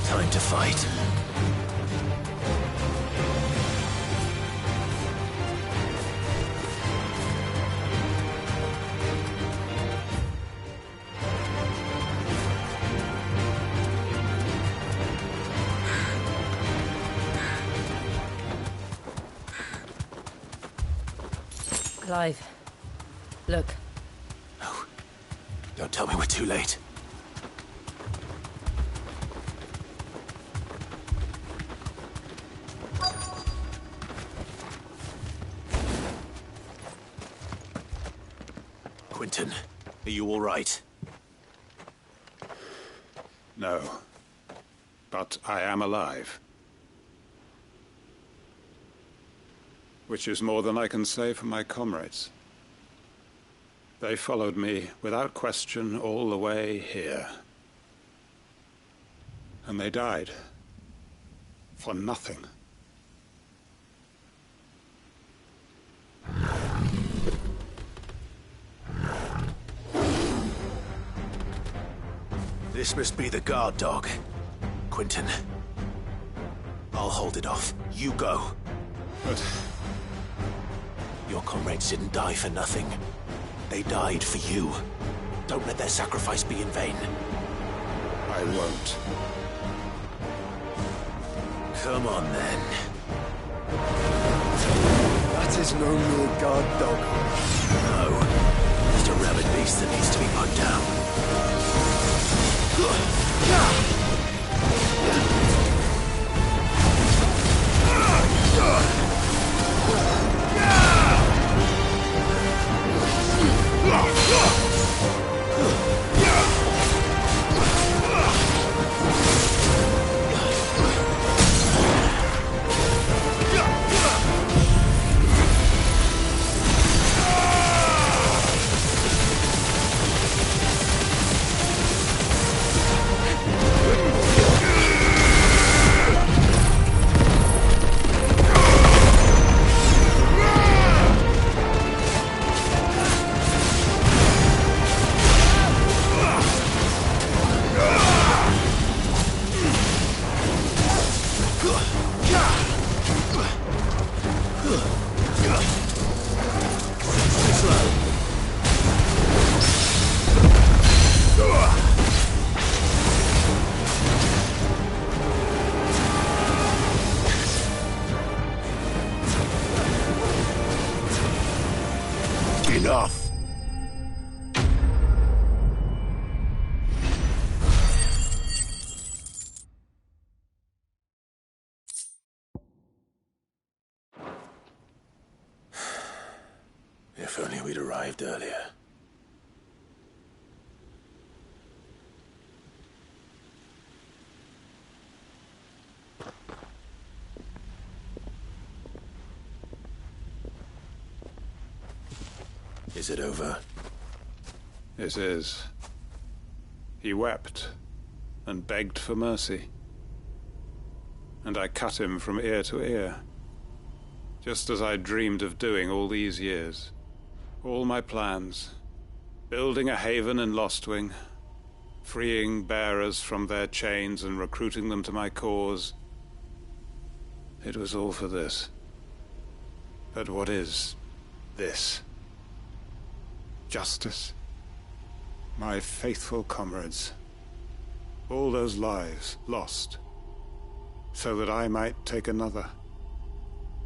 [SPEAKER 2] Time to fight.
[SPEAKER 4] Clive, look.
[SPEAKER 2] No. Don't tell me we're too late. Quinton, are you all right?
[SPEAKER 12] No. But I am alive. Which is more than I can say for my comrades. They followed me without question all the way here. And they died. For nothing.
[SPEAKER 2] This must be the guard dog. Quinton. I'll hold it off. You go.
[SPEAKER 12] But...
[SPEAKER 2] your comrades didn't die for nothing. They died for you. Don't let their sacrifice be in vain.
[SPEAKER 12] I won't.
[SPEAKER 2] Come on, then.
[SPEAKER 18] That is no mere guard dog.
[SPEAKER 2] No. Just a rabid beast that needs to be put down. If only we'd arrived earlier. Is it over?
[SPEAKER 12] It is. He wept and begged for mercy. And I cut him from ear to ear, just as I dreamed of doing all these years. All my plans, building a haven in Lostwing, freeing bearers from their chains and recruiting them to my cause. It was all for this. But what is this? Justice? My faithful comrades. All those lives lost, so that I might take another.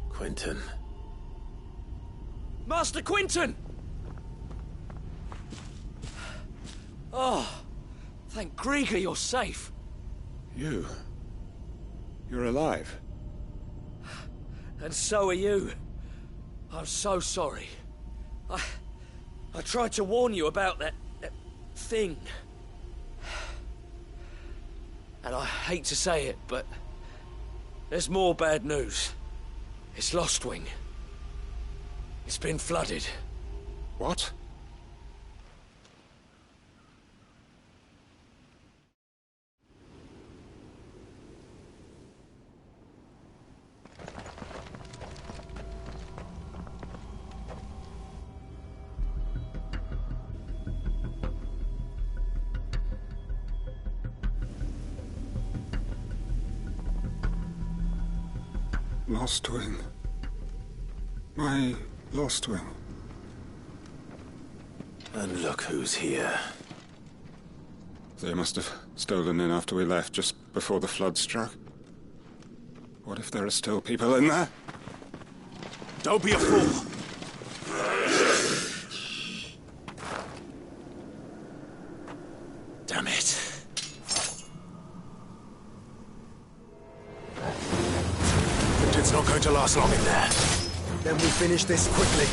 [SPEAKER 2] Quentin.
[SPEAKER 7] Master Quentin! Oh, thank Grieger you're safe.
[SPEAKER 12] You're alive.
[SPEAKER 7] And so are you. I'm so sorry. I tried to warn you about that thing. And I hate to say it, but there's more bad news. It's Lostwing. It's been flooded.
[SPEAKER 12] What? Lostwing. My Lostwing.
[SPEAKER 2] And look who's here.
[SPEAKER 12] They must have stolen in after we left, just before the flood struck. What if there are still people in there?
[SPEAKER 2] Don't be a fool! Damn it. It's not going to last long in there.
[SPEAKER 18] Then we finish this quickly.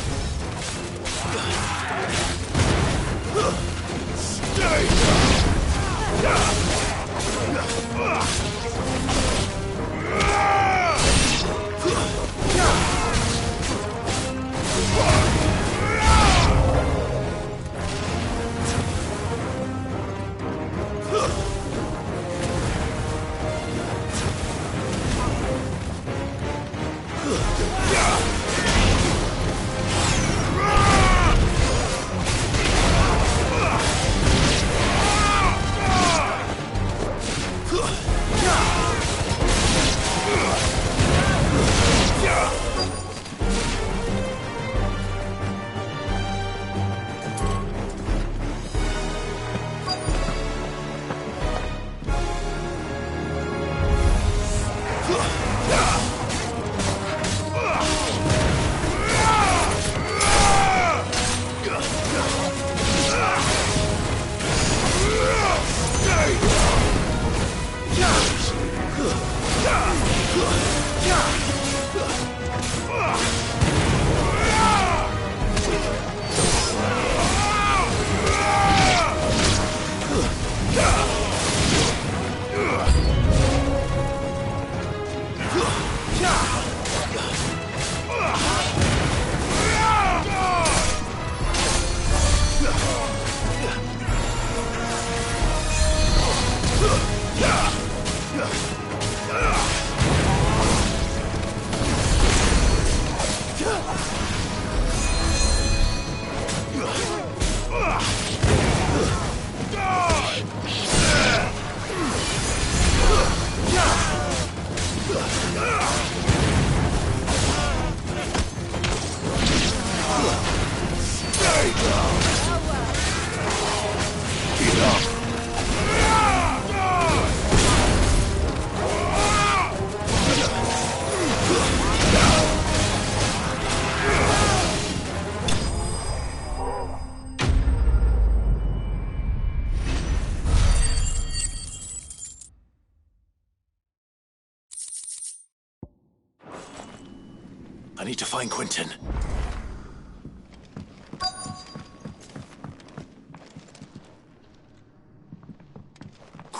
[SPEAKER 2] I need to find Quentin.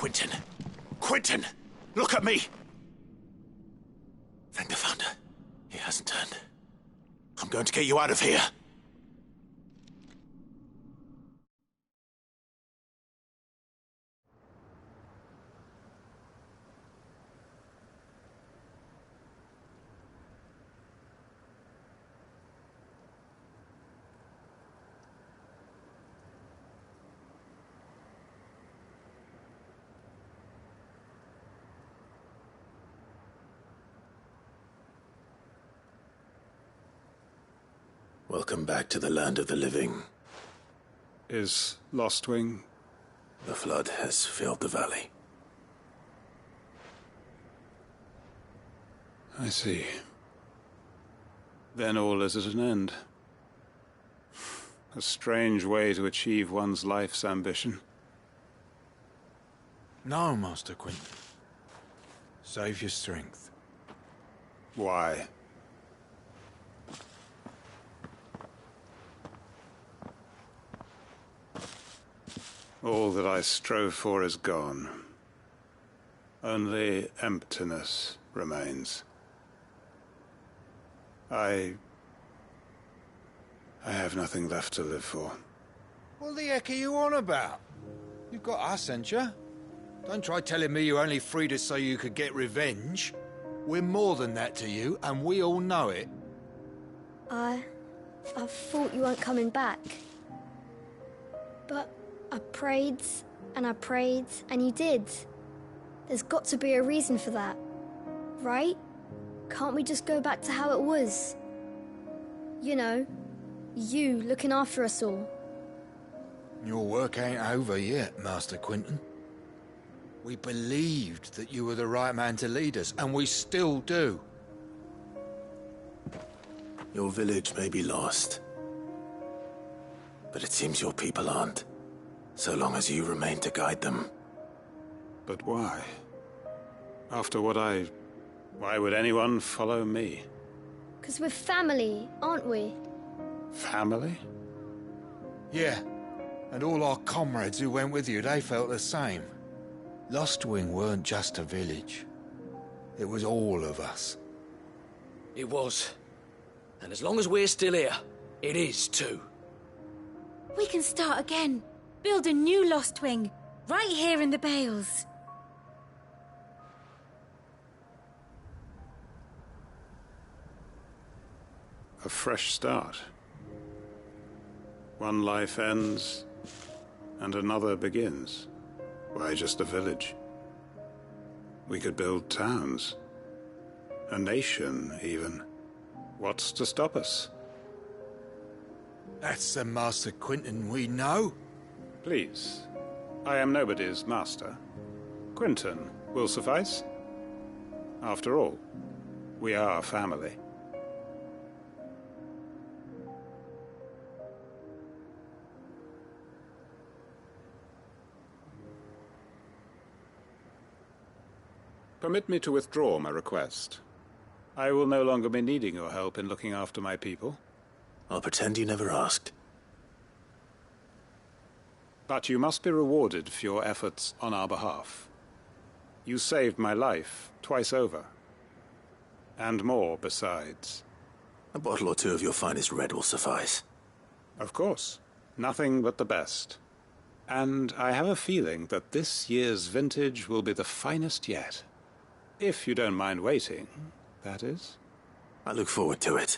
[SPEAKER 2] Quentin! Quentin! Look at me! Thank the Founder. He hasn't turned. I'm going to get you out of here. Welcome back to the land of the living.
[SPEAKER 12] Is Lostwing?
[SPEAKER 2] The flood has filled the valley.
[SPEAKER 12] I see. Then all is at an end. A strange way to achieve one's life's ambition.
[SPEAKER 3] No, Master Quentin. Save your strength.
[SPEAKER 12] Why? All that I strove for is gone. Only emptiness remains. I have nothing left to live for.
[SPEAKER 3] What the heck are you on about? You've got us, ain't you? Don't try telling me you only freed us so you could get revenge. We're more than that to you, and we all know it.
[SPEAKER 17] I thought you weren't coming back. But I prayed, and you did. There's got to be a reason for that, right? Can't we just go back to how it was? You know, you looking after us all.
[SPEAKER 3] Your work ain't over yet, Master Quentin. We believed that you were the right man to lead us, and we still do.
[SPEAKER 2] Your village may be lost, but it seems your people aren't, so long as you remain to guide them.
[SPEAKER 12] But why? After what why would anyone follow me?
[SPEAKER 17] 'Cause we're family, aren't we?
[SPEAKER 12] Family?
[SPEAKER 3] Yeah, and all our comrades who went with you, they felt the same. Lostwing weren't just a village. It was all of us.
[SPEAKER 7] It was. And as long as we're still here, it is too.
[SPEAKER 11] We can start again. Build a new Lostwing, right here in the Bales.
[SPEAKER 12] A fresh start. One life ends, and another begins. Why just a village? We could build towns. A nation, even. What's to stop us?
[SPEAKER 3] That's the Master Quentin we know.
[SPEAKER 12] Please. I am nobody's master. Quentin will suffice. After all, we are family. Permit me to withdraw my request. I will no longer be needing your help in looking after my people.
[SPEAKER 2] I'll pretend you never asked.
[SPEAKER 12] But you must be rewarded for your efforts on our behalf. You saved my life twice over. And more besides.
[SPEAKER 2] A bottle or two of your finest red will suffice.
[SPEAKER 12] Of course. Nothing but the best. And I have a feeling that this year's vintage will be the finest yet. If you don't mind waiting, that is.
[SPEAKER 2] I look forward to it.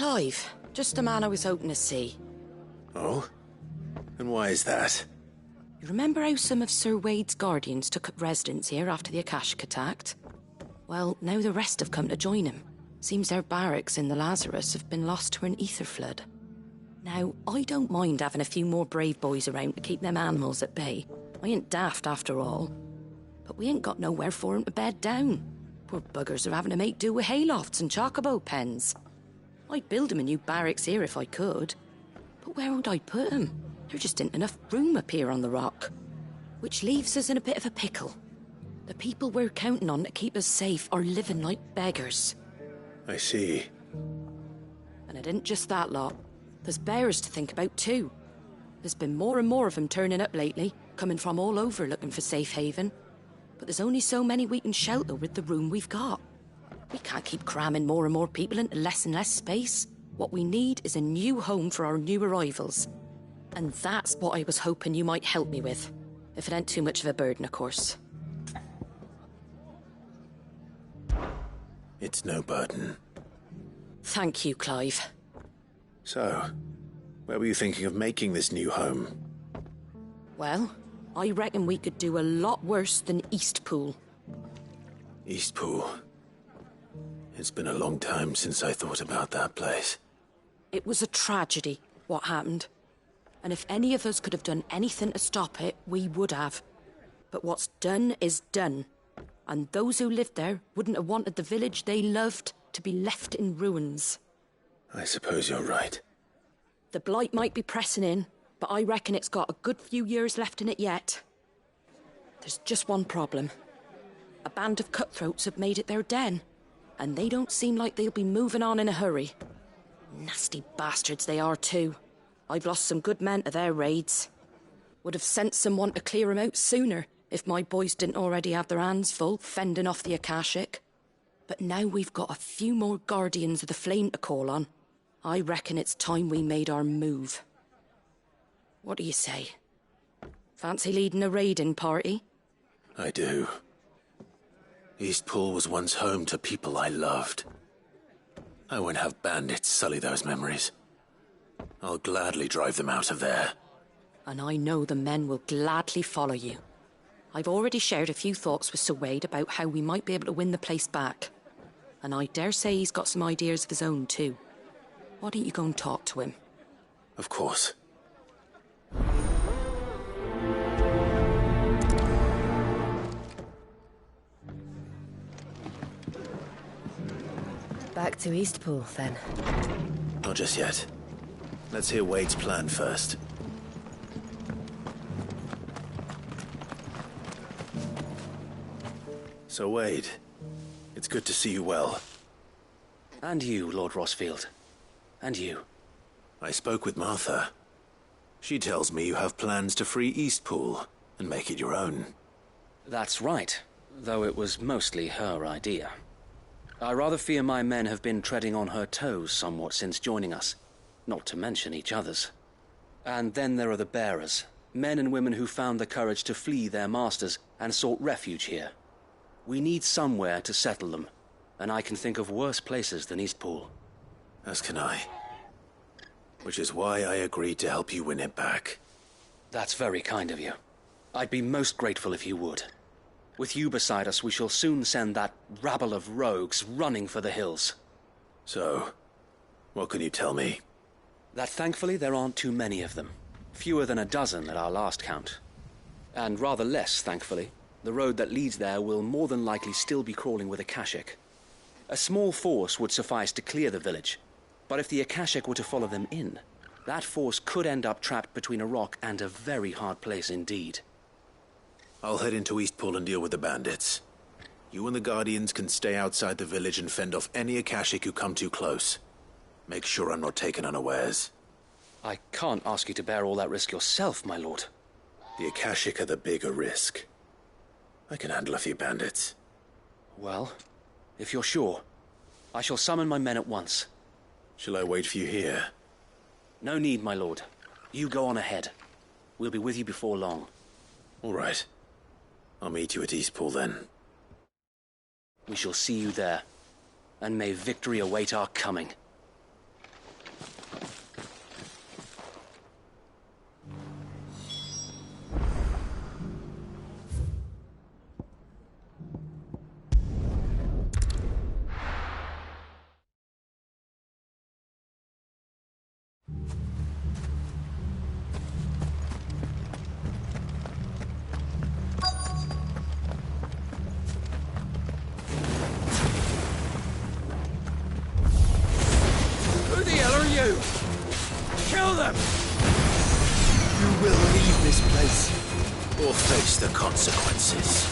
[SPEAKER 14] Clive. Just a man I was hoping to see.
[SPEAKER 2] Oh? And why is that?
[SPEAKER 14] You remember how some of Sir Wade's guardians took up residence here after the Akashic attacked? Well, now the rest have come to join him. Seems their barracks in the Lazarus have been lost to an ether flood. Now, I don't mind having a few more brave boys around to keep them animals at bay. I ain't daft after all. But we ain't got nowhere for 'em to bed down. Poor buggers are having to make do with haylofts and chocobo pens. I'd build 'em a new barracks here if I could. But where would I put 'em? There just ain't enough room up here on the rock. Which leaves us in a bit of a pickle. The people we're counting on to keep us safe are living like beggars.
[SPEAKER 2] I see.
[SPEAKER 14] And it ain't just that lot. There's bears to think about too. There's been more and more of them turning up lately, coming from all over looking for safe haven. But there's only so many we can shelter with the room we've got. We can't keep cramming more and more people into less and less space. What we need is a new home for our new arrivals. And that's what I was hoping you might help me with. If it ain't too much of a burden, of course.
[SPEAKER 2] It's no burden.
[SPEAKER 14] Thank you, Clive.
[SPEAKER 2] So, where were you thinking of making this new home?
[SPEAKER 14] Well, I reckon we could do a lot worse than Eastpool.
[SPEAKER 2] Eastpool. It's been a long time since I thought about that place.
[SPEAKER 14] It was a tragedy, what happened. And if any of us could have done anything to stop it, we would have. But what's done is done. And those who lived there wouldn't have wanted the village they loved to be left in ruins.
[SPEAKER 2] I suppose you're right.
[SPEAKER 14] The blight might be pressing in, but I reckon it's got a good few years left in it yet. There's just one problem. A band of cutthroats have made it their den, and they don't seem like they'll be moving on in a hurry. Nasty bastards they are too. I've lost some good men to their raids. Would have sent someone to clear 'em out sooner if my boys didn't already have their hands full fending off the Akashic. But now we've got a few more guardians of the flame to call on. I reckon it's time we made our move. What do you say? Fancy leading a raiding party?
[SPEAKER 2] I do. Eastpool was once home to people I loved. I won't have bandits sully those memories. I'll gladly drive them out of there.
[SPEAKER 14] And I know the men will gladly follow you. I've already shared a few thoughts with Sir Wade about how we might be able to win the place back. And I dare say he's got some ideas of his own too. Why don't you go and talk to him?
[SPEAKER 2] Of course.
[SPEAKER 4] Back to Eastpool, then.
[SPEAKER 2] Not just yet. Let's hear Wade's plan first. So, Wade, it's good to see you well.
[SPEAKER 7] And you, Lord Rossfield. And you.
[SPEAKER 2] I spoke with Martha. She tells me you have plans to free Eastpool and make it your own.
[SPEAKER 7] That's right, though it was mostly her idea. I rather fear my men have been treading on her toes somewhat since joining us, not to mention each other's. And then there are the bearers, men and women who found the courage to flee their masters and sought refuge here. We need somewhere to settle them, and I can think of worse places than Eastpool.
[SPEAKER 2] As can I. Which is why I agreed to help you win it back.
[SPEAKER 7] That's very kind of you. I'd be most grateful if you would. With you beside us, we shall soon send that rabble of rogues running for the hills.
[SPEAKER 2] So, what can you tell me?
[SPEAKER 7] That thankfully there aren't too many of them. Fewer than a dozen at our last count. And rather less, thankfully. The road that leads there will more than likely still be crawling with Akashic. A small force would suffice to clear the village, but if the Akashic were to follow them in, that force could end up trapped between a rock and a very hard place indeed.
[SPEAKER 2] I'll head into Eastpool and deal with the bandits. You and the Guardians can stay outside the village and fend off any Akashic who come too close. Make sure I'm not taken unawares.
[SPEAKER 7] I can't ask you to bear all that risk yourself, my lord.
[SPEAKER 2] The Akashic are the bigger risk. I can handle a few bandits.
[SPEAKER 7] Well, if you're sure, I shall summon my men at once.
[SPEAKER 2] Shall I wait for you here?
[SPEAKER 7] No need, my lord. You go on ahead. We'll be with you before long.
[SPEAKER 2] All right. I'll meet you at Eastpool then.
[SPEAKER 7] We shall see you there, and may victory await our coming.
[SPEAKER 1] Who the hell are you? Kill them!
[SPEAKER 18] You will leave this place.
[SPEAKER 2] Or face the consequences.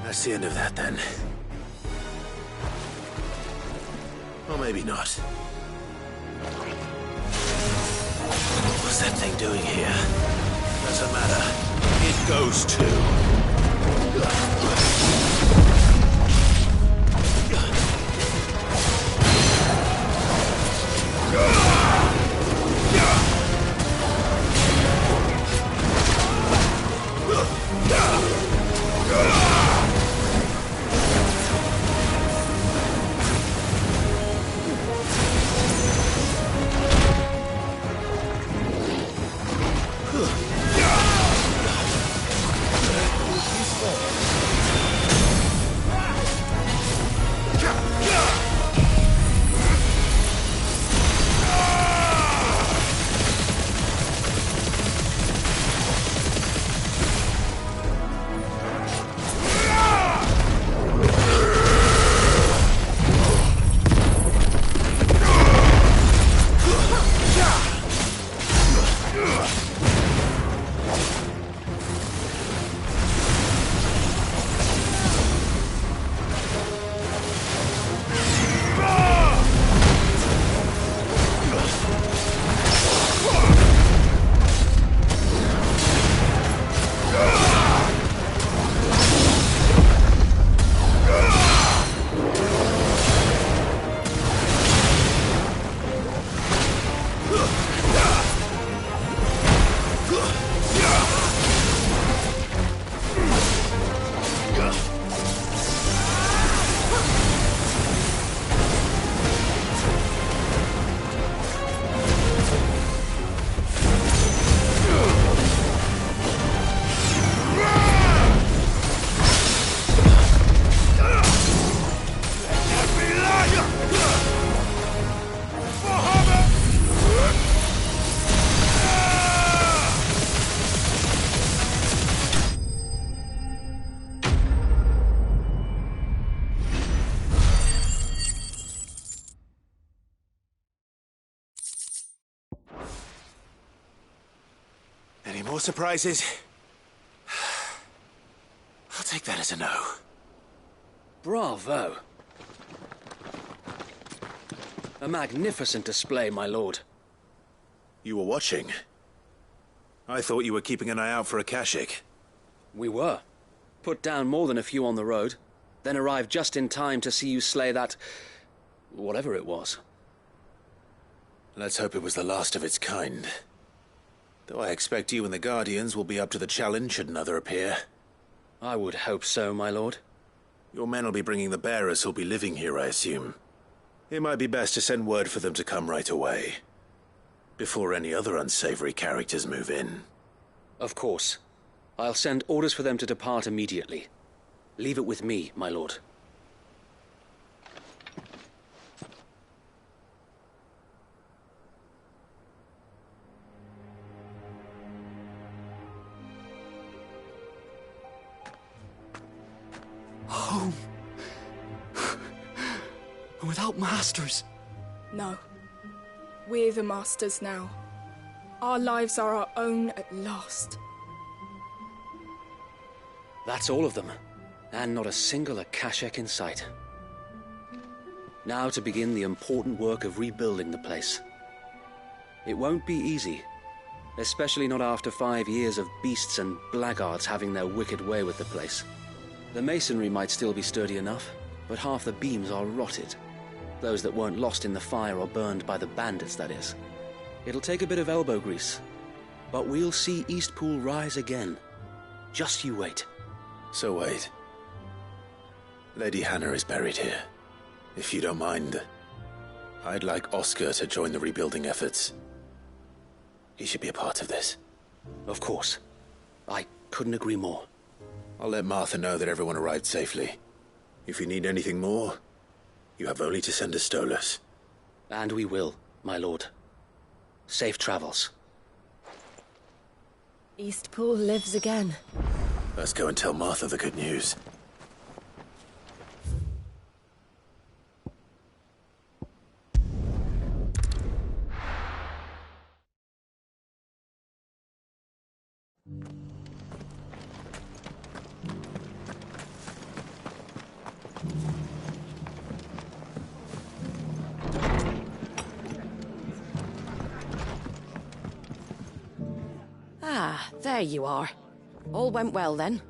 [SPEAKER 2] That's the end of that, then. Or maybe not. What's that thing doing here? Doesn't matter. It goes too. Any more surprises? I'll take that as a no.
[SPEAKER 7] Bravo. A magnificent display, my lord.
[SPEAKER 2] You were watching. I thought you were keeping an eye out for a Kashik.
[SPEAKER 7] We were. Put down more than a few on the road, then arrived just in time to see you slay that... whatever it was.
[SPEAKER 2] Let's hope it was the last of its kind. Though I expect you and the Guardians will be up to the challenge should another appear.
[SPEAKER 7] I would hope so, my lord.
[SPEAKER 2] Your men will be bringing the bearers who'll be living here, I assume. It might be best to send word for them to come right away, before any other unsavory characters move in.
[SPEAKER 7] Of course. I'll send orders for them to depart immediately. Leave it with me, my lord.
[SPEAKER 21] Home. Without masters.
[SPEAKER 15] No. We're the masters now. Our lives are our own at last.
[SPEAKER 7] That's all of them, and not a single Akashek in sight. Now to begin the important work of rebuilding the place. It won't be easy,
[SPEAKER 19] Especially not after 5 years of beasts and blackguards having their wicked way with the place. The masonry might still be sturdy enough, but half the beams are rotted. Those that weren't lost in the fire or burned by the bandits, that is. It'll take a bit of elbow grease, but we'll see Eastpool rise again. Just you wait.
[SPEAKER 2] So wait. Lady Hannah is buried here. If you don't mind, I'd like Oscar to join the rebuilding efforts. He should be a part of this.
[SPEAKER 19] Of course. I couldn't agree more.
[SPEAKER 2] I'll let Martha know that everyone arrived safely. If you need anything more, you have only to send a Stolas.
[SPEAKER 19] And we will, my lord. Safe travels.
[SPEAKER 4] Eastpool lives again.
[SPEAKER 2] Let's go and tell Martha the good news.
[SPEAKER 22] Ah, there you are. All went well then.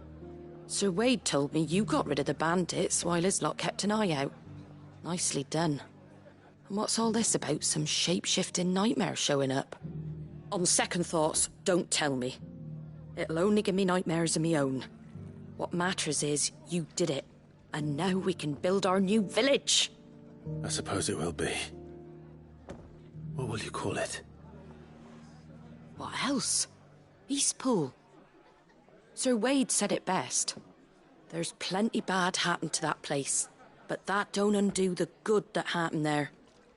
[SPEAKER 22] Sir Wade told me you got rid of the bandits while his lot kept an eye out. Nicely done. And what's all this about some shape-shifting nightmare showing up? On second thoughts, don't tell me. It'll only give me nightmares of me own. What matters is you did it. And now we can build our new village.
[SPEAKER 2] I suppose it will be. What will you call it?
[SPEAKER 22] What else? Eastpool. Sir Wade said it best. There's plenty bad happened to that place, but that don't undo the good that happened there.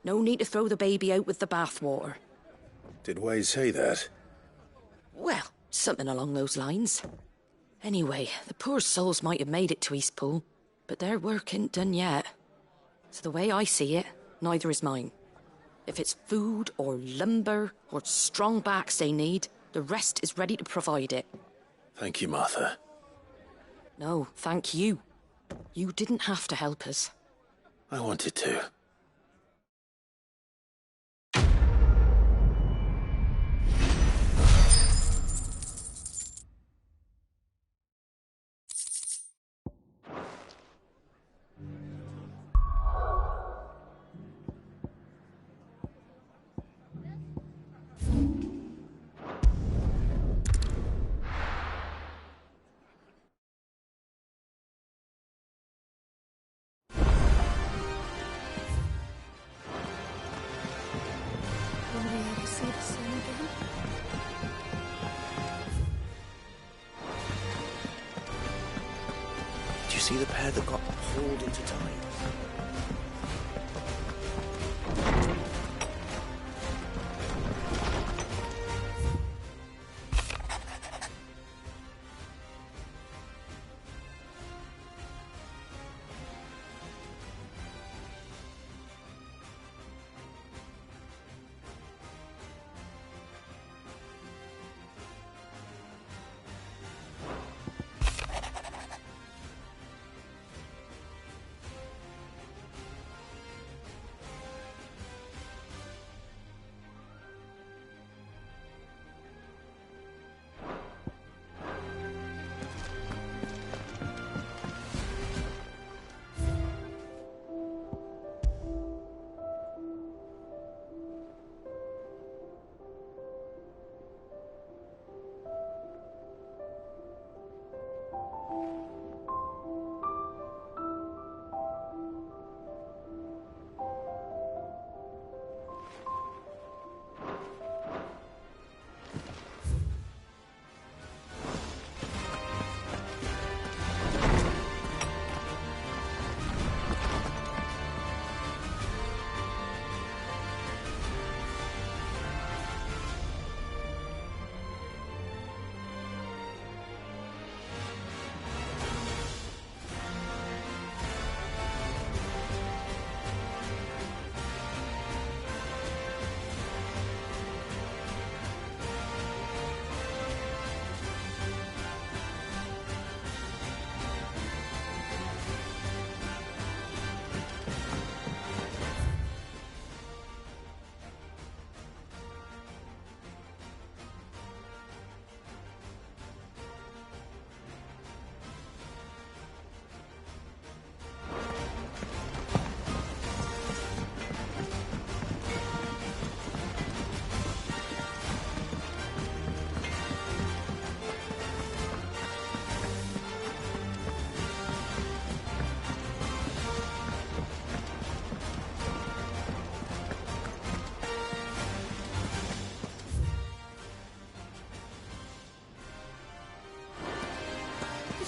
[SPEAKER 22] No need to throw the baby out with the bathwater.
[SPEAKER 2] Did Wade say that?
[SPEAKER 22] Well, something along those lines. Anyway, the poor souls might have made it to Eastpool, but their work ain't done yet. So the way I see it, neither is mine. If it's food or lumber or strong backs they need, the rest is ready to provide it.
[SPEAKER 2] Thank you, Martha.
[SPEAKER 22] No, thank you. You didn't have to help us.
[SPEAKER 2] I wanted to.
[SPEAKER 4] Will we ever see the sun again?
[SPEAKER 2] Did you see the pair that got hauled into time?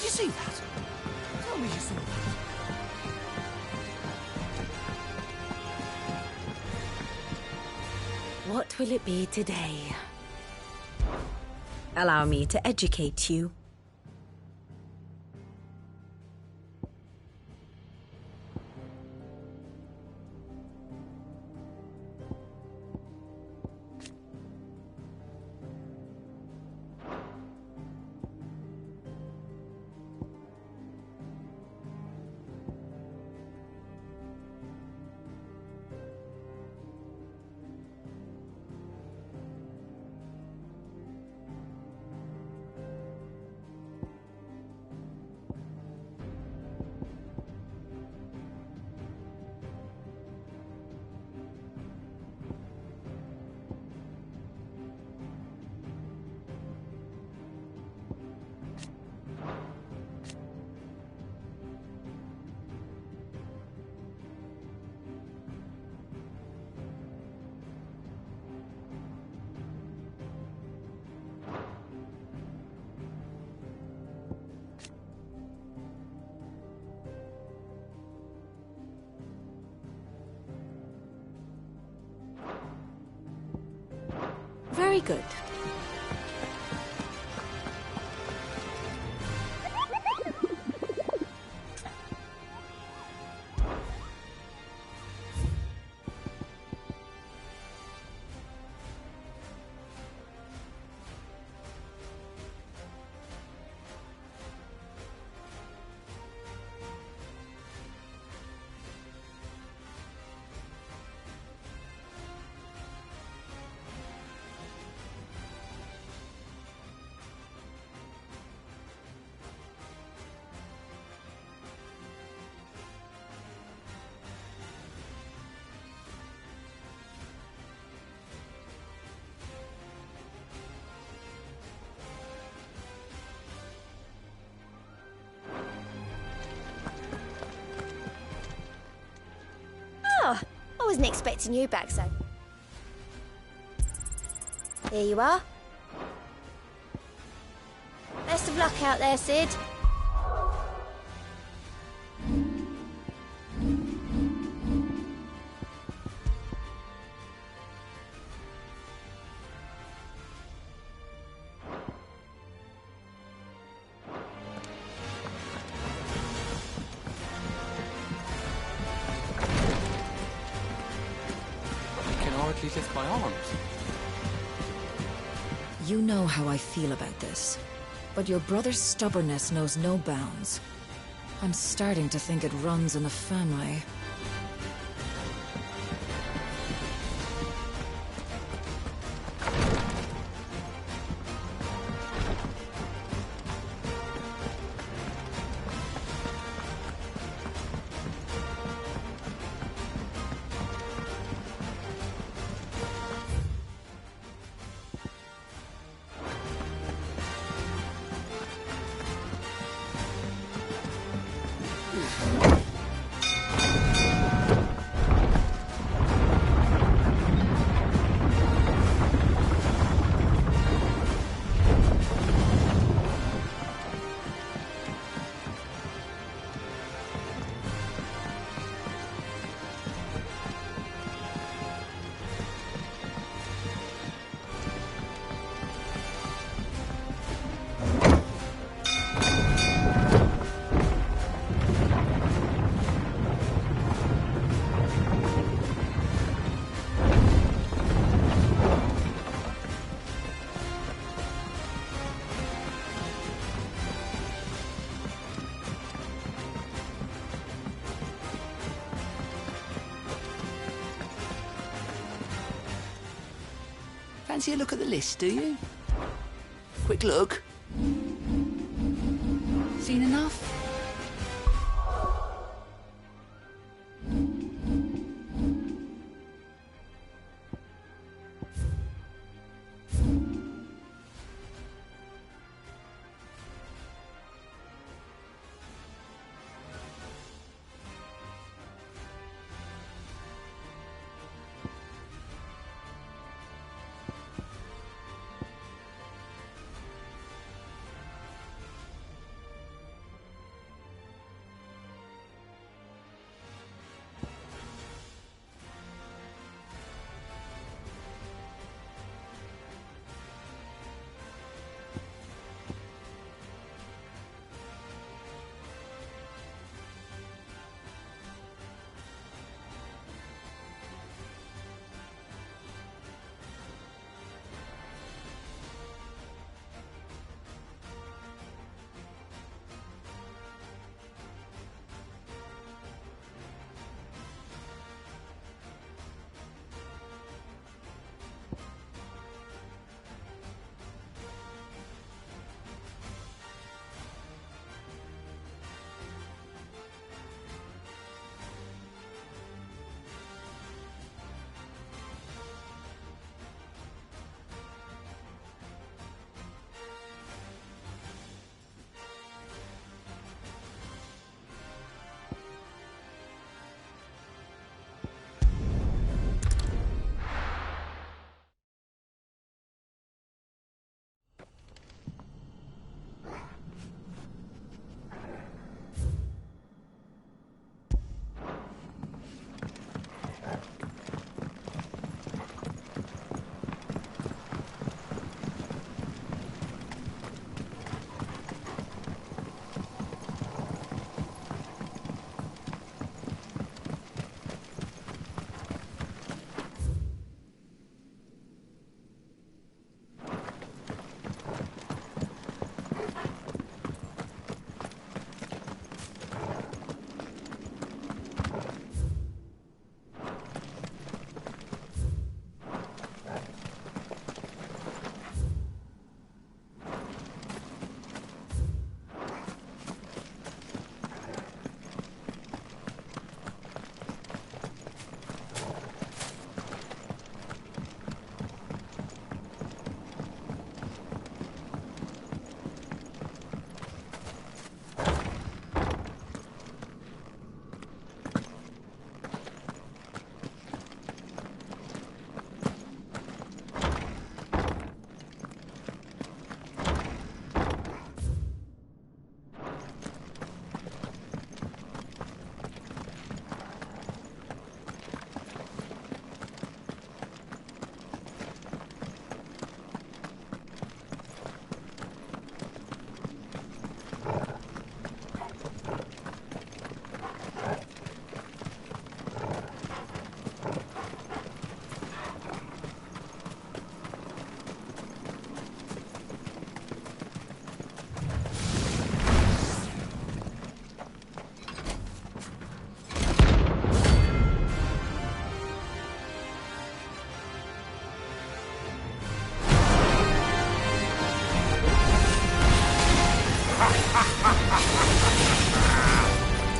[SPEAKER 7] Did you see that? Tell me you saw that.
[SPEAKER 11] What will it be today? Allow me to educate you. Very good.
[SPEAKER 17] Oh, I wasn't expecting you back, so. Here you are. Best of luck out there, Sid.
[SPEAKER 7] Lift my arms.
[SPEAKER 13] You know how I feel about this, but your brother's stubbornness knows no bounds. I'm starting to think it runs in the family.
[SPEAKER 16] Fancy a look at the list, do you? Quick look. Seen enough?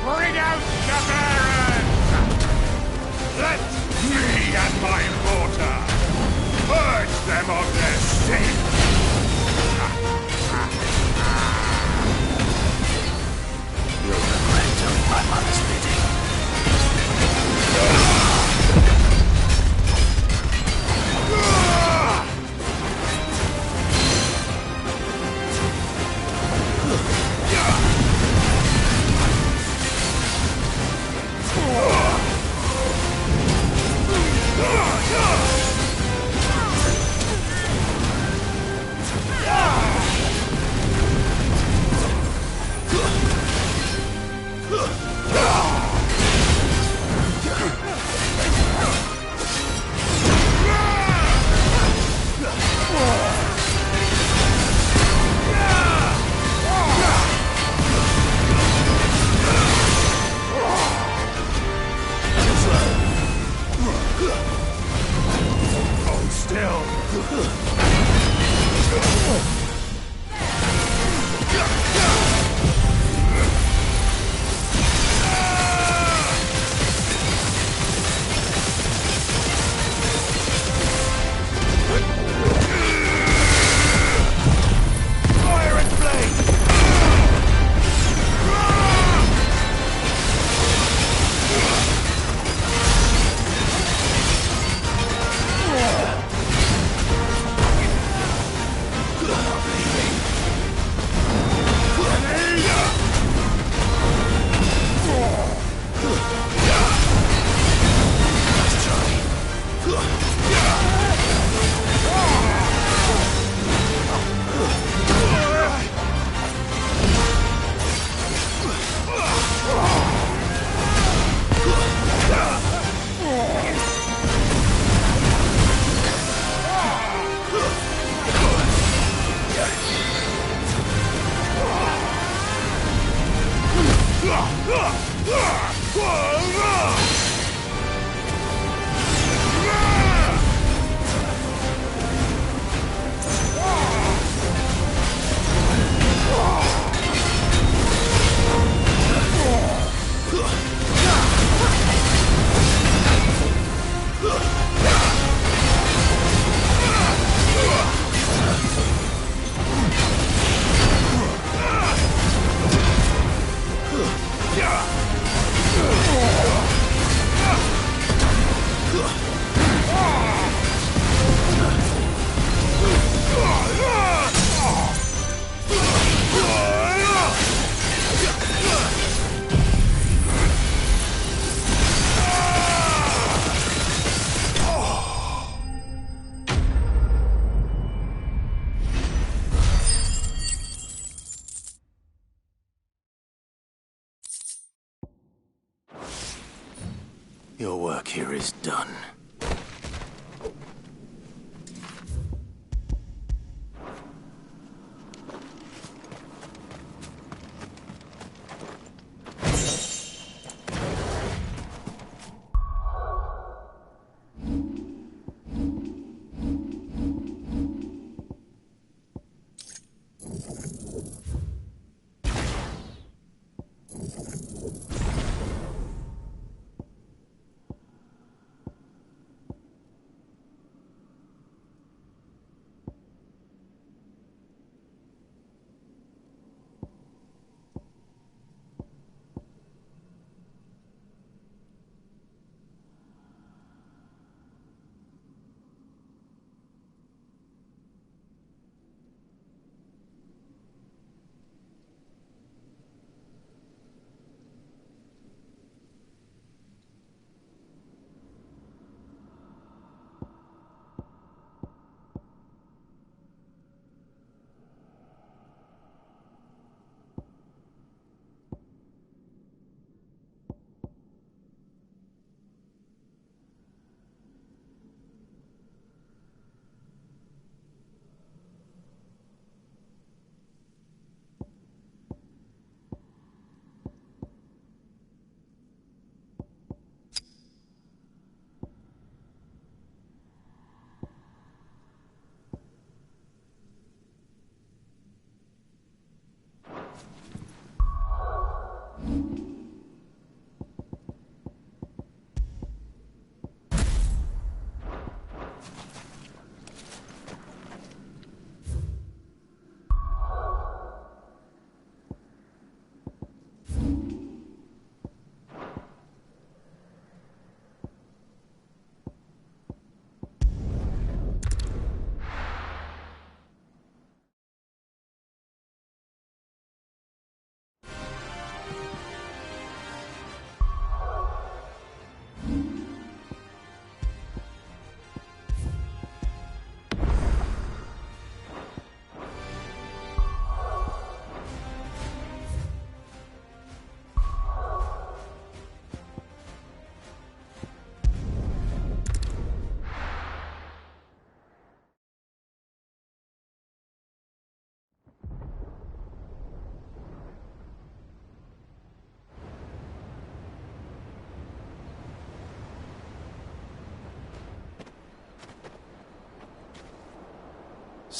[SPEAKER 1] Bring out the barons! Let me and my mortar purge them of their sin!
[SPEAKER 2] You'll regret doing my mother's bidding. Your work here is done.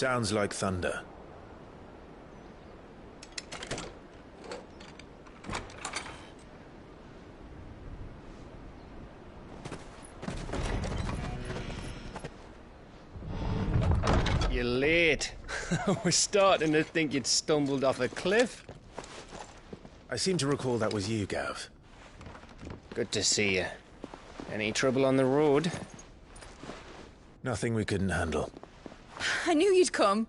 [SPEAKER 2] Sounds like thunder.
[SPEAKER 8] You're late. We're starting to think you'd stumbled off a cliff.
[SPEAKER 2] I seem to recall that was you, Gav.
[SPEAKER 8] Good to see you. Any trouble on the road?
[SPEAKER 2] Nothing we couldn't handle.
[SPEAKER 13] I knew you'd come.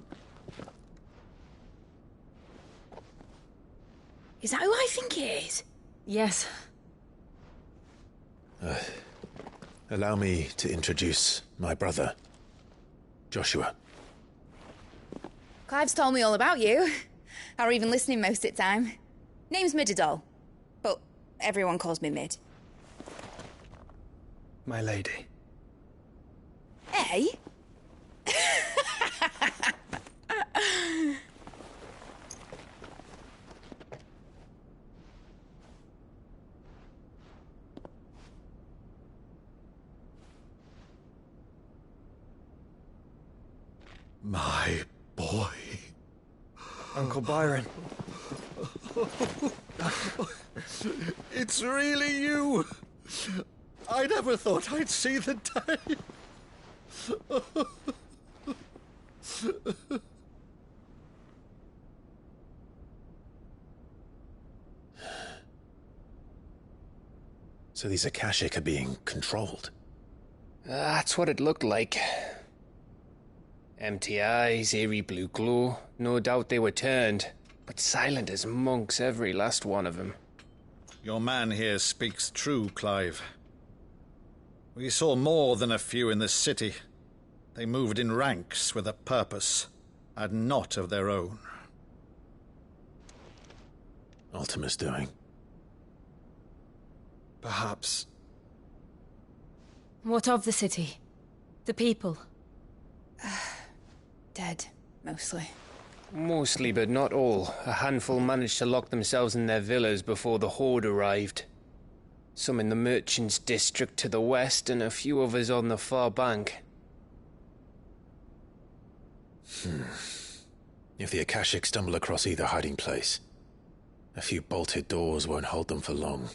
[SPEAKER 11] Is that who I think it is?
[SPEAKER 13] Yes.
[SPEAKER 2] Allow me to introduce my brother, Joshua.
[SPEAKER 11] Clive's told me all about you. Or even listening most of the time. Name's Midadol, but everyone calls me Mid.
[SPEAKER 8] My lady.
[SPEAKER 11] Eh?
[SPEAKER 10] My boy.
[SPEAKER 8] Uncle Byron.
[SPEAKER 10] It's really you. I never thought I'd see the day.
[SPEAKER 2] So these Akashic are being controlled?
[SPEAKER 8] That's what it looked like. Empty eyes, eerie blue glow. No doubt they were turned, but silent as monks, every last one of them.
[SPEAKER 10] Your man here speaks true, Clive. We saw more than a few in this city. They moved in ranks with a purpose, and not of their own.
[SPEAKER 2] Ultima's doing.
[SPEAKER 8] Perhaps.
[SPEAKER 13] What of the city? The people?
[SPEAKER 11] Dead, mostly.
[SPEAKER 8] Mostly, but not all. A handful managed to lock themselves in their villas before the Horde arrived. Some in the Merchants' District to the west, and a few others on the far bank.
[SPEAKER 2] If the Akashic stumble across either hiding place, a few bolted doors won't hold them for long.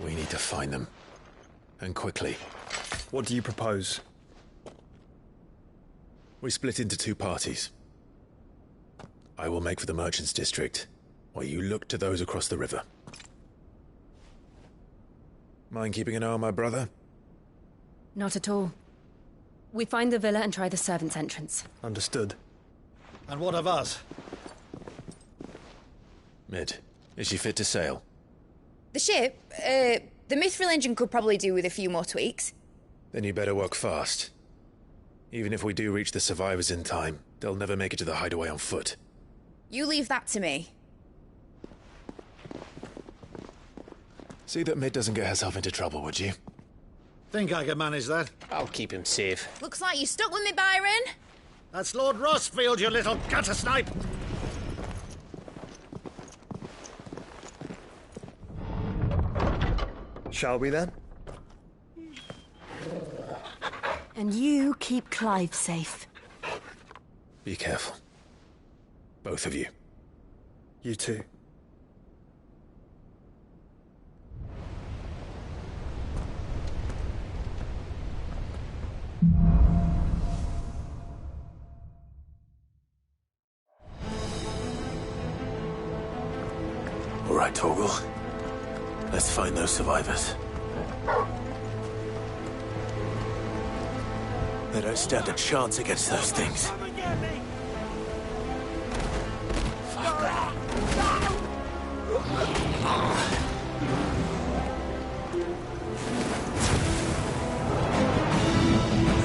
[SPEAKER 2] We need to find them. And quickly.
[SPEAKER 10] What do you propose?
[SPEAKER 2] We split into two parties. I will make for the Merchants' District, while you look to those across the river. Mind keeping an eye on my brother?
[SPEAKER 13] Not at all. We find the villa and try the servants' entrance.
[SPEAKER 10] Understood. And what of us?
[SPEAKER 2] Mid, is she fit to sail?
[SPEAKER 11] The ship, the Mithril engine could probably do with a few more tweaks.
[SPEAKER 2] Then you better work fast. Even if we do reach the survivors in time, they'll never make it to the hideaway on foot.
[SPEAKER 11] You leave that to me.
[SPEAKER 2] See that Mid doesn't get herself into trouble, would you?
[SPEAKER 10] Think I can manage that?
[SPEAKER 8] I'll keep him safe.
[SPEAKER 11] Looks like you stuck with me, Byron.
[SPEAKER 10] That's Lord Rossfield, you little gutter snipe!
[SPEAKER 8] Shall we then?
[SPEAKER 16] And you keep Clive safe.
[SPEAKER 2] Be careful. Both of you.
[SPEAKER 8] You too.
[SPEAKER 2] All right, Torgal. Let's find those survivors. They don't stand a chance against those things.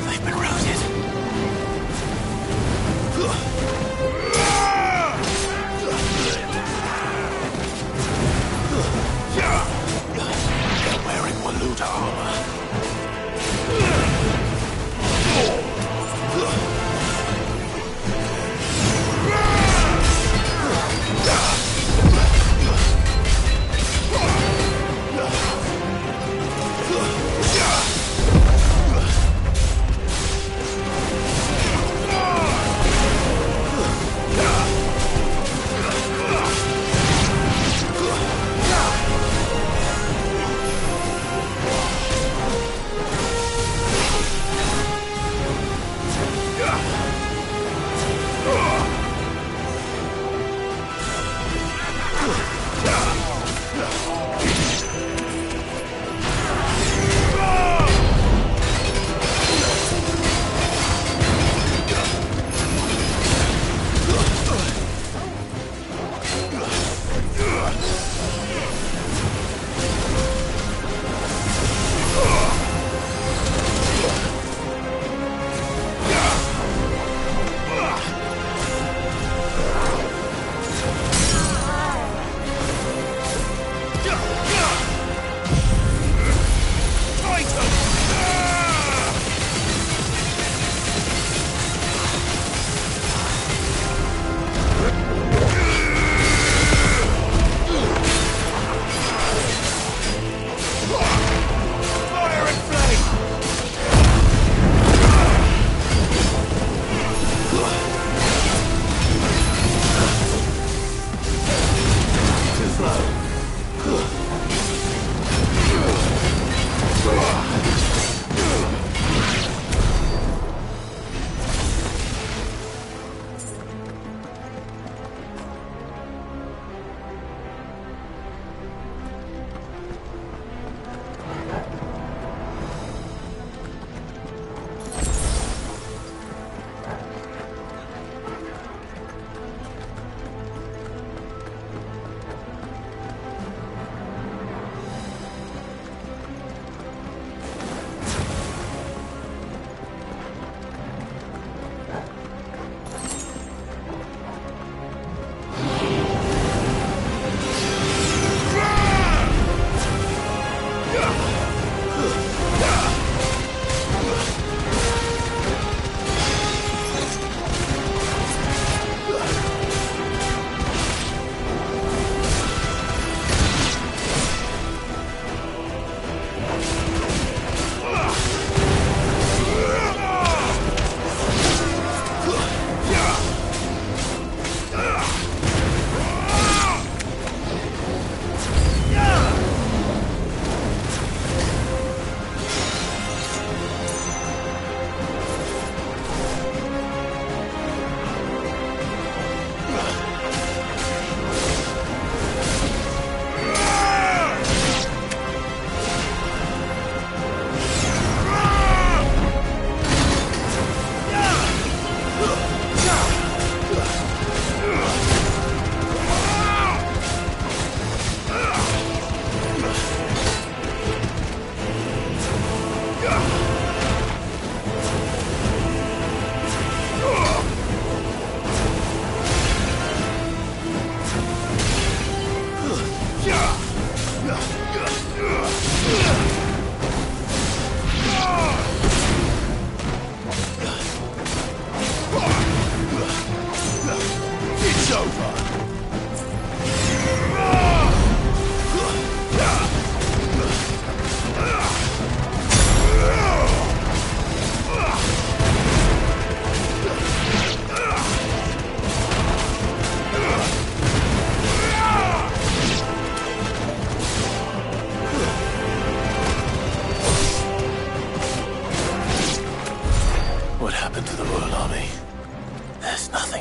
[SPEAKER 2] They've been routed. They're wearing Waluda armor.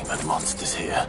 [SPEAKER 2] thinking that monster's here.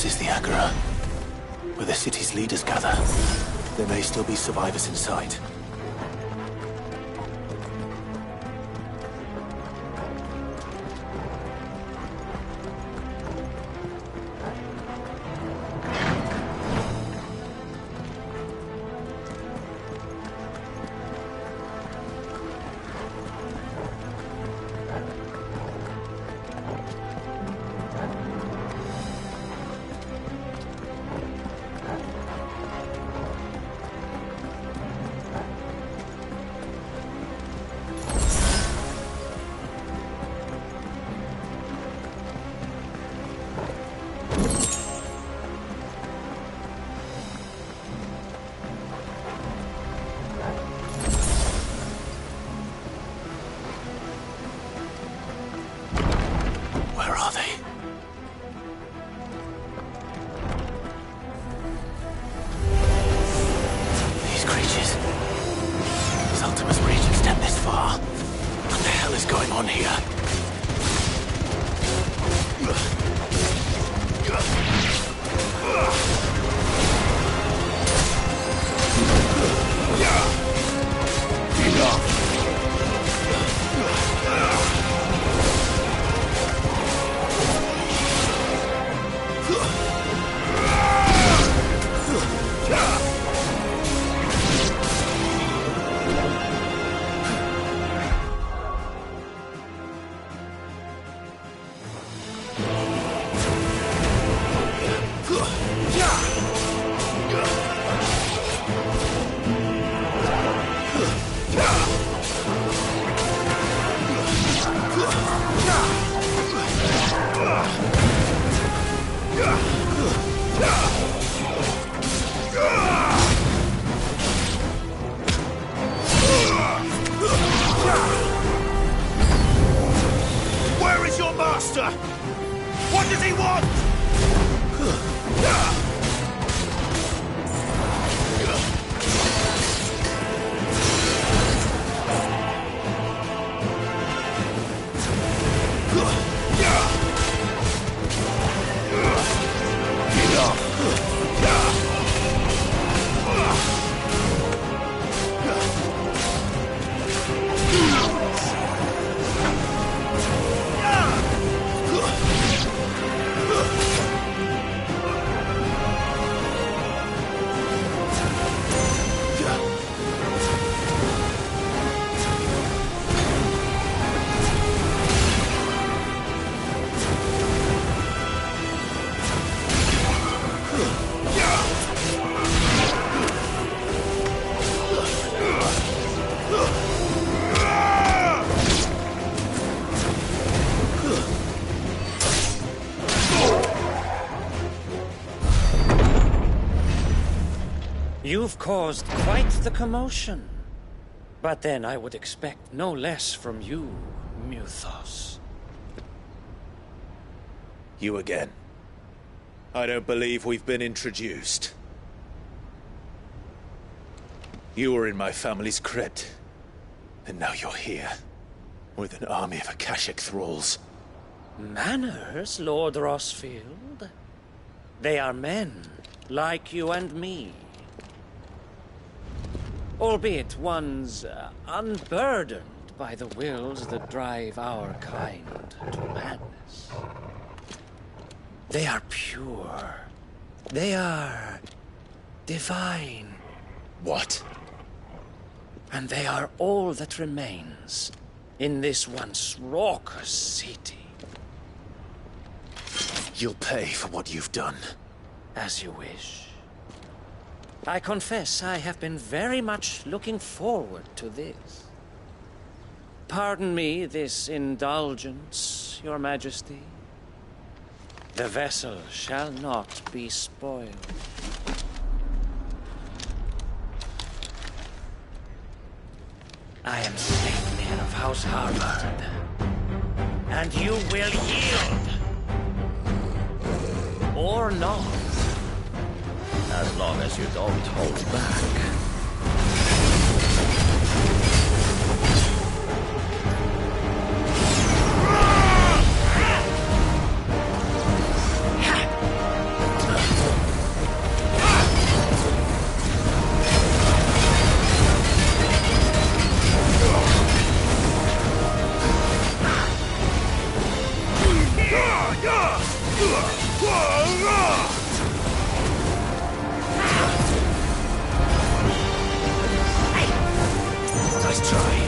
[SPEAKER 2] is the Agora, where the city's leaders gather. There may still be survivors in sight.
[SPEAKER 7] You've caused quite the commotion. But then I would expect no less from you, Muthos.
[SPEAKER 2] You again. I don't believe we've been introduced. You were in my family's crypt, and now you're here, with an army of Akashic thralls.
[SPEAKER 7] Manners, Lord Rossfield? They are men, like you and me. Albeit ones unburdened by the wills that drive our kind to madness. They are pure. They are divine.
[SPEAKER 2] What?
[SPEAKER 7] And they are all that remains in this once raucous city.
[SPEAKER 2] You'll pay for what you've done.
[SPEAKER 7] As you wish. I confess I have been very much looking forward to this. Pardon me this indulgence, Your Majesty. The vessel shall not be spoiled. I am Saintman of House Harvard, and you will yield. Or not. As long as you don't hold back. Nice try.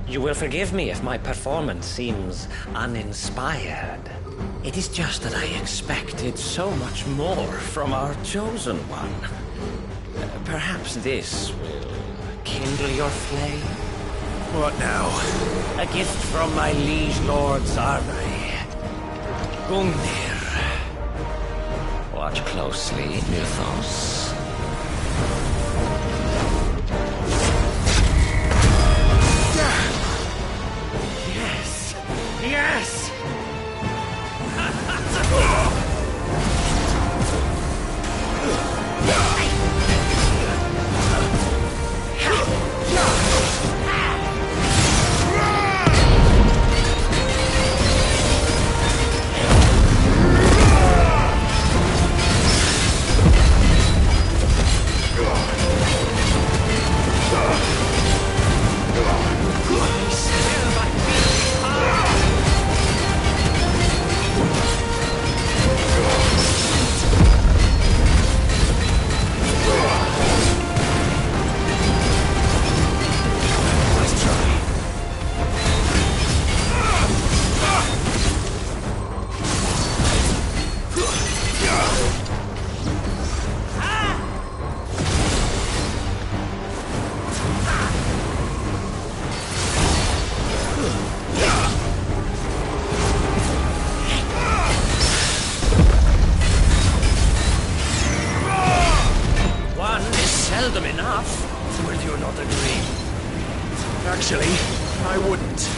[SPEAKER 5] You will forgive me if my performance seems uninspired. It is just that I expected so much more from our chosen one. Perhaps this will kindle your flame?
[SPEAKER 2] What now?
[SPEAKER 5] A gift from my liege lord Zarnai. Gungnir. Watch closely, Mythos. Yes! Yes! Seldom enough. Will you not agree?
[SPEAKER 2] Actually, I wouldn't.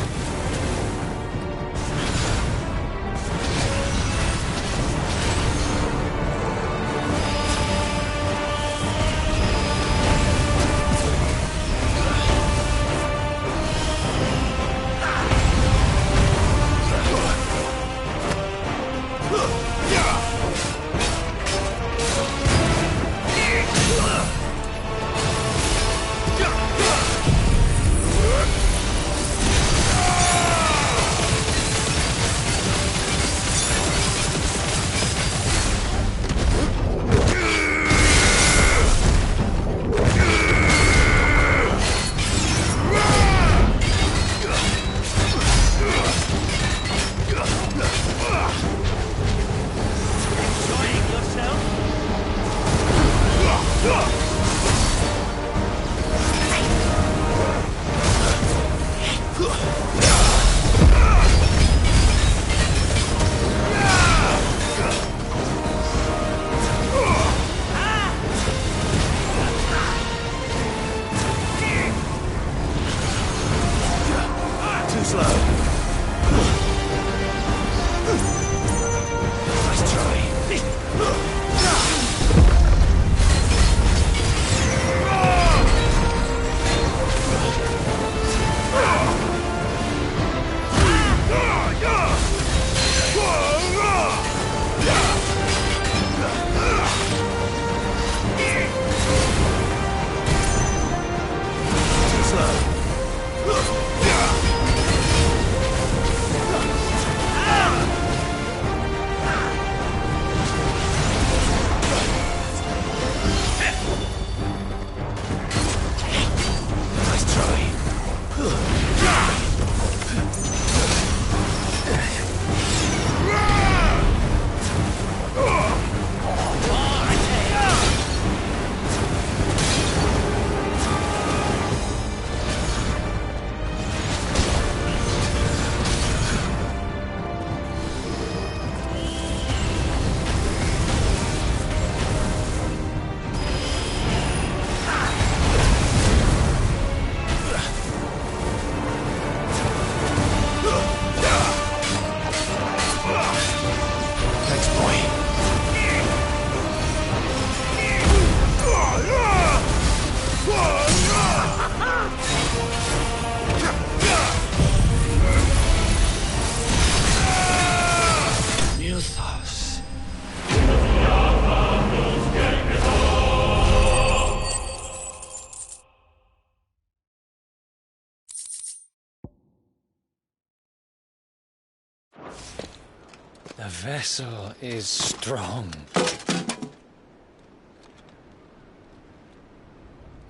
[SPEAKER 3] The vessel is strong.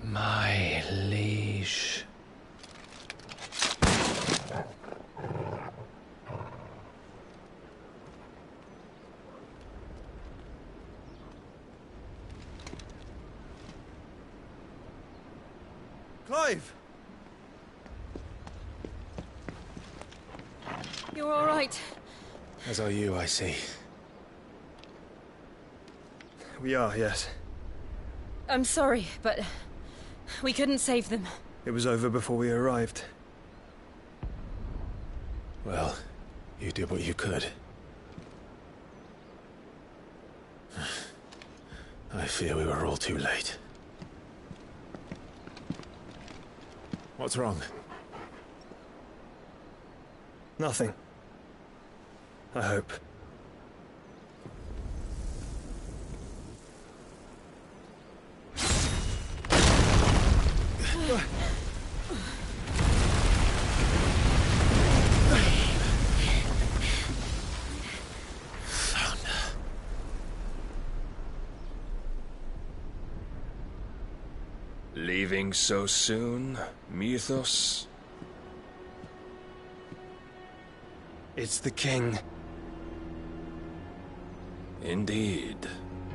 [SPEAKER 3] My liege.
[SPEAKER 6] Clive!
[SPEAKER 9] You're all right.
[SPEAKER 2] As are you, I see.
[SPEAKER 6] We are, yes.
[SPEAKER 9] I'm sorry, but we couldn't save them.
[SPEAKER 6] It was over before we arrived.
[SPEAKER 2] Well, you did what you could. I fear we were all too late. What's wrong?
[SPEAKER 6] Nothing. I hope.
[SPEAKER 23] Leaving so soon, Mythos?
[SPEAKER 6] It's the king.
[SPEAKER 23] Indeed.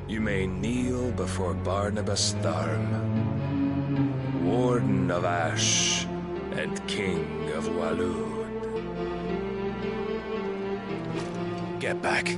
[SPEAKER 23] You may kneel before Barnabas Tharm, Warden of Ash and King of Waloed.
[SPEAKER 2] Get back.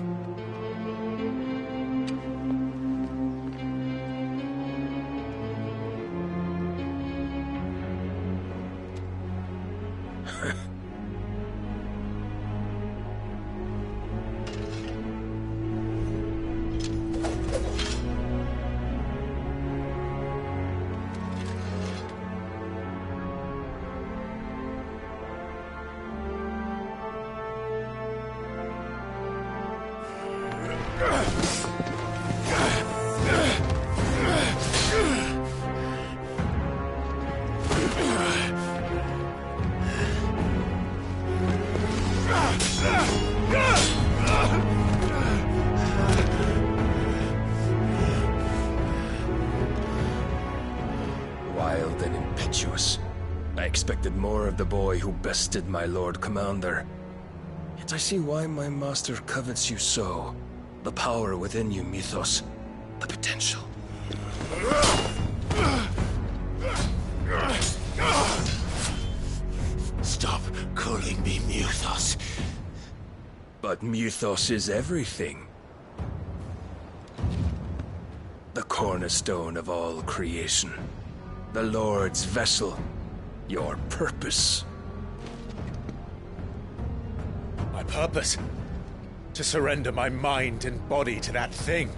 [SPEAKER 23] Wild and impetuous. I expected more of the boy who bested my Lord Commander. Yet I see why my master covets you so. The power within you, Mythos. The potential.
[SPEAKER 2] Stop calling me Mythos.
[SPEAKER 23] But Mythos is everything. The cornerstone of all creation. The Lord's vessel. Your purpose.
[SPEAKER 3] My purpose? To surrender my mind and body to that thing.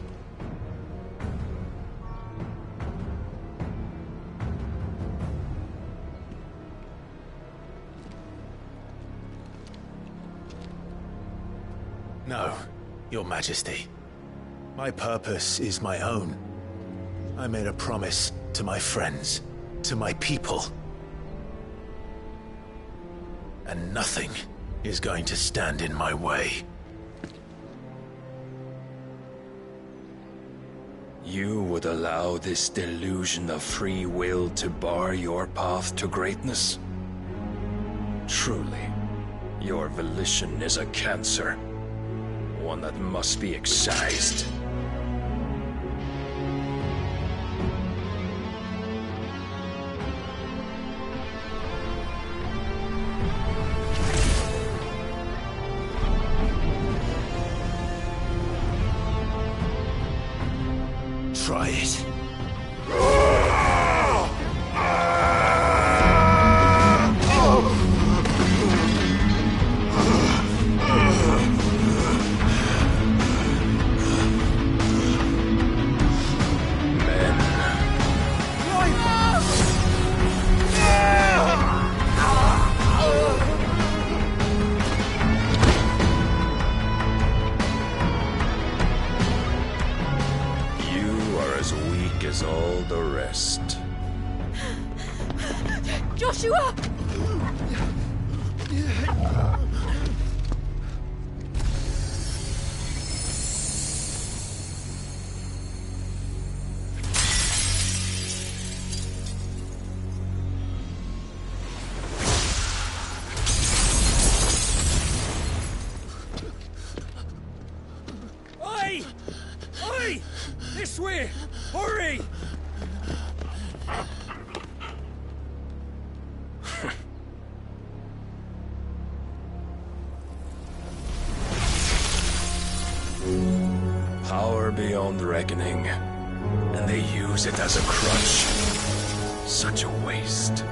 [SPEAKER 2] No, Your Majesty. My purpose is my own. I made a promise to my friends, to my people. And nothing is going to stand in my way.
[SPEAKER 23] You would allow this delusion of free will to bar your path to greatness? Truly, your volition is a cancer. One that must be excised.
[SPEAKER 2] Try it.
[SPEAKER 23] As all the rest.
[SPEAKER 9] Joshua!
[SPEAKER 23] own reckoning, and they use it as a crutch. Such a waste.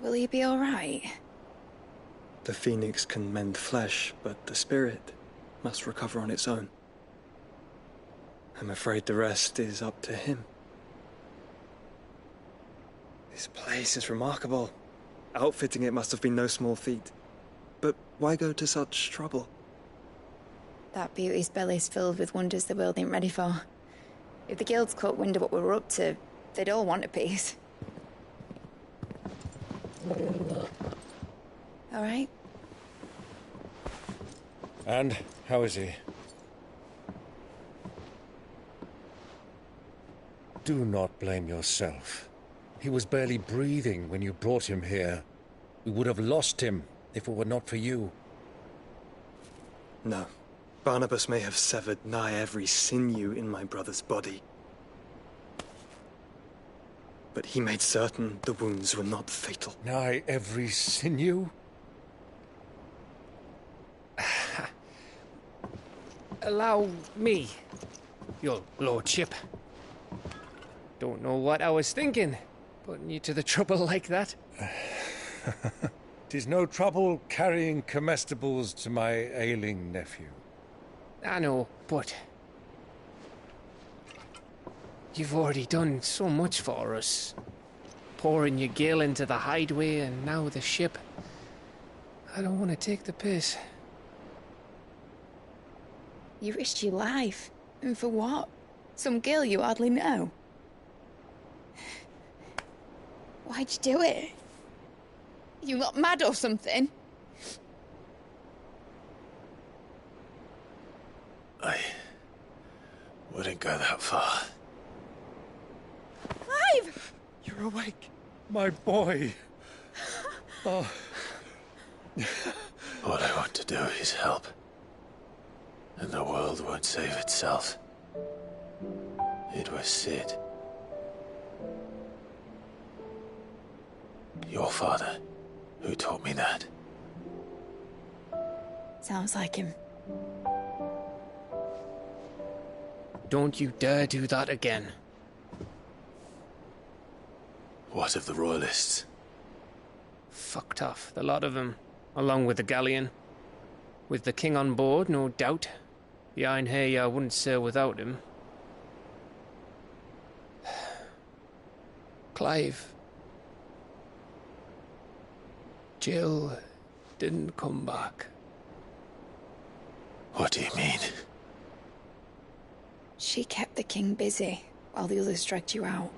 [SPEAKER 11] Will he be all right?
[SPEAKER 6] The phoenix can mend flesh, but the spirit must recover on its own. I'm afraid the rest is up to him. This place is remarkable. Outfitting it must have been no small feat. But why go to such trouble?
[SPEAKER 11] That beauty's belly's filled with wonders the world ain't ready for. If the guilds caught wind of what we were up to, they'd all want a piece. All right?
[SPEAKER 3] And how is he? Do not blame yourself. He was barely breathing when you brought him here. We would have lost him if it were not for you.
[SPEAKER 6] No. Barnabas may have severed nigh every sinew in my brother's body. But he made certain the wounds were not fatal.
[SPEAKER 3] Nigh every sinew?
[SPEAKER 8] Allow me, your lordship. Don't know what I was thinking, putting you to the trouble like that.
[SPEAKER 3] 'Tis no trouble carrying comestibles to my ailing nephew.
[SPEAKER 8] I know, but you've already done so much for us. Pouring your gil into the hideaway and now the ship. I don't want to take the piss.
[SPEAKER 11] You risked your life. And for what? Some girl you hardly know. Why'd you do it? You got mad or something?
[SPEAKER 2] I wouldn't go that far.
[SPEAKER 11] Clive!
[SPEAKER 3] You're awake. My boy. Oh.
[SPEAKER 2] All I want to do is help. And the world won't save itself. It was Sid. Your father, who taught me that.
[SPEAKER 11] Sounds like him.
[SPEAKER 8] Don't you dare do that again.
[SPEAKER 2] What of the Royalists?
[SPEAKER 8] Fucked off, the lot of them, along with the galleon. With the king on board, no doubt. Behind here, I wouldn't sail without him. Clive. Jill didn't come back.
[SPEAKER 2] What do you mean?
[SPEAKER 11] She kept the king busy while the others dragged you out.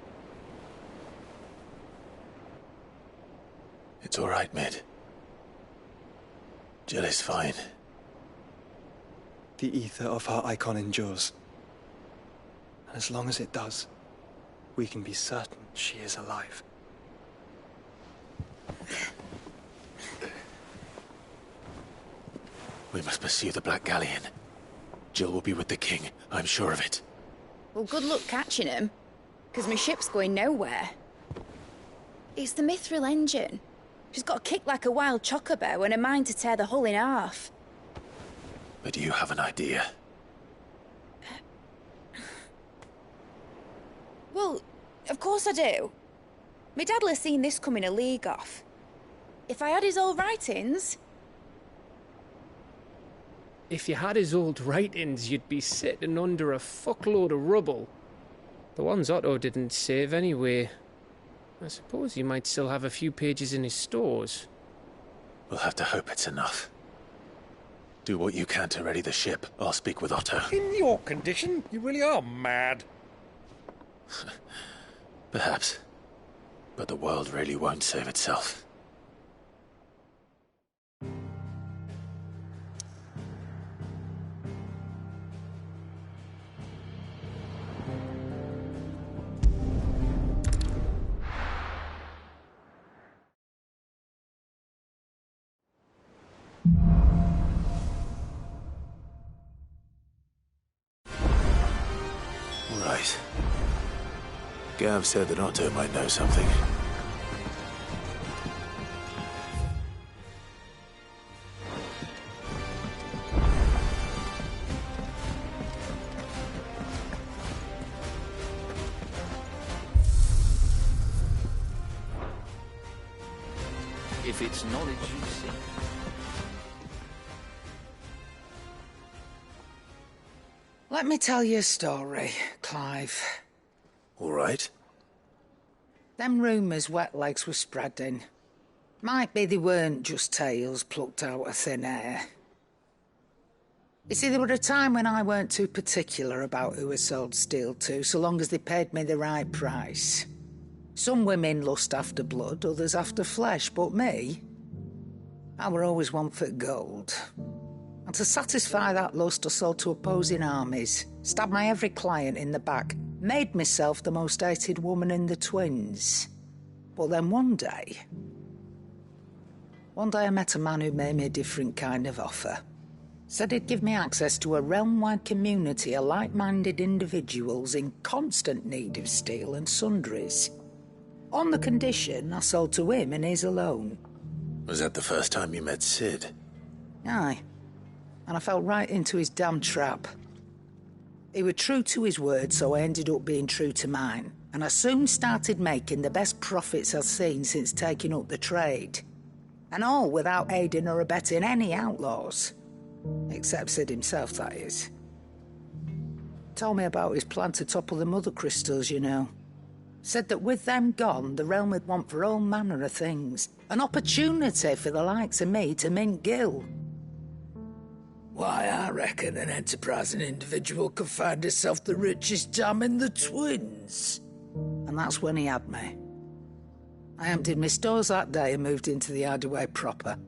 [SPEAKER 2] It's all right, Mid. Jill is fine.
[SPEAKER 6] The ether of her icon endures. And as long as it does, we can be certain she is alive.
[SPEAKER 2] We must pursue the Black Galleon. Jill will be with the king, I'm sure of it.
[SPEAKER 11] Well, good luck catching him, because my ship's going nowhere. It's the Mithril engine. She's got a kick like a wild chocobo and a mind to tear the hull in half.
[SPEAKER 2] But you have an idea.
[SPEAKER 11] Well, of course I do. My dad'll have seen this coming a league off. If I had his old writings...
[SPEAKER 8] If you had his old writings, you'd be sitting under a fuckload of rubble. The ones Otto didn't save anyway. I suppose he might still have a few pages in his stores.
[SPEAKER 2] We'll have to hope it's enough. Do what you can to ready the ship. I'll speak with Otto.
[SPEAKER 3] In your condition, you really are mad.
[SPEAKER 2] Perhaps. But the world really won't save itself. Gav said that Otto might know something.
[SPEAKER 21] If it's knowledge you seek.
[SPEAKER 12] Let me tell you a story, Clive.
[SPEAKER 2] All right.
[SPEAKER 12] Them rumours Wetlegs were spreading. Might be they weren't just tales plucked out of thin air. You see, there were a time when I weren't too particular about who I sold steel to, so long as they paid me the right price. Some women lust after blood, others after flesh, but me, I were always one for gold. And to satisfy that lust, I sold to opposing armies, stabbed my every client in the back, made myself the most hated woman in the twins. But then one day I met a man who made me a different kind of offer. Said he'd give me access to a realm-wide community of like-minded individuals in constant need of steel and sundries. On the condition I sold to him and his alone.
[SPEAKER 2] Was that the first time you met Sid?
[SPEAKER 12] Aye. And I fell right into his damn trap. He was true to his word, so I ended up being true to mine. And I soon started making the best profits I've seen since taking up the trade. And all without aiding or abetting any outlaws. Except Sid himself, that is. Told me about his plan to topple the mother crystals, you know. Said that with them gone, the realm would want for all manner of things. An opportunity for the likes of me to mint Gil. Why, I reckon an enterprising individual could find himself the richest dam in the twins. And that's when he had me. I emptied my stores that day and moved into the Hideaway proper.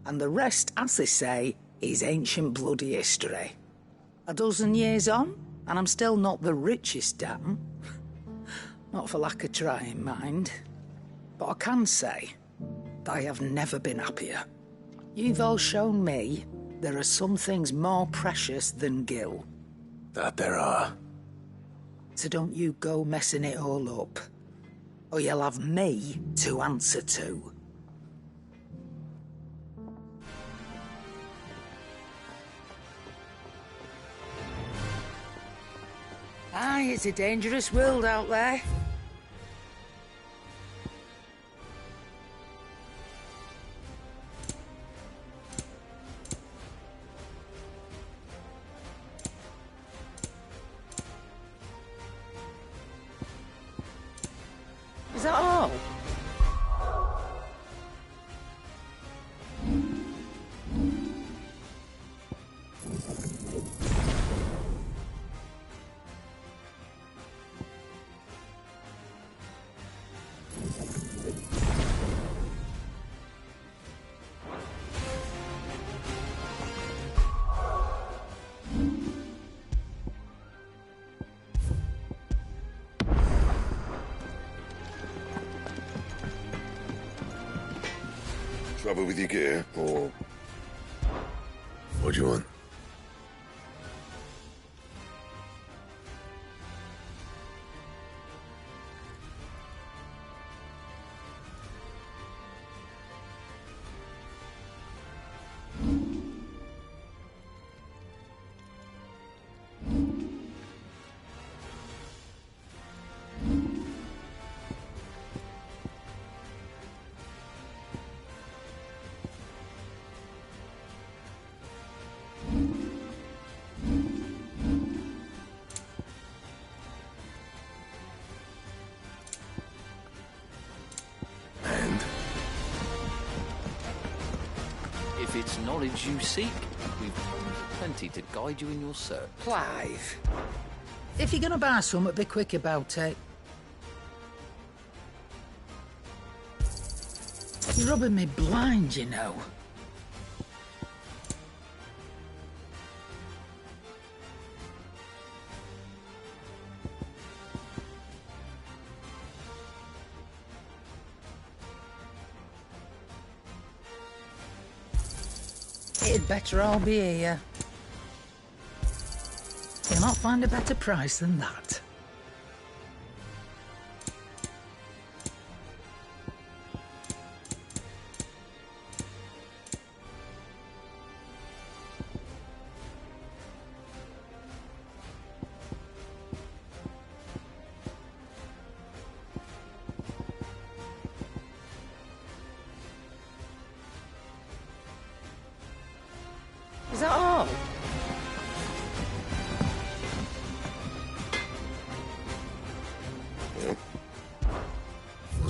[SPEAKER 12] And the rest, as they say, is ancient bloody history. A dozen years on, and I'm still not the richest dam. Not for lack of trying, mind. But I can say that I have never been happier. You've all shown me there are some things more precious than Gil.
[SPEAKER 2] That there are.
[SPEAKER 12] So don't you go messing it all up, or you'll have me to answer to. Aye, it's a dangerous world out there. Is that all?
[SPEAKER 14] Trouble with your gear, or what do you want?
[SPEAKER 21] If it's knowledge you seek, we've plenty to guide you in your search.
[SPEAKER 12] Clive, if you're gonna buy something, be quick about it. You're rubbing me blind, you know. It'd better all be here. You'll not find a better price than that.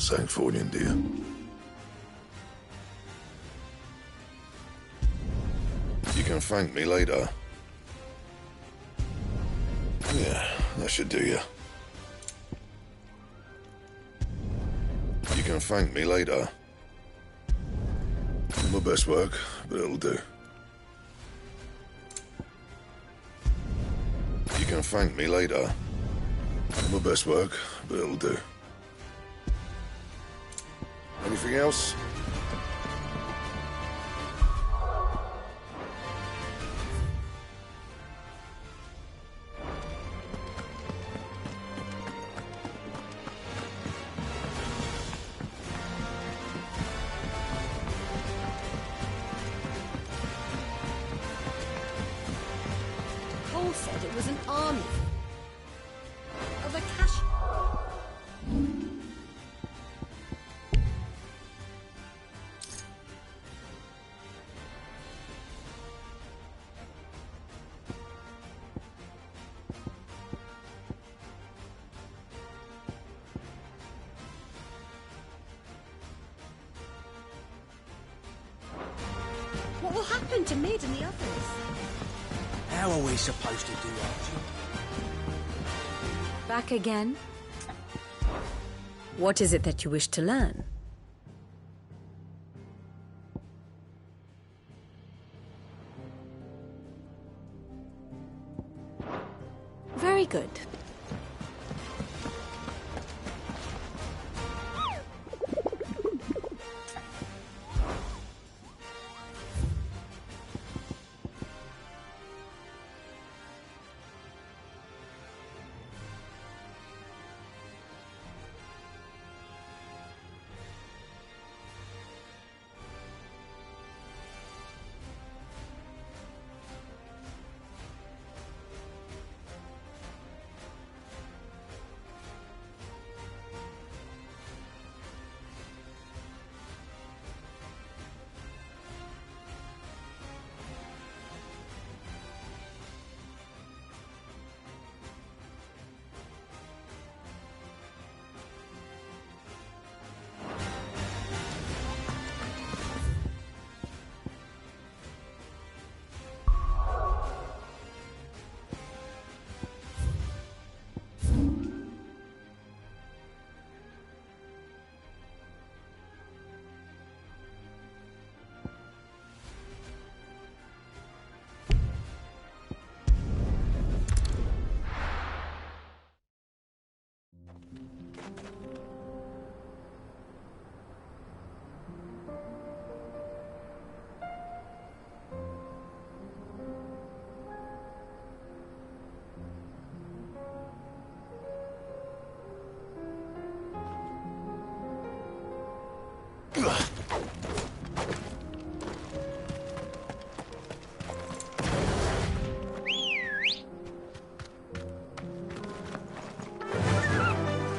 [SPEAKER 14] Sanctfornian, do you? You can thank me later. Yeah, that should do you. You can thank me later. My best work, but it'll do. You can thank me later. My best work, but it'll do. Anything else?
[SPEAKER 15] Paul said it was an army of a cash. What will happen to Mid and the others?
[SPEAKER 3] How are we supposed to do our job?
[SPEAKER 4] Back again? What is it that you wish to learn? Very good.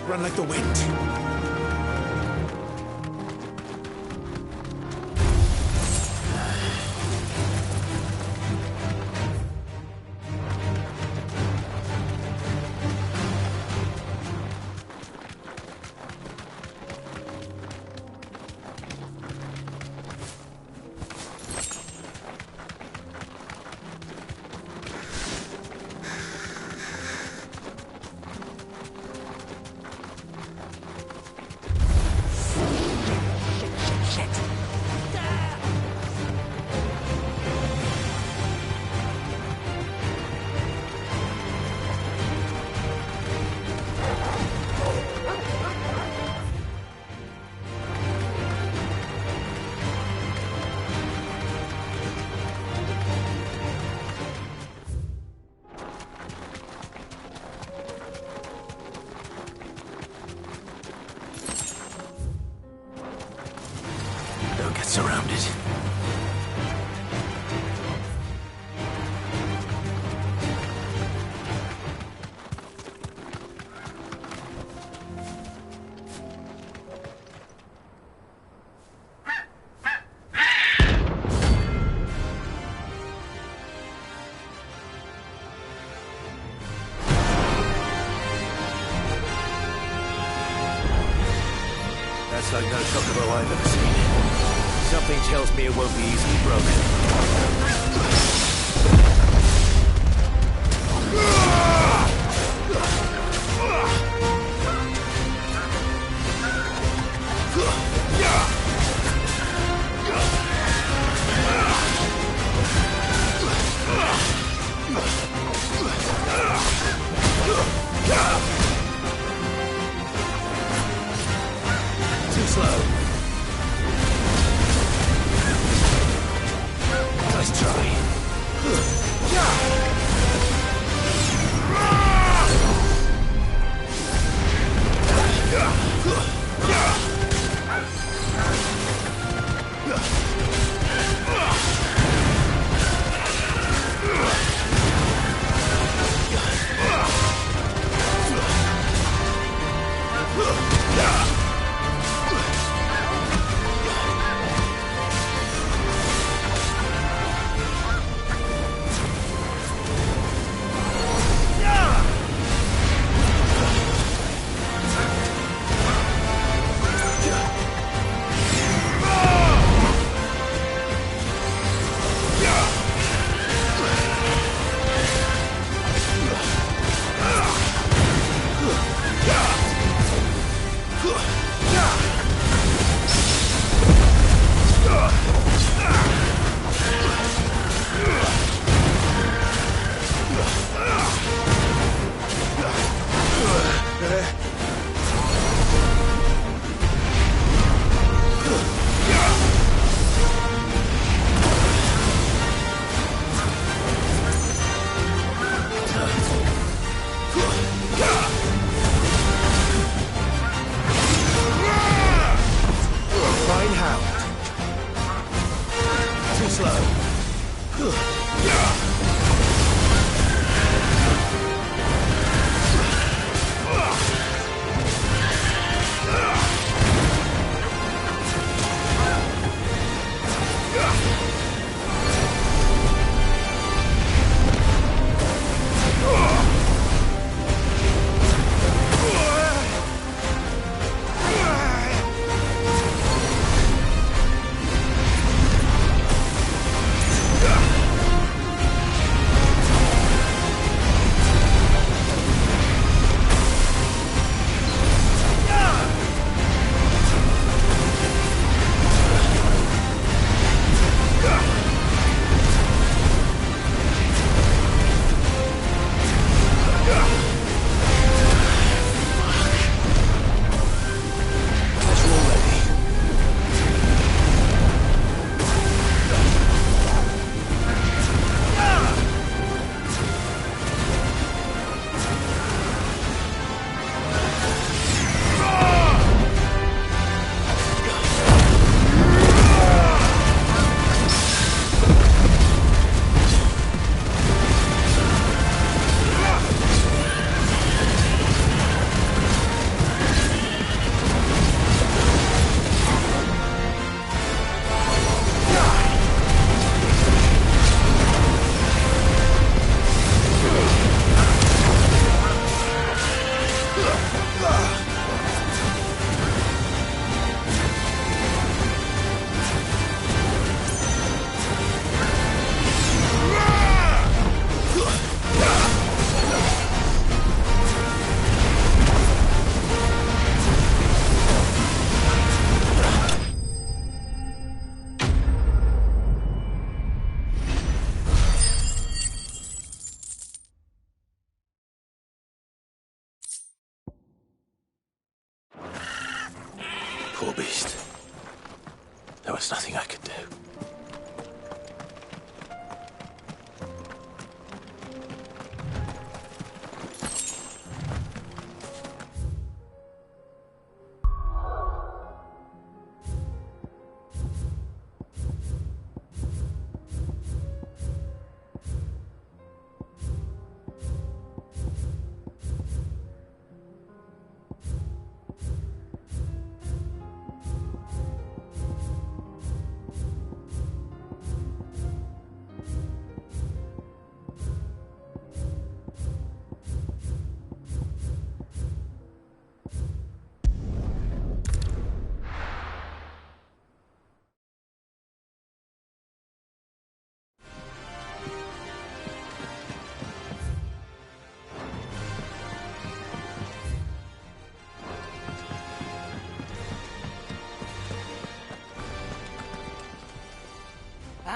[SPEAKER 2] Run like the wind. Surrounded. chocobo I've ever seen.
[SPEAKER 7] Something tells me it won't be easily broken.
[SPEAKER 2] Too slow. Nice try. Poor beast. There was nothing I could do.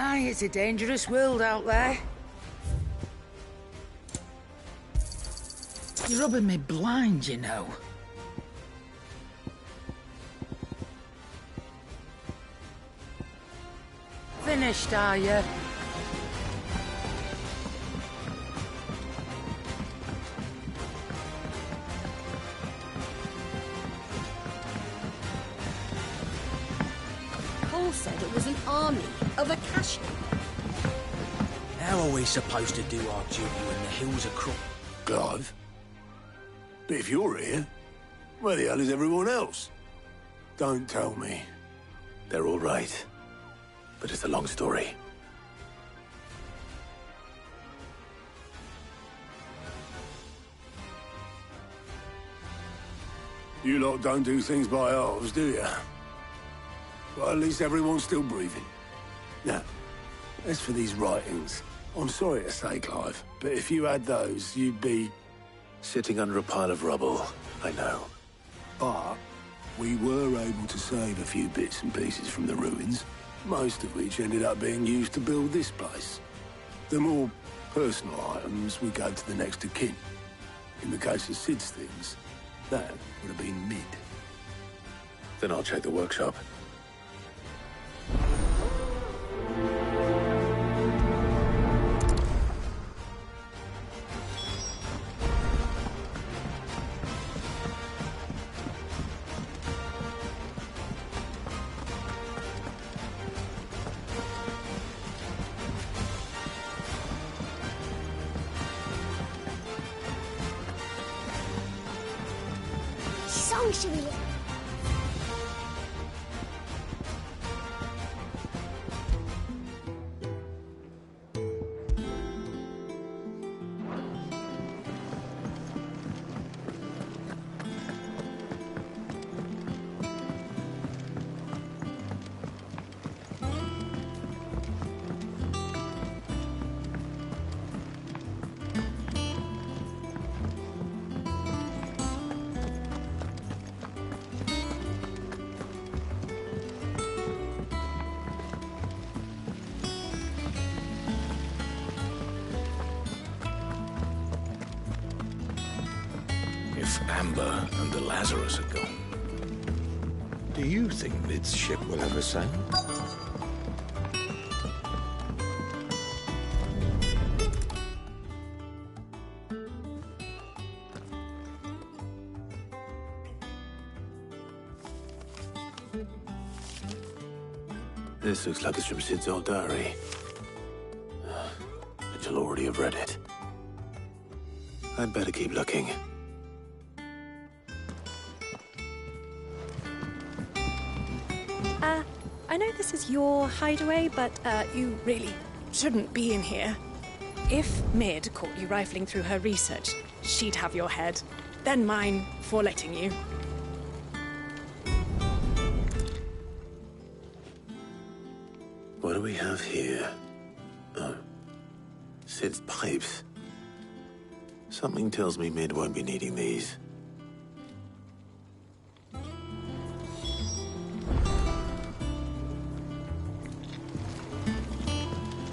[SPEAKER 12] Aye, it's a dangerous world out there. You're rubbing me blind, you know. Finished, are you?
[SPEAKER 15] Cole said it was an army of Akashi.
[SPEAKER 7] How are we supposed to do our duty when the hills are
[SPEAKER 18] Clive? But if you're here, where the hell is everyone else? Don't tell me.
[SPEAKER 2] They're all right. But it's a long story.
[SPEAKER 18] You lot don't do things by halves, do you? Well, at least everyone's still breathing. Now, as for these writings, I'm sorry to say, Clive, but if you had those, you'd be...
[SPEAKER 2] Sitting under a pile of rubble, I know.
[SPEAKER 18] But we were able to save a few bits and pieces from the ruins, most of which ended up being used to build this place. The more personal items would go to the next of kin. In the case of Sid's things, that would have been mid.
[SPEAKER 2] Then I'll check the workshop.
[SPEAKER 17] Song should we...
[SPEAKER 3] If Amber and the Lazarus are gone, do you think Mid's ship will ever sail?
[SPEAKER 2] This looks like it's from Sid's old diary. But you'll already have read it. I'd better keep looking.
[SPEAKER 19] I know this is your hideaway, but you really shouldn't be in here. If Mid caught you rifling through her research, she'd have your head. Then mine for letting you.
[SPEAKER 2] What do we have here? Oh. Sid's pipes. Something tells me Mid won't be needing these.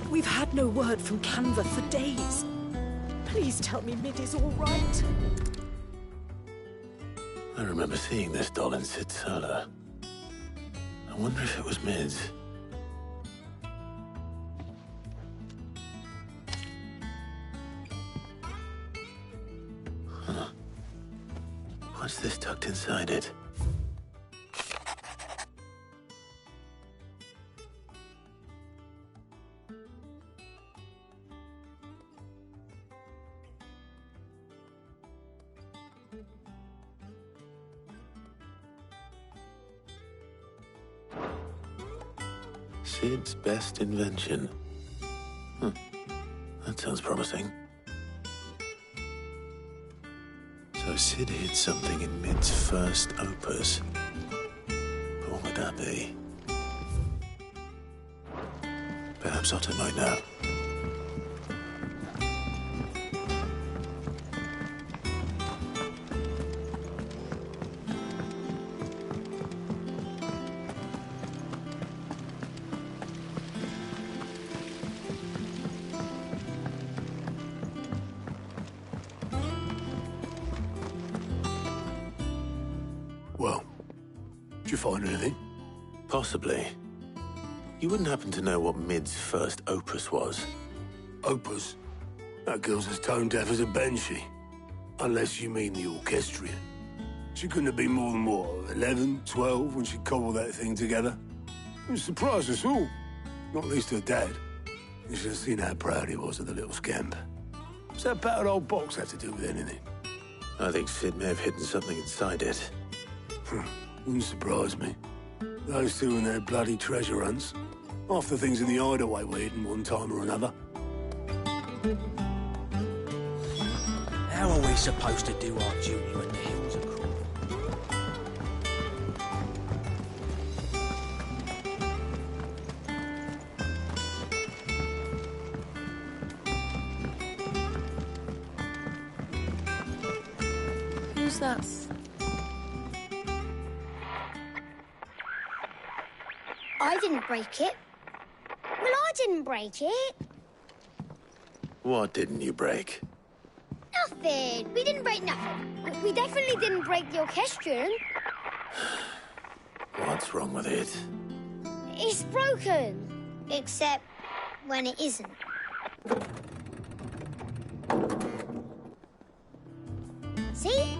[SPEAKER 19] We've had no word from Canva for days. Please tell me Mid is all right.
[SPEAKER 2] I remember seeing this doll in Sid's cellar. I wonder if it was Mid's. Huh. What's this tucked inside it? Sid's best invention. That sounds promising. So Sid hid something in Mid's first opus. But what would that be? Perhaps Otto might know.
[SPEAKER 18] Did you find anything?
[SPEAKER 2] Possibly. You wouldn't happen to know what Mid's first opus was?
[SPEAKER 18] Opus? That girl's as tone deaf as a banshee. Unless you mean the orchestrion. She couldn't have been more than, what, 11, 12 when she cobbled that thing together? It surprised us all. Not least her dad. You should have seen how proud he was of the little scamp. What's that battered old box have to do with anything?
[SPEAKER 2] I think Sid may have hidden something inside it.
[SPEAKER 18] Wouldn't surprise me. Those two and their bloody treasure hunts. Half the things in the hideaway were hidden one time or another.
[SPEAKER 7] How are we supposed to do our duty when the hills are cruel?
[SPEAKER 15] Who's that?
[SPEAKER 17] I didn't break it. Well, I didn't break it.
[SPEAKER 2] What didn't you break?
[SPEAKER 17] Nothing. We didn't break nothing. We definitely didn't break the orchestrion.
[SPEAKER 2] What's wrong with it?
[SPEAKER 17] It's broken. Except when it isn't. See?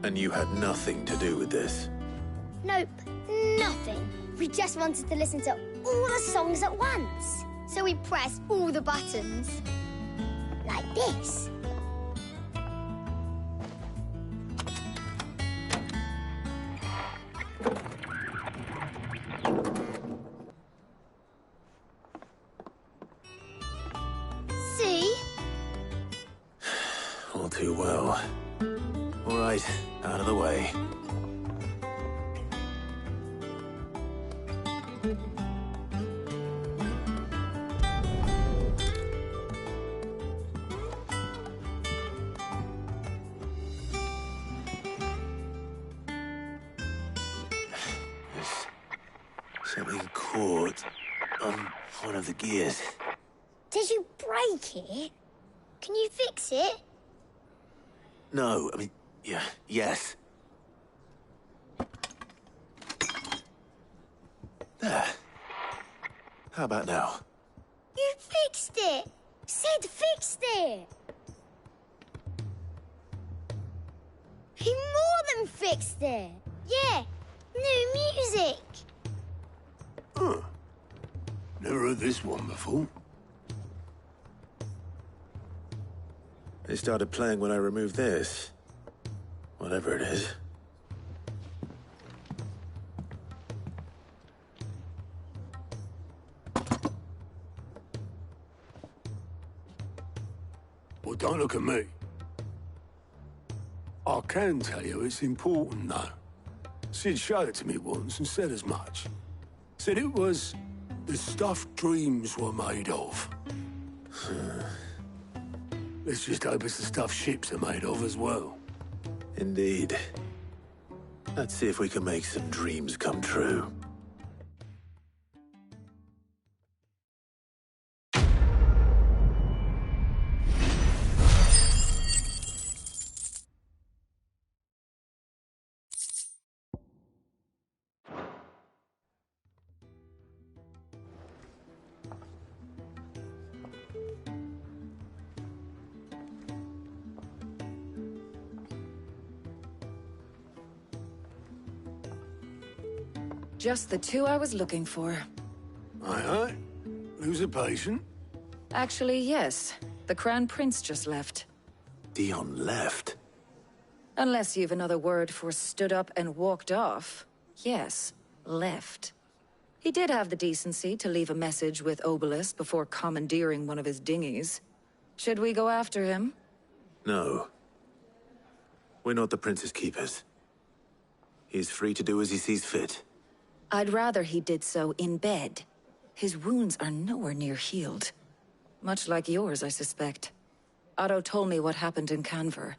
[SPEAKER 2] And you had nothing to do with this?
[SPEAKER 17] Nope. Nothing. We just wanted to listen to all the songs at once. So we pressed all the buttons. Like this. See?
[SPEAKER 2] All too well. All right, out of the way. Something caught on one of the gears.
[SPEAKER 17] Did you break it? Can you fix it?
[SPEAKER 2] No, I mean, yeah, yes. There. How about now?
[SPEAKER 17] You fixed it! Sid fixed it! He more than fixed it! Yeah, new music!
[SPEAKER 18] Huh. Never heard this one before.
[SPEAKER 2] They started playing when I removed this. Whatever it is.
[SPEAKER 18] Well, don't look at me. I can tell you it's important, though. Sid showed it to me once and said as much. Said it was the stuff dreams were made of. Let's just hope it's the stuff ships are made of as well.
[SPEAKER 2] Indeed. Let's see if we can make some dreams come true.
[SPEAKER 13] Just the two I was looking for.
[SPEAKER 18] Aye. Lose a patient?
[SPEAKER 13] Actually, yes. The Crown Prince just left.
[SPEAKER 2] Dion left?
[SPEAKER 13] Unless you've another word for stood up and walked off. Yes, left. He did have the decency to leave a message with Obelisk before commandeering one of his dinghies. Should we go after him?
[SPEAKER 2] No. We're not the Prince's keepers. He's free to do as he sees fit.
[SPEAKER 13] I'd rather he did so in bed. His wounds are nowhere near healed. Much like yours, I suspect. Otto told me what happened in Canver.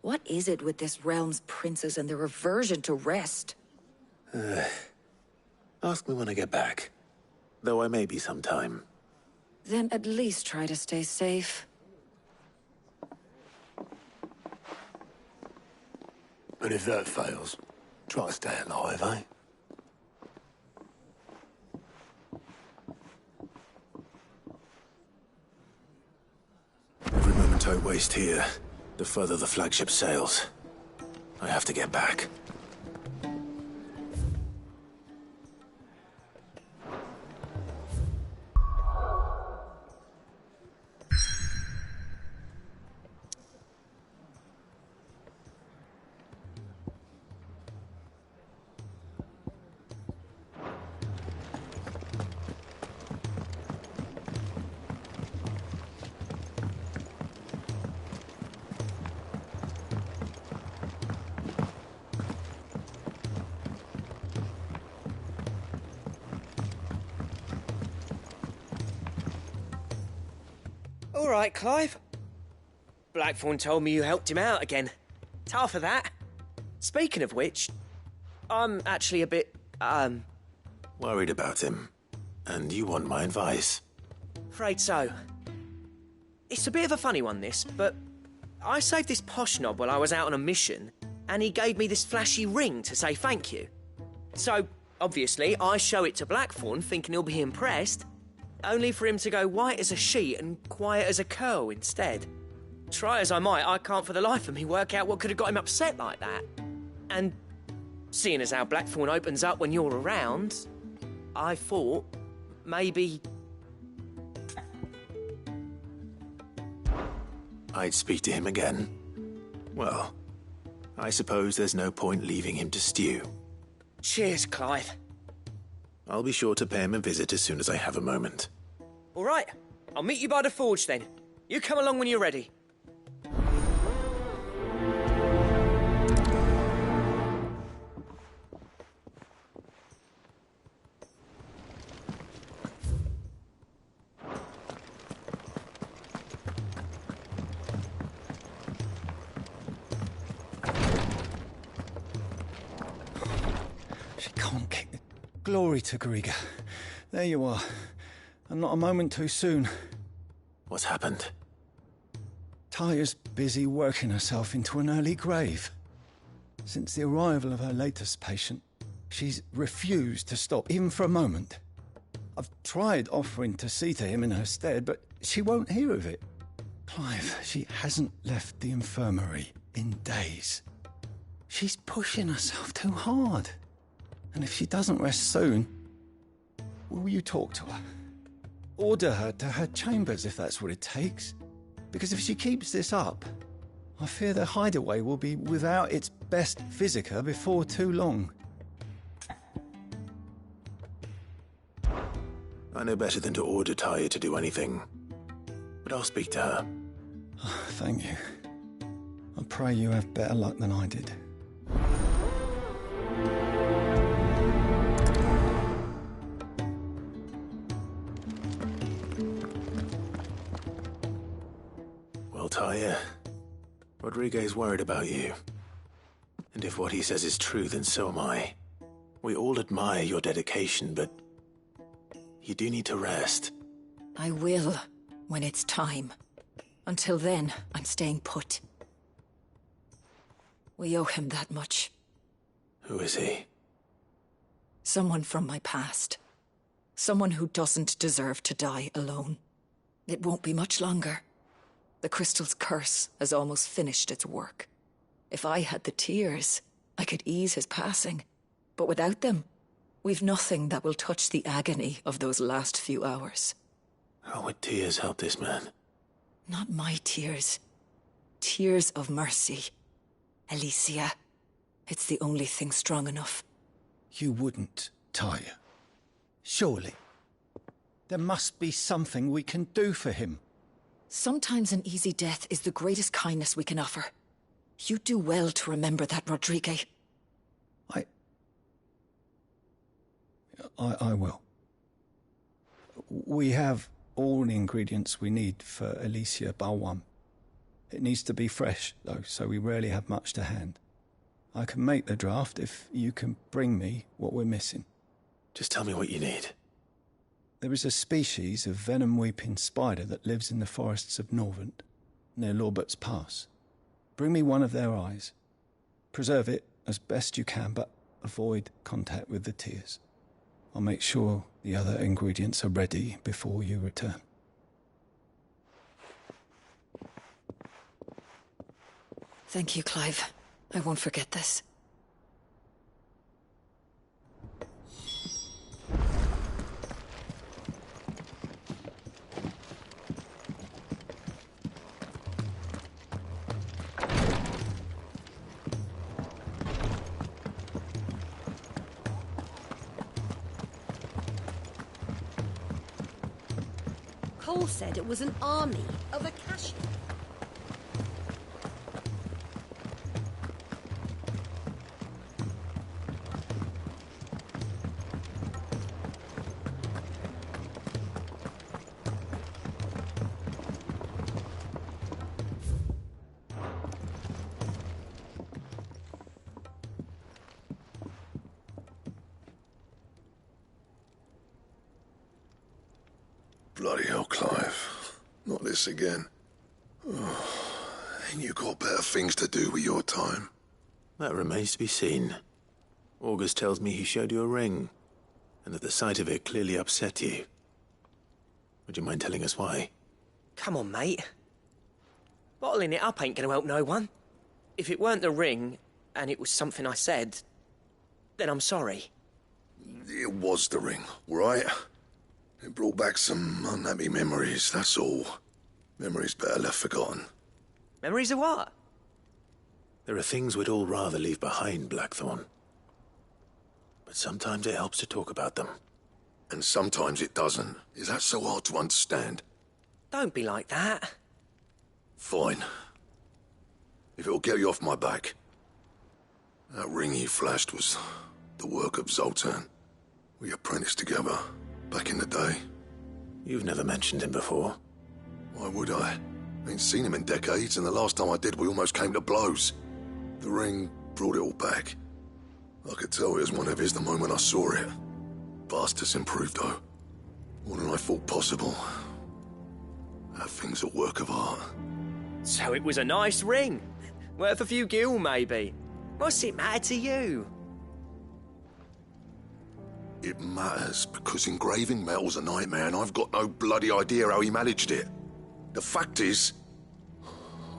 [SPEAKER 13] What is it with this realm's princes and their aversion to rest?
[SPEAKER 2] Ask me when I get back. Though I may be sometime.
[SPEAKER 13] Then at least try to stay safe.
[SPEAKER 18] And if that fails? Try to stay alive, eh?
[SPEAKER 2] Every moment I waste here, the further the flagship sails. I have to get back.
[SPEAKER 1] All right, Clive. Blackthorn told me you helped him out again. Tough of that. Speaking of which, I'm actually a bit,
[SPEAKER 2] Worried about him. And you want my advice?
[SPEAKER 1] afraid so. It's a bit of a funny one, this, but I saved this posh knob while I was out on a mission, and he gave me this flashy ring to say thank you. So, obviously, I show it to Blackthorn, thinking he'll be impressed, only for him to go white as a sheet and quiet as a curl instead. Try as I might, I can't for the life of me work out what could have got him upset like that. And seeing as how Blackthorn opens up when you're around, I thought maybe...
[SPEAKER 2] I'd speak to him again. Well, I suppose there's no point leaving him to stew.
[SPEAKER 1] Cheers, Clive.
[SPEAKER 2] I'll be sure to pay him a visit as soon as I have a moment.
[SPEAKER 1] All right, I'll meet you by the forge then. You come along when you're ready.
[SPEAKER 20] She can't kick it. Glory to Griga. There you are. And not a moment too soon.
[SPEAKER 2] What's happened?
[SPEAKER 20] Taya's busy working herself into an early grave. Since the arrival of her latest patient, she's refused to stop, even for a moment. I've tried offering to see to him in her stead, but she won't hear of it. Clive, she hasn't left the infirmary in days. She's pushing herself too hard. And if she doesn't rest soon, will you talk to her? Order her to her chambers if that's what it takes. Because if she keeps this up, I fear the hideaway will be without its best physica before too long.
[SPEAKER 2] I know better than to order Taya to do anything. But I'll speak to her.
[SPEAKER 20] Thank you. I pray you have better luck than I did.
[SPEAKER 2] Well, Taya, Rodriguez worried about you. And if what he says is true, then so am I. We all admire your dedication, but you do need to rest.
[SPEAKER 13] I will, when it's time. Until then, I'm staying put. We owe him that much.
[SPEAKER 2] Who is he?
[SPEAKER 13] Someone from my past. Someone who doesn't deserve to die alone. It won't be much longer. The crystal's curse has almost finished its work. If I had the tears, I could ease his passing. But without them, we've nothing that will touch the agony of those last few hours.
[SPEAKER 2] How would tears help this man?
[SPEAKER 13] Not my tears. Tears of mercy. Alicia, it's the only thing strong enough.
[SPEAKER 20] You wouldn't, Taya. Surely. There must be something we can do for him.
[SPEAKER 13] Sometimes an easy death is the greatest kindness we can offer. You do well to remember that, Rodriguez.
[SPEAKER 20] I will. We have all the ingredients we need for Alicia Balwam. It needs to be fresh, though, so we rarely have much to hand. I can make the draft if you can bring me what we're missing.
[SPEAKER 2] Just tell me what you need.
[SPEAKER 20] There is a species of venom-weeping spider that lives in the forests of Norvent, near Lorbert's Pass. Bring me one of their eyes. Preserve it as best you can, but avoid contact with the tears. I'll make sure the other ingredients are ready before you return.
[SPEAKER 13] Thank you, Clive. I won't forget this.
[SPEAKER 15] Cole said it was an army of Akashi.
[SPEAKER 14] Bloody hell, Clive. Not this again. Oh, ain't you got better things to do with your time?
[SPEAKER 2] That remains to be seen. August tells me he showed you a ring, and that the sight of it clearly upset you. Would you mind telling us why?
[SPEAKER 1] Come on, mate. Bottling it up ain't gonna help no one. If it weren't the ring, and it was something I said, then I'm sorry.
[SPEAKER 14] It was the ring, right? It brought back some unhappy memories, that's all. Memories better left forgotten.
[SPEAKER 1] Memories of what?
[SPEAKER 2] There are things we'd all rather leave behind, Blackthorn. But sometimes it helps to talk about them.
[SPEAKER 14] And sometimes it doesn't. Is that so hard to understand?
[SPEAKER 1] Don't be like that.
[SPEAKER 14] Fine. If it'll get you off my back. That ring you flashed was the work of Zoltan. We apprenticed together. Back in the day.
[SPEAKER 2] You've never mentioned him before.
[SPEAKER 14] Why would I? Ain't seen him in decades, and the last time I did, we almost came to blows. The ring brought it all back. I could tell it was one of his the moment I saw it. Vast has improved, though. More than I thought possible. That thing's a work of art.
[SPEAKER 1] So it was a nice ring. Worth a few gil, maybe. What's it matter to you?
[SPEAKER 14] It matters because engraving metal's a nightmare and I've got no bloody idea how he managed it. The fact is,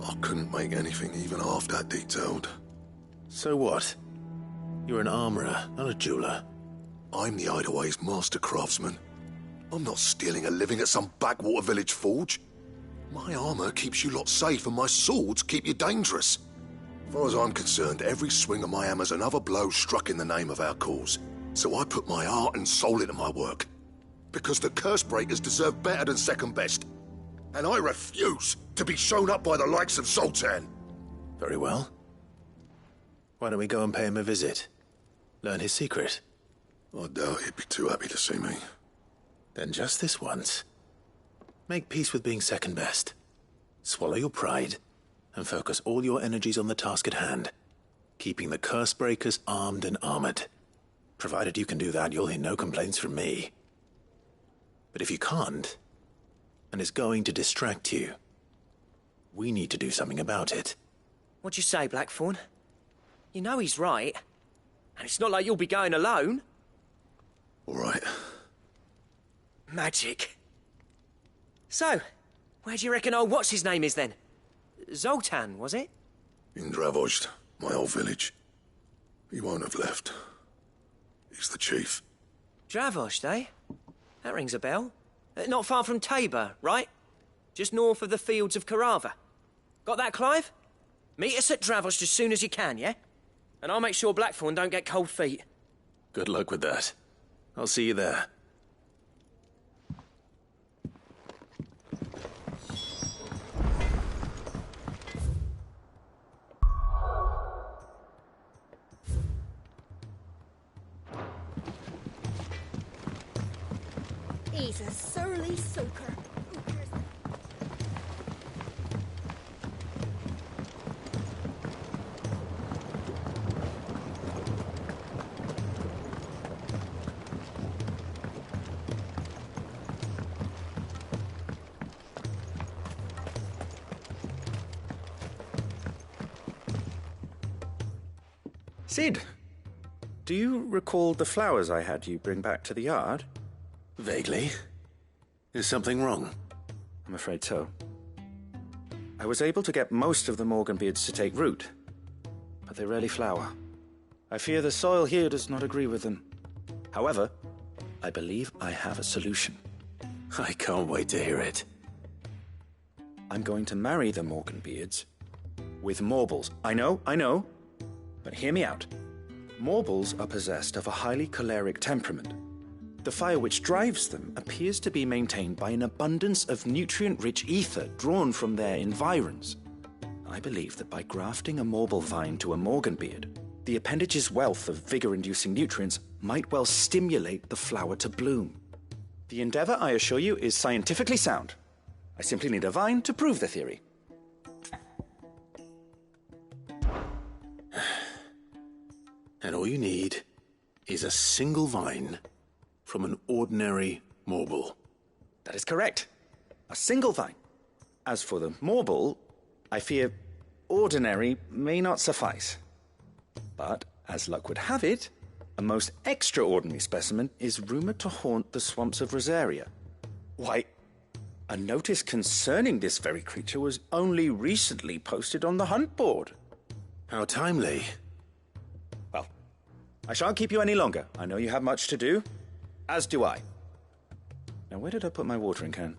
[SPEAKER 14] I couldn't make anything even half that detailed.
[SPEAKER 2] So what? You're an armorer, not a jeweler.
[SPEAKER 14] I'm the Hideaway's master craftsman. I'm not stealing a living at some backwater village forge. My armor keeps you lot safe and my swords keep you dangerous. As far as I'm concerned, every swing of my hammer's another blow struck in the name of our cause. So I put my heart and soul into my work. Because the curse breakers deserve better than second best. And I refuse to be shown up by the likes of Zoltan.
[SPEAKER 2] Very well. Why don't we go and pay him a visit? Learn his secret.
[SPEAKER 14] I doubt he'd be too happy to see me.
[SPEAKER 2] Then just this once. Make peace with being second best. Swallow your pride and focus all your energies on the task at hand. Keeping the curse breakers armed and armored. Provided you can do that, you'll hear no complaints from me. But if you can't, and it's going to distract you, we need to do something about it.
[SPEAKER 1] What'd you say, Blackthorn? You know he's right. And it's not like you'll be going alone.
[SPEAKER 14] All right.
[SPEAKER 1] Magic. So, where do you reckon old what's-his-name is then? Zoltan, was it?
[SPEAKER 14] In Dravozd, my old village. He won't have left. He's the chief.
[SPEAKER 1] Dravozd, eh? That rings a bell. Not far from Tabor, right? Just north of the fields of Carava. Got that, Clive? Meet us at Dravozd as soon as you can, yeah? And I'll make sure Blackthorn don't get cold feet.
[SPEAKER 2] Good luck with that. I'll see you there.
[SPEAKER 15] He's a surly soaker.
[SPEAKER 10] Sid, do you recall the flowers I had you bring back to the yard?
[SPEAKER 2] Vaguely. Is something wrong?
[SPEAKER 10] I'm afraid so. I was able to get most of the Morganbeards to take root, but they rarely flower. I fear the soil here does not agree with them. However, I believe I have a solution.
[SPEAKER 2] I can't wait to hear it.
[SPEAKER 10] I'm going to marry the Morganbeards with Morbles. I know, but hear me out. Morbles are possessed of a highly choleric temperament. The fire which drives them appears to be maintained by an abundance of nutrient-rich ether drawn from their environs. I believe that by grafting a Morble vine to a Morganbeard, the appendage's wealth of vigor-inducing nutrients might well stimulate the flower to bloom. The endeavor, I assure you, is scientifically sound. I simply need a vine to prove the theory.
[SPEAKER 2] And all you need is a single vine from an ordinary Morble.
[SPEAKER 10] That is correct. A single vine. As for the Morble, I fear ordinary may not suffice. But, as luck would have it, a most extraordinary specimen is rumored to haunt the swamps of Rosaria. Why, a notice concerning this very creature was only recently posted on the hunt board.
[SPEAKER 2] How timely.
[SPEAKER 10] Well, I shan't keep you any longer. I know you have much to do, as do I. Now, where did I put my watering can?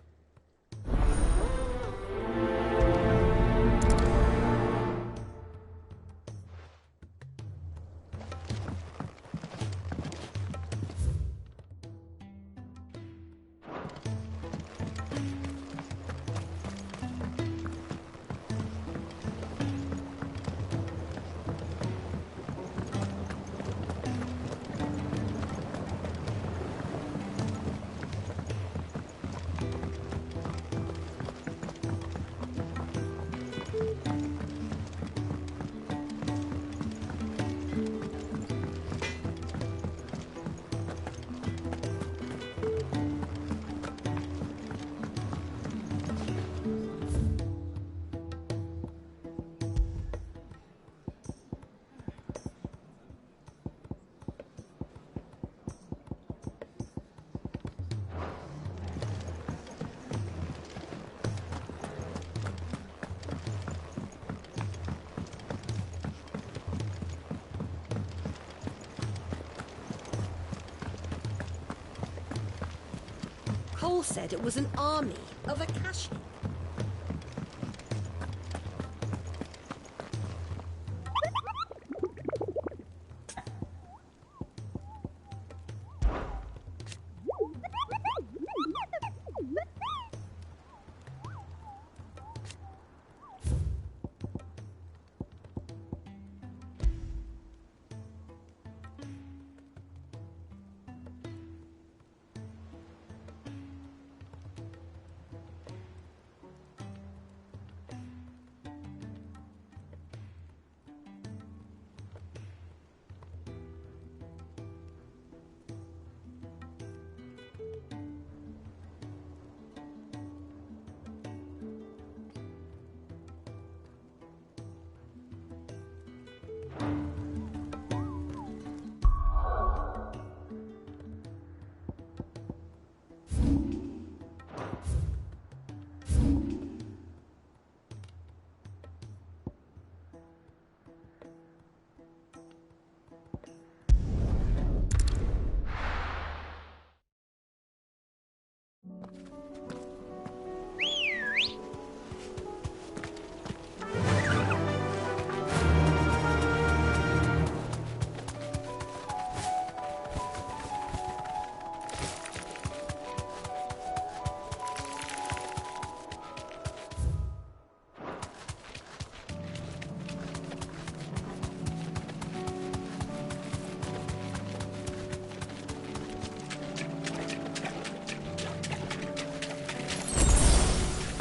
[SPEAKER 15] Cole said it was an army of Akashi.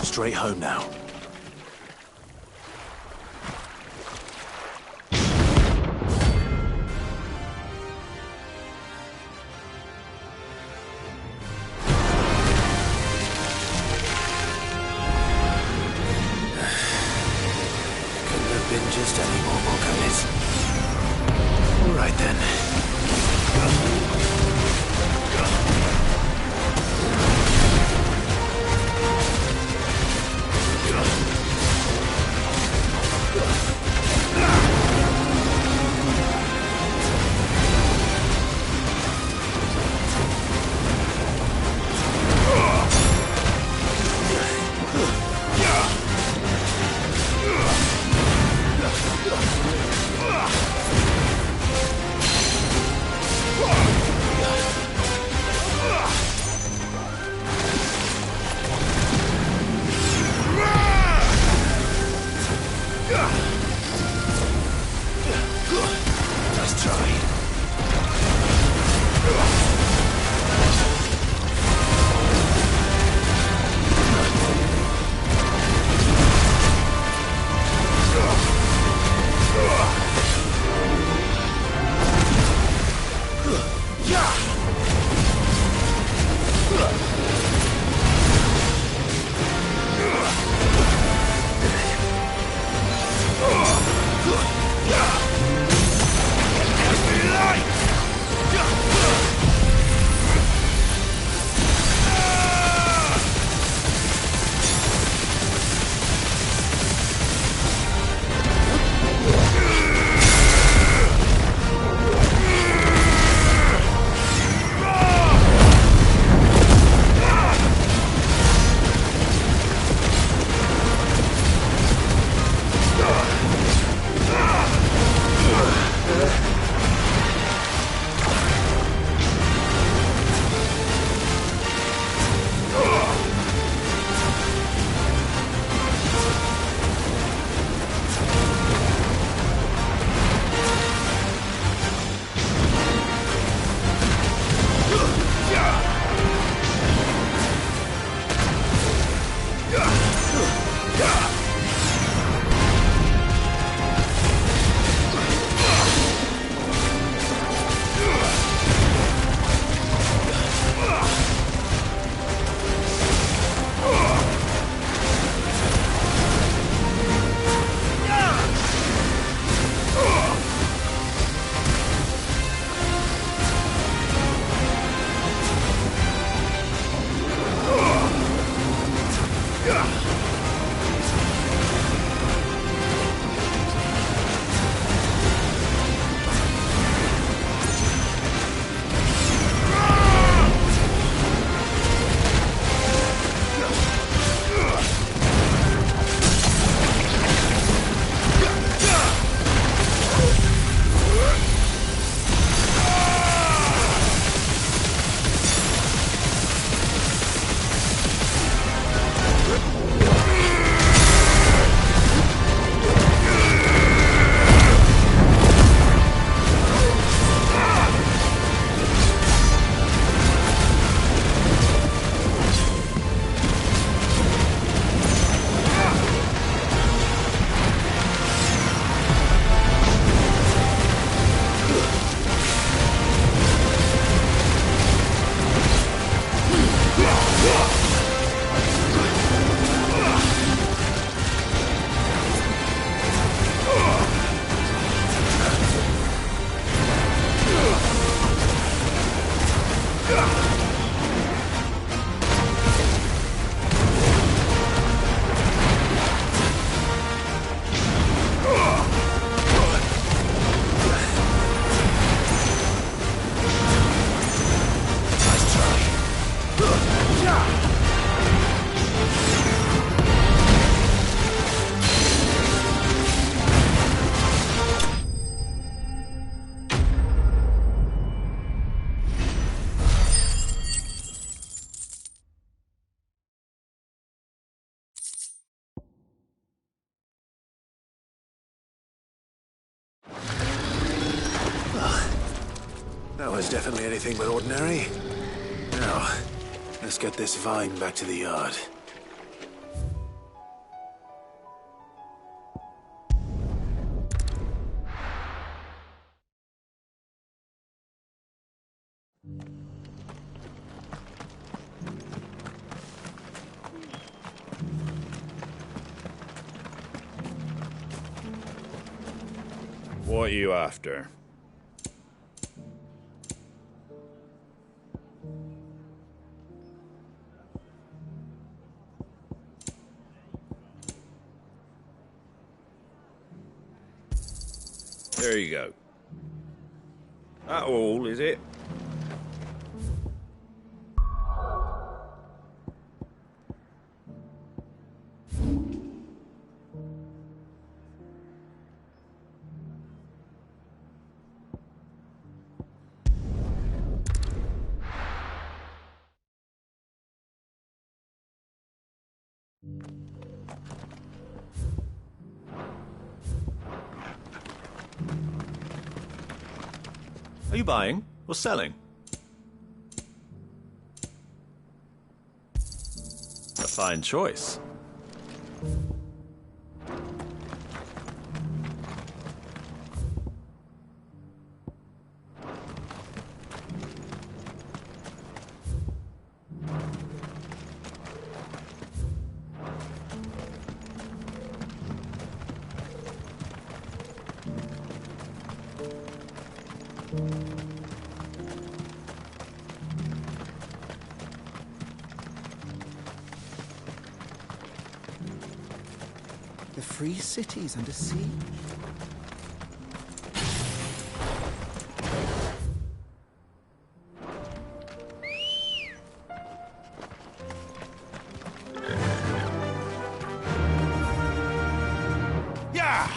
[SPEAKER 2] Straight home now. Couldn't have been just any more Morganbeards. was definitely anything but ordinary. Now, let's get this vine back to the yard.
[SPEAKER 5] What are you after? There you go. That all, is it?
[SPEAKER 16] Are you buying or selling? A fine choice.
[SPEAKER 22] The free city's under siege.
[SPEAKER 16] Yeah!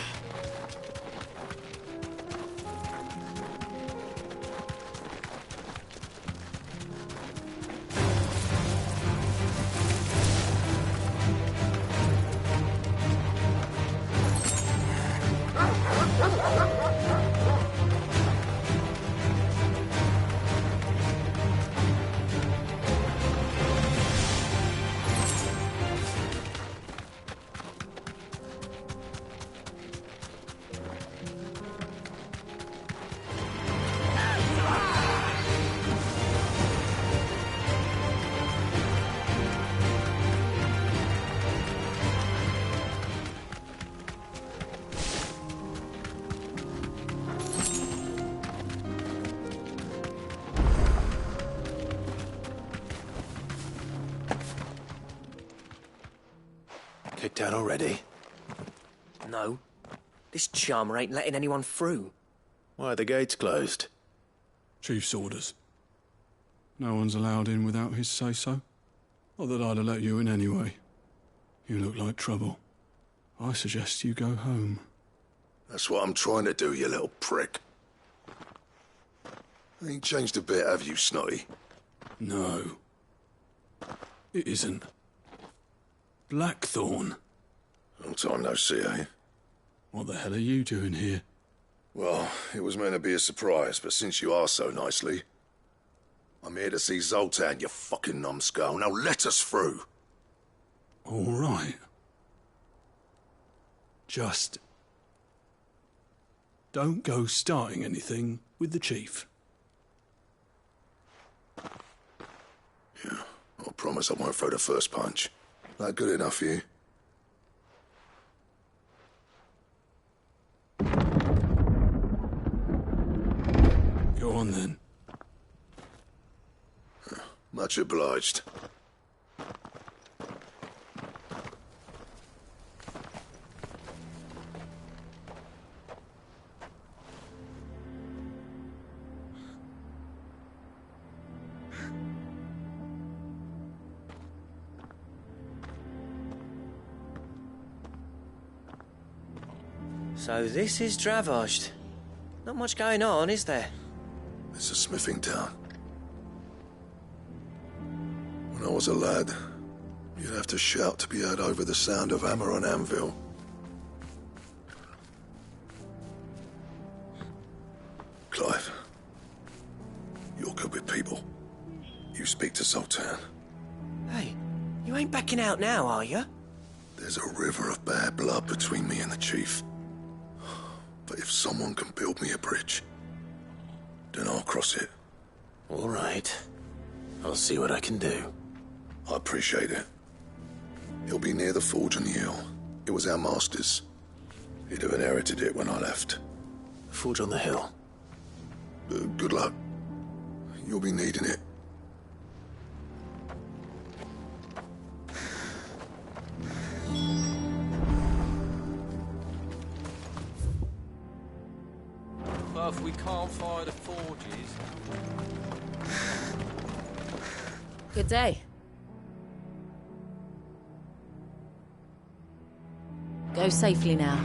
[SPEAKER 2] Kicked out already?
[SPEAKER 1] No. This charmer ain't letting anyone through.
[SPEAKER 2] Why are the gates closed?
[SPEAKER 18] Chief's orders. No one's allowed in without his say-so. Not that I'd have let you in anyway. You look like trouble. I suggest you go home.
[SPEAKER 14] That's what I'm trying to do, you little prick. Ain't changed a bit, have you, Snotty?
[SPEAKER 18] No. It isn't. Blackthorn.
[SPEAKER 14] Long time no see, eh?
[SPEAKER 18] What the hell are you doing here?
[SPEAKER 14] Well, it was meant to be a surprise, but since you asked so nicely, I'm here to see Zoltan, you fucking numbskull. Now let us through.
[SPEAKER 18] All right. Just don't go starting anything with the chief.
[SPEAKER 14] Yeah, I promise I won't throw the first punch. That good enough for you?
[SPEAKER 18] Go on then.
[SPEAKER 14] Much obliged.
[SPEAKER 1] So this is Dravosht. Not much going on, is there?
[SPEAKER 14] It's a smithing town. When I was a lad, you'd have to shout to be heard over the sound of hammer on anvil. Clive, You speak to Zoltan.
[SPEAKER 1] Hey, you ain't backing out now, are you?
[SPEAKER 14] There's a river of bad blood between me and the chief. But if someone can build me a bridge, then I'll cross it.
[SPEAKER 2] All right. I'll see what I can do.
[SPEAKER 14] I appreciate it. It'll be near the forge on the hill. It was our master's. He'd have inherited it when I left.
[SPEAKER 2] Forge on the hill.
[SPEAKER 14] Good luck. You'll be needing it.
[SPEAKER 6] But if we can't fire the forges...
[SPEAKER 4] Good day. Go safely now.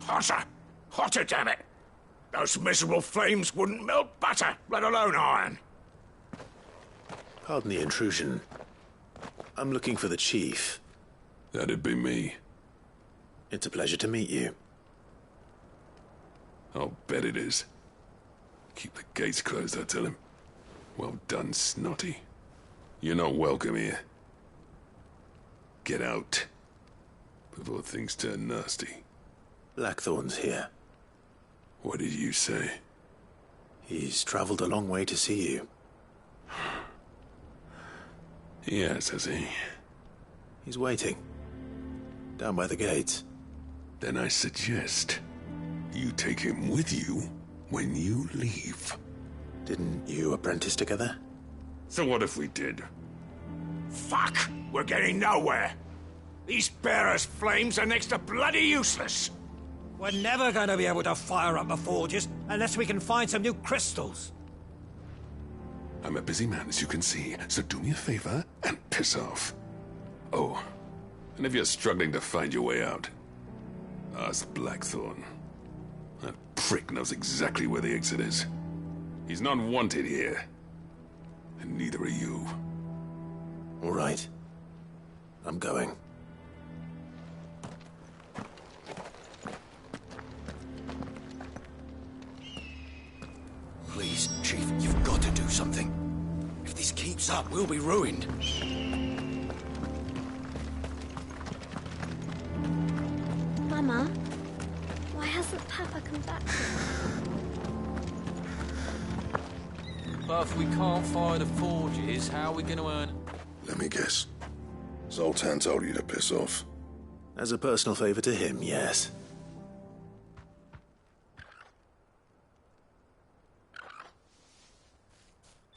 [SPEAKER 5] Hotter! Hotter, damn it! Those miserable flames wouldn't melt butter, let alone iron.
[SPEAKER 2] Pardon the intrusion. I'm looking for the chief.
[SPEAKER 18] That'd be me.
[SPEAKER 2] It's a pleasure to meet you.
[SPEAKER 18] I'll bet it is. Keep the gates closed, I tell him. Well done, Snotty. You're not welcome here. Get out. Before things turn nasty.
[SPEAKER 2] Blackthorn's here.
[SPEAKER 18] What did you say?
[SPEAKER 2] He's traveled a long way to see you.
[SPEAKER 18] Yes, has he?
[SPEAKER 2] He's waiting. Down by the gates.
[SPEAKER 18] Then I suggest you take him with you when you leave.
[SPEAKER 2] Didn't you apprentice together?
[SPEAKER 18] So what if we did?
[SPEAKER 5] Fuck! We're getting nowhere. These bearers' flames are next to bloody useless.
[SPEAKER 7] We're never going to be able to fire up the forges unless we can find some new crystals.
[SPEAKER 18] I'm a busy man, as you can see, so do me a favor and piss off. Oh, and if you're struggling to find your way out, ask Blackthorn. That prick knows exactly where the exit is. He's not wanted here. And neither are you.
[SPEAKER 2] All right. I'm going.
[SPEAKER 21] Please, Chief, you've got to do something. If this keeps up, we'll be ruined.
[SPEAKER 17] Mama, why hasn't Papa come back?
[SPEAKER 6] But if we can't fire the forges, how are we going to earn...
[SPEAKER 14] Let me guess. Zoltan told you to piss off.
[SPEAKER 2] As a personal favor to him, yes.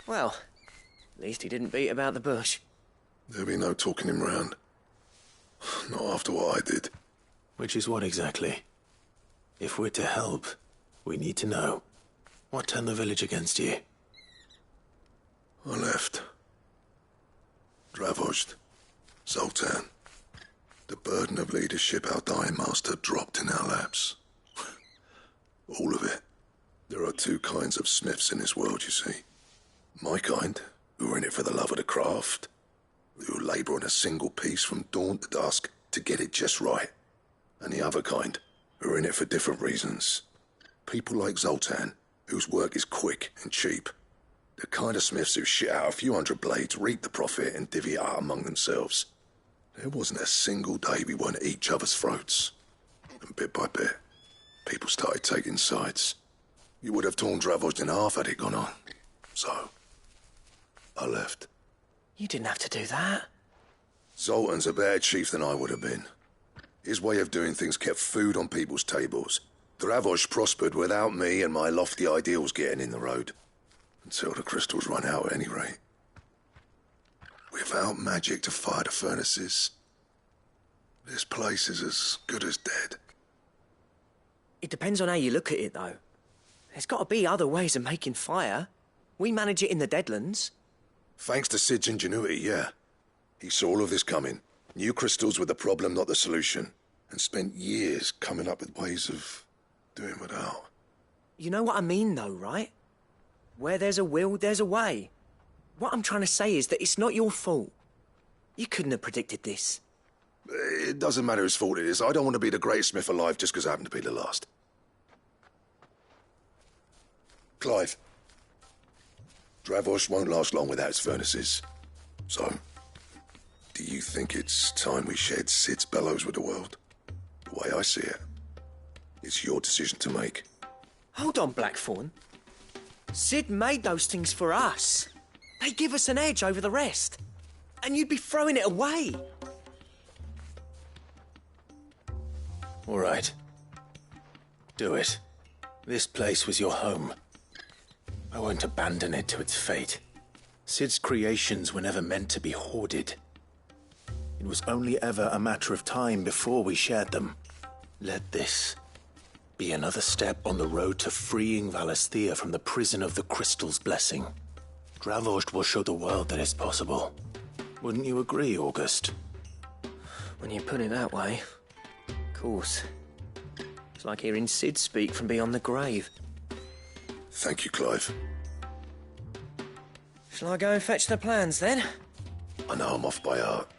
[SPEAKER 1] Well, at least he didn't beat about the bush.
[SPEAKER 14] There'll be no talking him round. Not after what I did.
[SPEAKER 2] Which is what exactly? If we're to help, we need to know. What turned the village against you?
[SPEAKER 14] I left. Dravozd. Zoltan. The burden of leadership our dying master dropped in our laps. All of it. There are two kinds of smiths in this world, you see. My kind, who are in it for the love of the craft, who labour on a single piece from dawn to dusk to get it just right. And the other kind, who are in it for different reasons. People like Zoltan, whose work is quick and cheap. The kind of smiths who shit out a few hundred blades, reap the profit, and divvy it out among themselves. There wasn't a single day we weren't at each other's throats. And bit by bit, people started taking sides. You would have torn Dravozd in half had it gone on. So, I left.
[SPEAKER 1] You didn't have to do that.
[SPEAKER 14] Zoltan's a better chief than I would have been. His way of doing things kept food on people's tables. Dravozd prospered without me and my lofty ideals getting in the road. Until the crystals run out at any rate. Without magic to fire the furnaces, this place is as good as dead.
[SPEAKER 1] It depends on how you look at it, though. There's got to be other ways of making fire. We manage it in the Deadlands.
[SPEAKER 14] Thanks to Sid's ingenuity, yeah. He saw all of this coming. New crystals were the problem, not the solution. and spent years coming up with ways of doing without.
[SPEAKER 1] You know what I mean, though, right? Where there's a will, there's a way. What I'm trying to say is that it's not your fault. You couldn't have predicted this.
[SPEAKER 14] It doesn't matter whose fault it is. I don't want to be the greatest smith alive just because I happen to be the last. Clive. Dravosh won't last long without its furnaces. So, do you think it's time we shared Sid's bellows with the world? The way I see it, it's your decision to make.
[SPEAKER 1] Hold on, Blackthorn. Sid made those things for us. They give us an edge over the rest. And you'd be throwing it away.
[SPEAKER 2] All right. Do it. This place was your home. I won't abandon it to its fate. Sid's creations were never meant to be hoarded. It was only ever a matter of time before we shared them. Let this be another step on the road to freeing Valisthea from the prison of the Crystal's blessing. Dravost will show the world that it's possible. Wouldn't you agree, August?
[SPEAKER 1] When you put it that way, of course. It's like hearing Sid speak from beyond the grave.
[SPEAKER 14] Thank you, Clive.
[SPEAKER 1] Shall I go and fetch the plans, then?
[SPEAKER 14] I know I'm off by heart.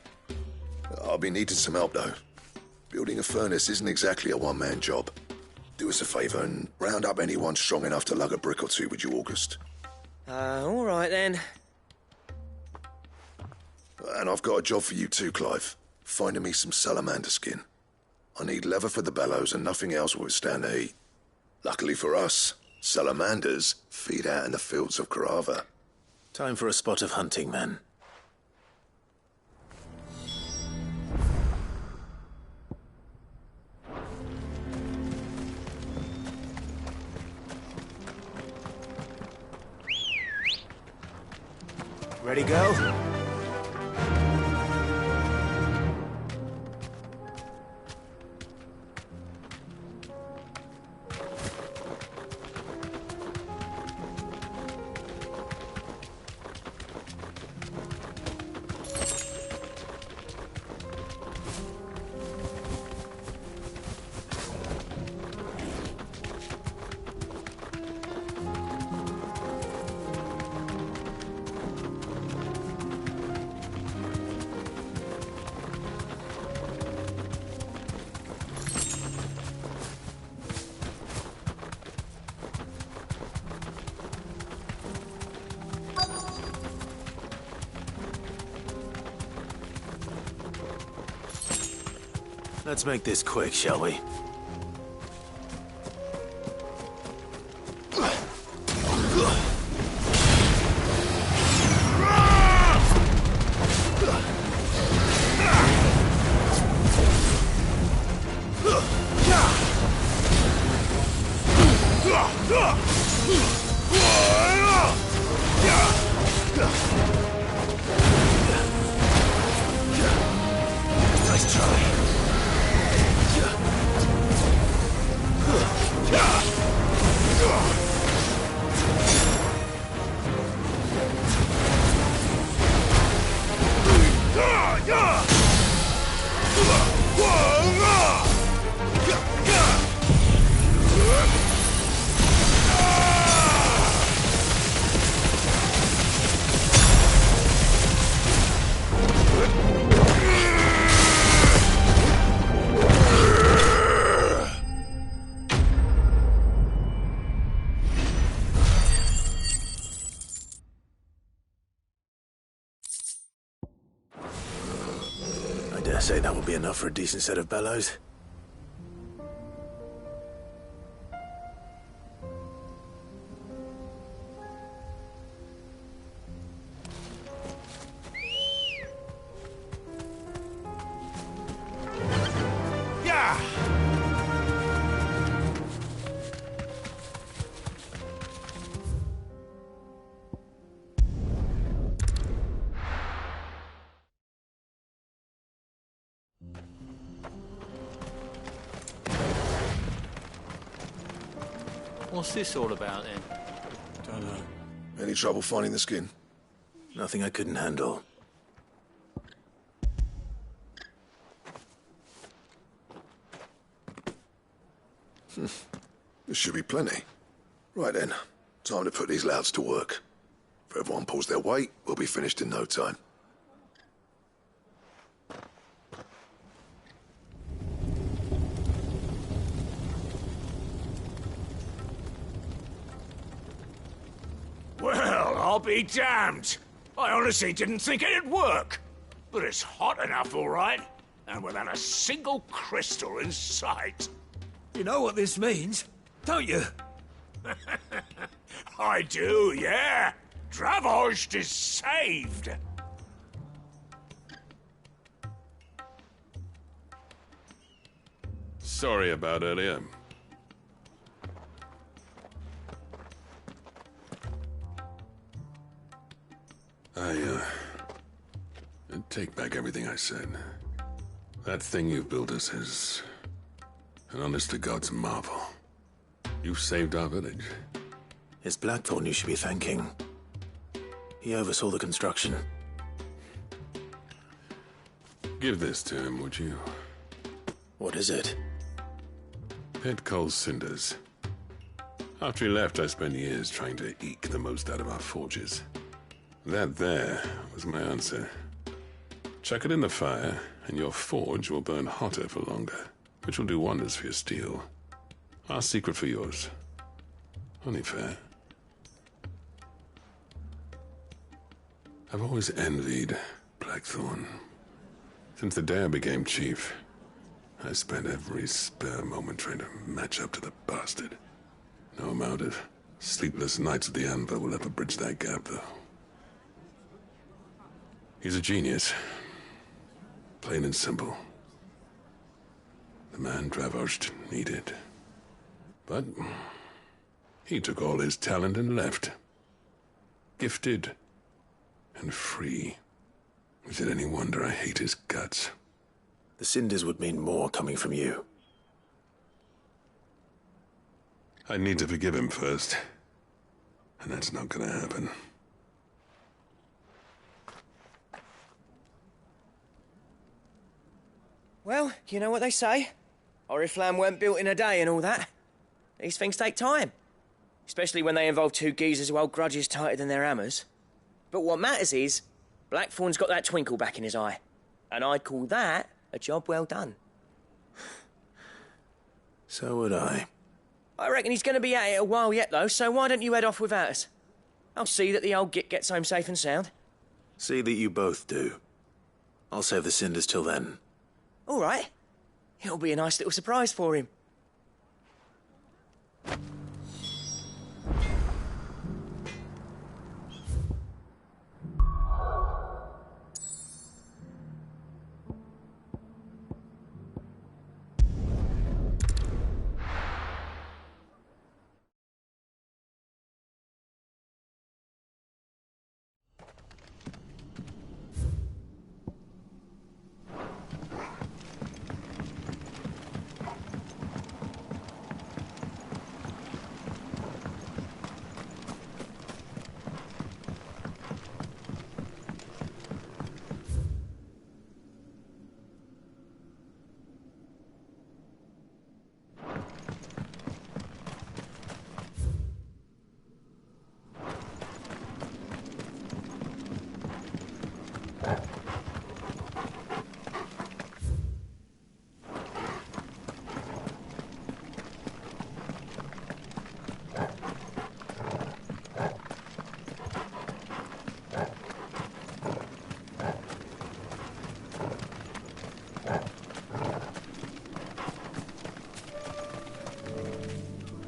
[SPEAKER 14] I'll be needing some help, though. Building a furnace isn't exactly a one-man job. Do us a favour and round up anyone strong enough to lug a brick or two, would you, August?
[SPEAKER 1] All right, then.
[SPEAKER 14] And I've got a job for you too, Clive. Finding me some salamander skin. I need leather for the bellows and nothing else will withstand the heat. Luckily for us, salamanders feed out in the fields of Carava.
[SPEAKER 2] Time for a spot of hunting, then. Ready, go? Let's make this quick, shall we? Nice try. I dare say that will be enough for a decent set of bellows.
[SPEAKER 6] What's this all about, then?
[SPEAKER 14] Don't know. Any trouble finding the skin?
[SPEAKER 2] Nothing I couldn't handle.
[SPEAKER 14] This should be plenty. Right then, time to put these louds to work. If everyone pulls their weight, we'll be finished in no time.
[SPEAKER 5] Well, I'll be damned. I honestly didn't think it'd work. But it's hot enough, all right. And without a single crystal in sight.
[SPEAKER 7] You know what this means, don't you?
[SPEAKER 5] I do, yeah. Dravost is saved.
[SPEAKER 9] Sorry about earlier. I take back everything I said. That thing you've built us is an honest-to-God's marvel. You've saved our village.
[SPEAKER 2] It's Blackthorn you should be thanking. He oversaw the construction.
[SPEAKER 9] Give this to him, would you?
[SPEAKER 2] What is it?
[SPEAKER 9] Pet Cole's cinders. After he left, I spent years trying to eke the most out of our forges. That there was my answer. Chuck it in the fire, and your forge will burn hotter for longer, which will do wonders for your steel. Our secret for yours. Only fair. I've always envied Blackthorn. Since the day I became chief, I spent every spare moment trying to match up to the bastard. No amount of sleepless nights at the anvil will ever bridge that gap, though. He's a genius. Plain and simple. The man Dravost needed. But he took all his talent and left. Gifted and free. Is it any wonder I hate his guts?
[SPEAKER 2] The cinders would mean more coming from you.
[SPEAKER 9] I need to forgive him first. And that's not gonna happen.
[SPEAKER 1] Well, you know what they say. Oriflamme weren't built in a day and all that. These things take time. Especially when they involve two geezers who hold grudges tighter than their hammers. But what matters is, Blackthorn's got that twinkle back in his eye. And I'd call that a job well done.
[SPEAKER 2] So would I.
[SPEAKER 1] I reckon he's going to be at it a while yet, though, so why don't you head off without us? I'll see that the old git gets home safe and sound.
[SPEAKER 2] See that you both do. I'll save the cinders till then.
[SPEAKER 1] All right. It'll be a nice little surprise for him.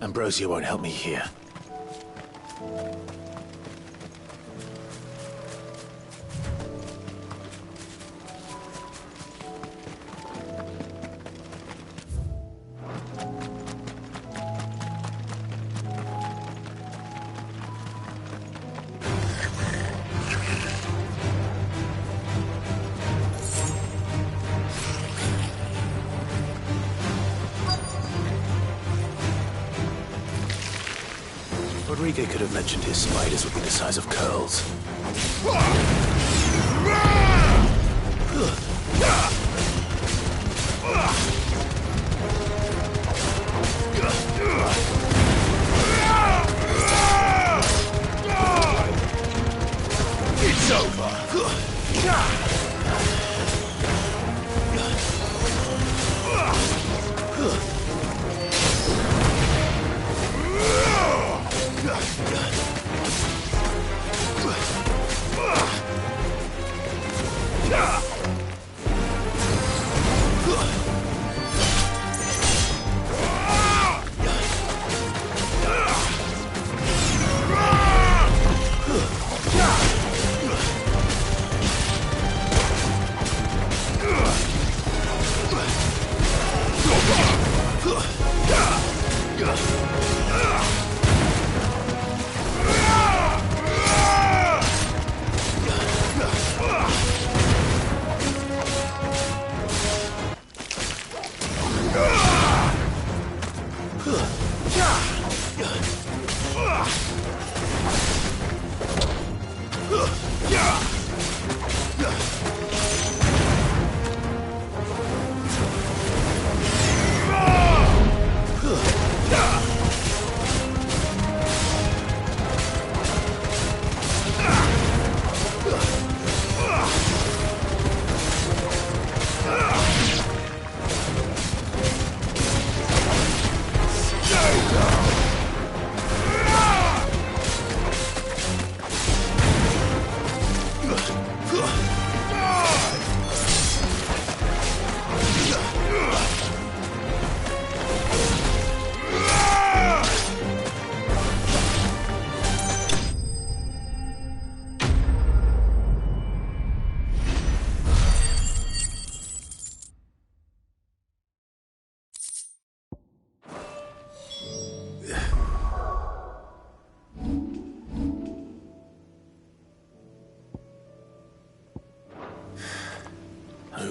[SPEAKER 2] Ambrosia won't help me here. Rodriguez could have mentioned his spiders would be the size of curls.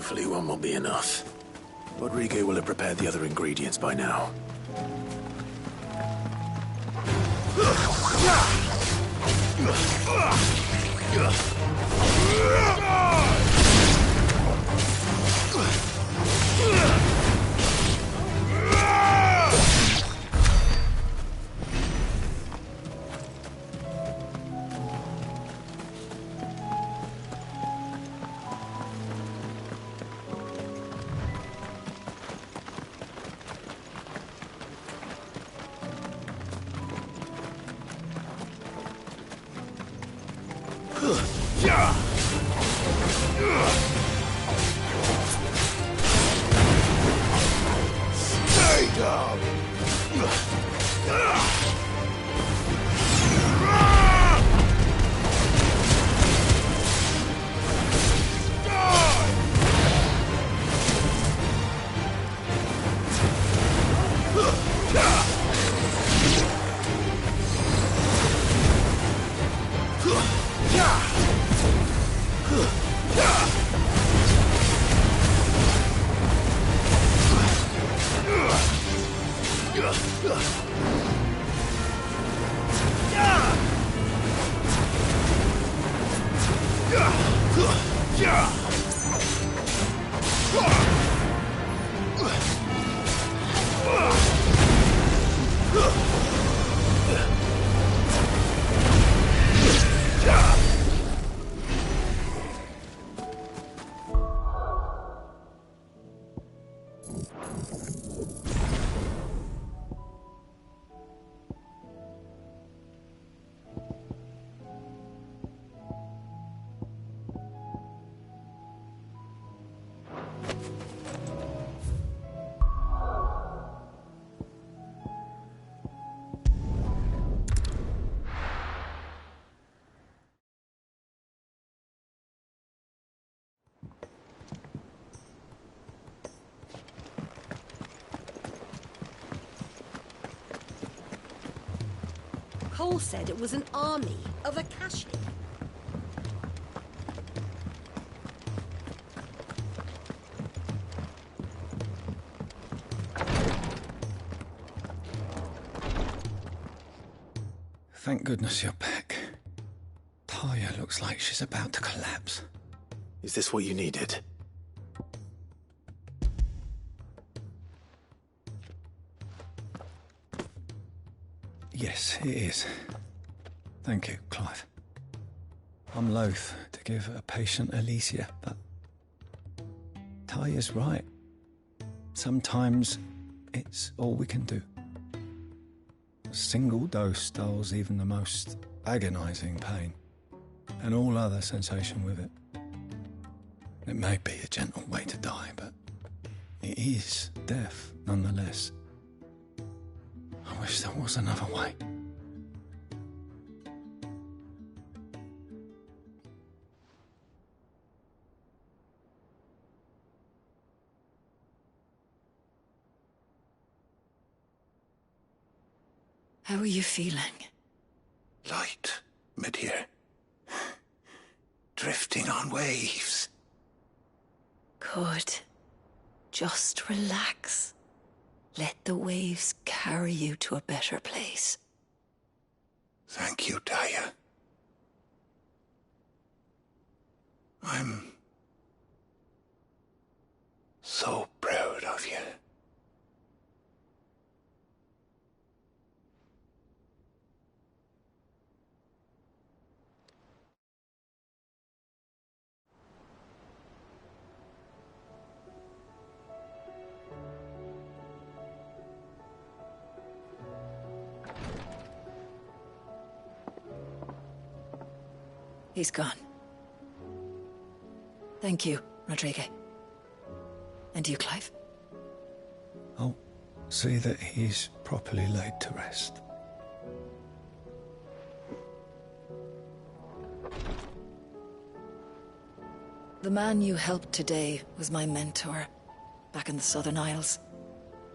[SPEAKER 2] Hopefully one will be enough. Rodrigo will have prepared the other ingredients by now.
[SPEAKER 14] Stay down!
[SPEAKER 15] Cole said it was an army of Akashi.
[SPEAKER 20] Thank goodness you're back. Talia looks like she's about to collapse.
[SPEAKER 2] Is this what you needed?
[SPEAKER 20] Yes, it is. Thank you, Clive. I'm loath to give a patient Alicia, but Talia's right. Sometimes it's all we can do. A single dose dulls even the most agonizing pain, and all other sensation with it. It may be a gentle way to die, but it is death nonetheless. I wish there was another way.
[SPEAKER 13] How are you feeling?
[SPEAKER 18] Light, mid-here. Drifting on waves.
[SPEAKER 13] Good. Just relax. Let the waves carry you to a better place.
[SPEAKER 18] Thank you, Talia. I'm so proud of you.
[SPEAKER 13] He's gone. Thank you, Rodrigo. And you, Clive?
[SPEAKER 20] I'll see that he's properly laid to rest.
[SPEAKER 13] The man you helped today was my mentor, back in the Southern Isles,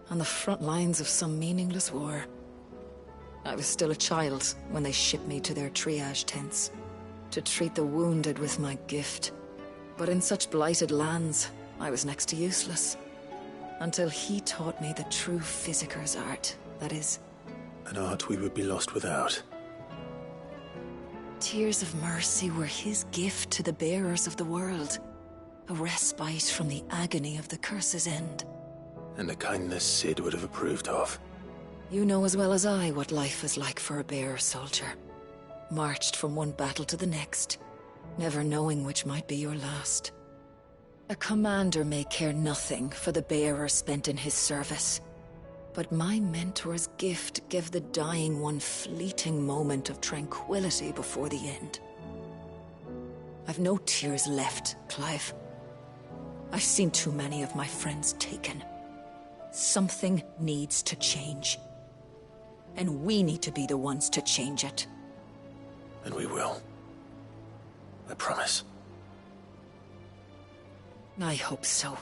[SPEAKER 13] on the front lines of some meaningless war. I was still a child when they shipped me to their triage tents, to treat the wounded with my gift. But in such blighted lands, I was next to useless. Until he taught me the true physicker's art, that is.
[SPEAKER 2] An art we would be lost without.
[SPEAKER 13] Tears of mercy were his gift to the bearers of the world. A respite from the agony of the curse's end.
[SPEAKER 2] And a kindness Sid would have approved of.
[SPEAKER 13] You know as well as I what life is like for a bearer soldier. Marched from one battle to the next, never knowing which might be your last. A commander may care nothing for the bearer spent in his service. But my mentor's gift gave the dying one fleeting moment of tranquility before the end. I've no tears left, Clive. I've seen too many of my friends taken. Something needs to change. And we need to be the ones to change it.
[SPEAKER 2] And we will. I promise.
[SPEAKER 13] I hope so.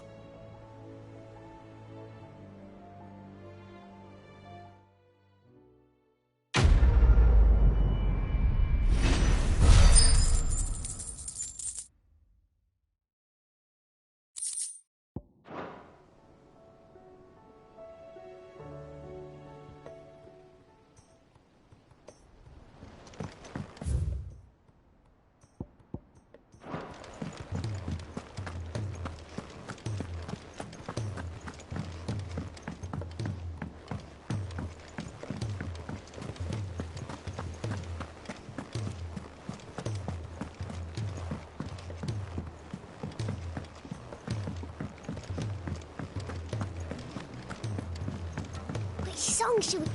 [SPEAKER 15] Which song should we...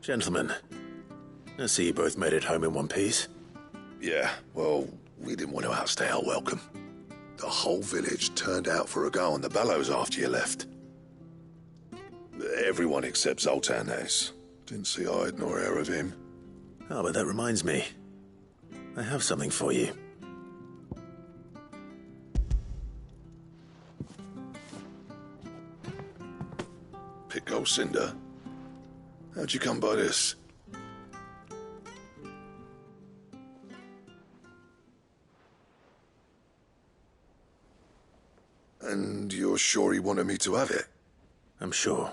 [SPEAKER 2] Gentlemen, I see you both made it home in one piece.
[SPEAKER 14] Yeah, well, we didn't want to outstay our welcome. The whole village turned out for a go on the bellows after you left. Everyone except Zoltan, that is. Didn't see hide nor hair of him.
[SPEAKER 2] Oh, but that reminds me. I have something for you.
[SPEAKER 14] Pick Cinder. How'd you come by this? And you're sure he wanted me to have it?
[SPEAKER 2] I'm sure.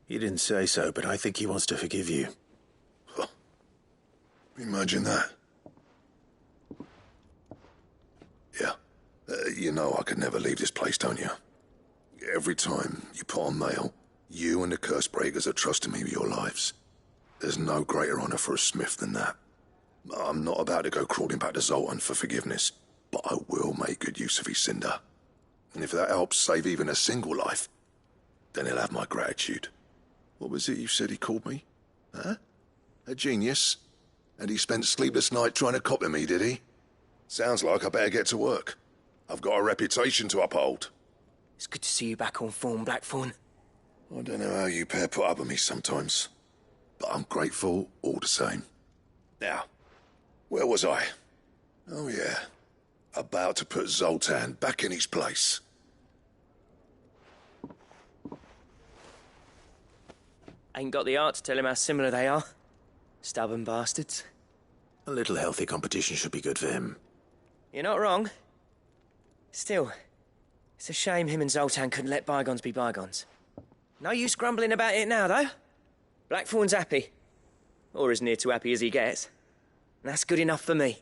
[SPEAKER 2] He didn't say so, but I think he wants to forgive you.
[SPEAKER 14] Huh. Imagine that. Yeah. You know I could never leave this place, don't you? Every time you put on mail, you and the curse breakers are trusting me with your lives. There's no greater honor for a smith than that. I'm not about to go crawling back to Zoltan for forgiveness, but I will make good use of his cinder. And if that helps save even a single life, then he'll have my gratitude. What was it you said he called me? Huh? A genius? And he spent sleepless night trying to copy me, did he? Sounds like I better get to work. I've got a reputation to uphold.
[SPEAKER 1] It's good to see you back on form, Blackthorn.
[SPEAKER 14] I don't know how you pair put up with me sometimes, but I'm grateful all the same. Now, where was I? Oh yeah, about to put Zoltan back in his place.
[SPEAKER 1] Ain't got the art to tell him how similar they are. Stubborn bastards.
[SPEAKER 2] A little healthy competition should be good for him.
[SPEAKER 1] You're not wrong. Still, it's a shame him and Zoltan couldn't let bygones be bygones. No use grumbling about it now, though. Blackthorn's happy. Or as near to happy as he gets. And that's good enough for me.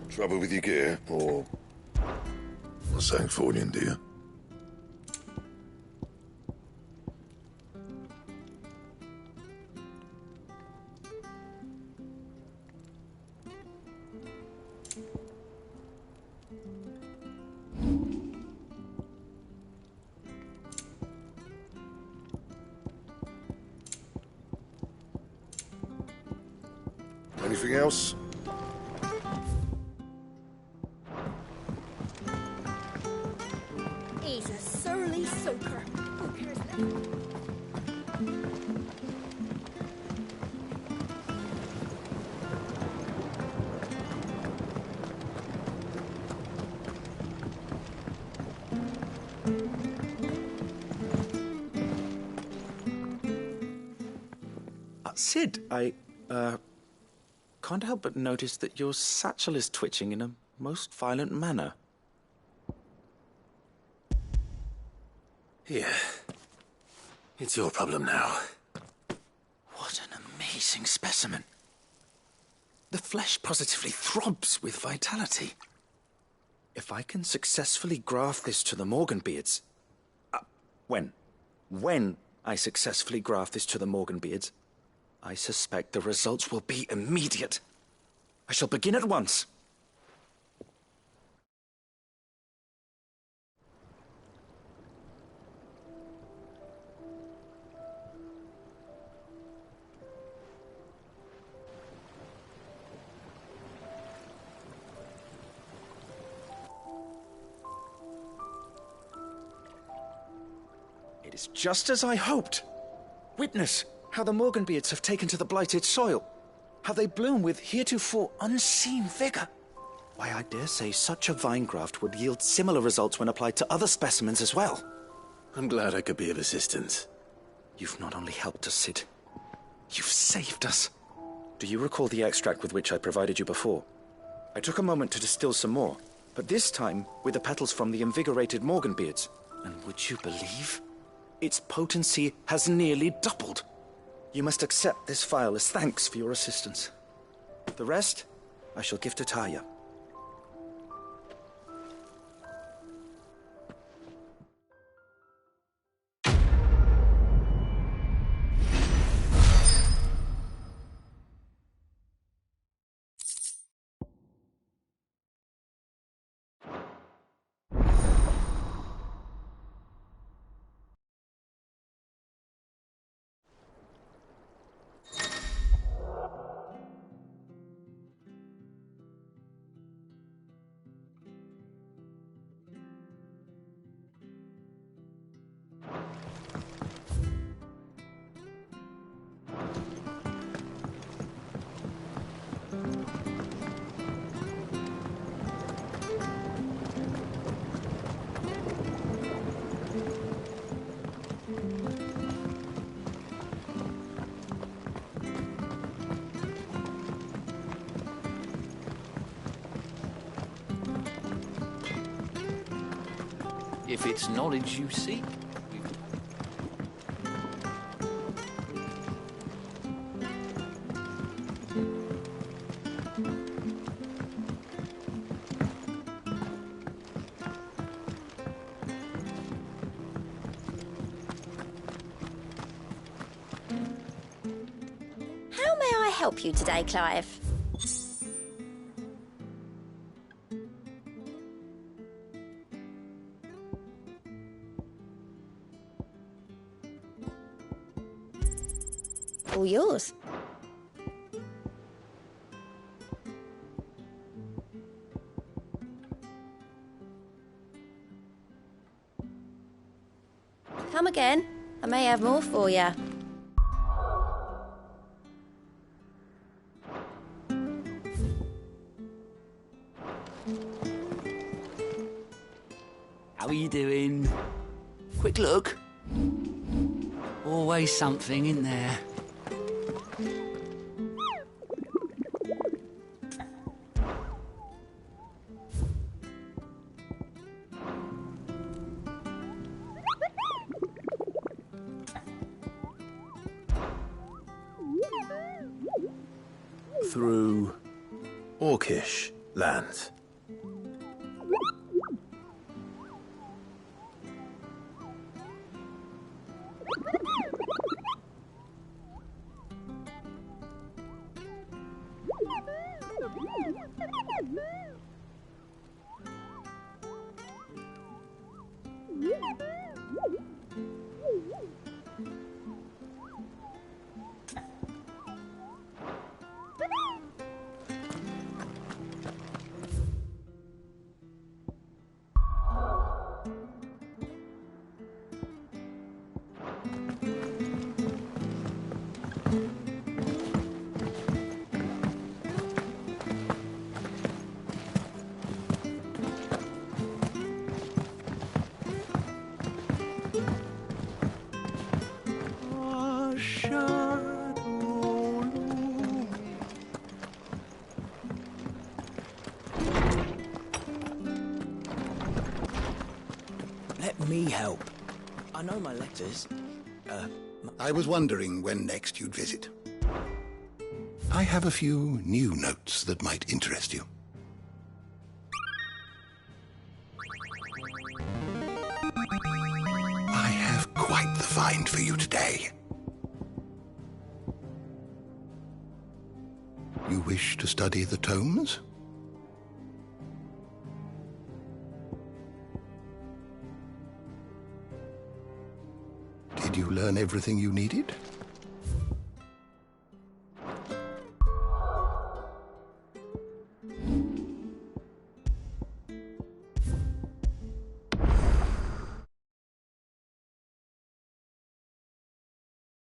[SPEAKER 14] Trouble with your gear, or... something for you, dear? Anything else?
[SPEAKER 15] He's a surly soaker. Who cares less?
[SPEAKER 10] Sid, I can't help but notice that your satchel is twitching in a most violent manner.
[SPEAKER 2] Here. It's your problem now.
[SPEAKER 10] What an amazing specimen. The flesh positively throbs with vitality. If I can successfully graft this to the Morganbeards... When I successfully graft this to the Morganbeards, I suspect the results will be immediate. I shall begin at once. It is just as I hoped. Witness how the Morganbeards have taken to the blighted soil. How they bloom with heretofore unseen vigor. Why, I dare say such a vine graft would yield similar results when applied to other specimens as well.
[SPEAKER 2] I'm glad I could be of assistance.
[SPEAKER 10] You've not only helped us, Sid, you've saved us. Do you recall the extract with which I provided you before? I took a moment to distill some more, but this time with the petals from the invigorated Morganbeards. And would you believe? Its potency has nearly doubled. You must accept this vial as thanks for your assistance. The rest, I shall give to Taya.
[SPEAKER 5] If it's knowledge you seek,
[SPEAKER 8] How may I help you today, Clive? All yours. Come again. I may have more for you.
[SPEAKER 11] How are you doing? Quick look. Always something in there.
[SPEAKER 2] Through Orcish lands.
[SPEAKER 11] me help. I know my letters.
[SPEAKER 3] I was wondering when next you'd visit. I have a few new notes that might interest you. I have quite the find for you today. You wish to study the tomes? Did you learn everything you needed?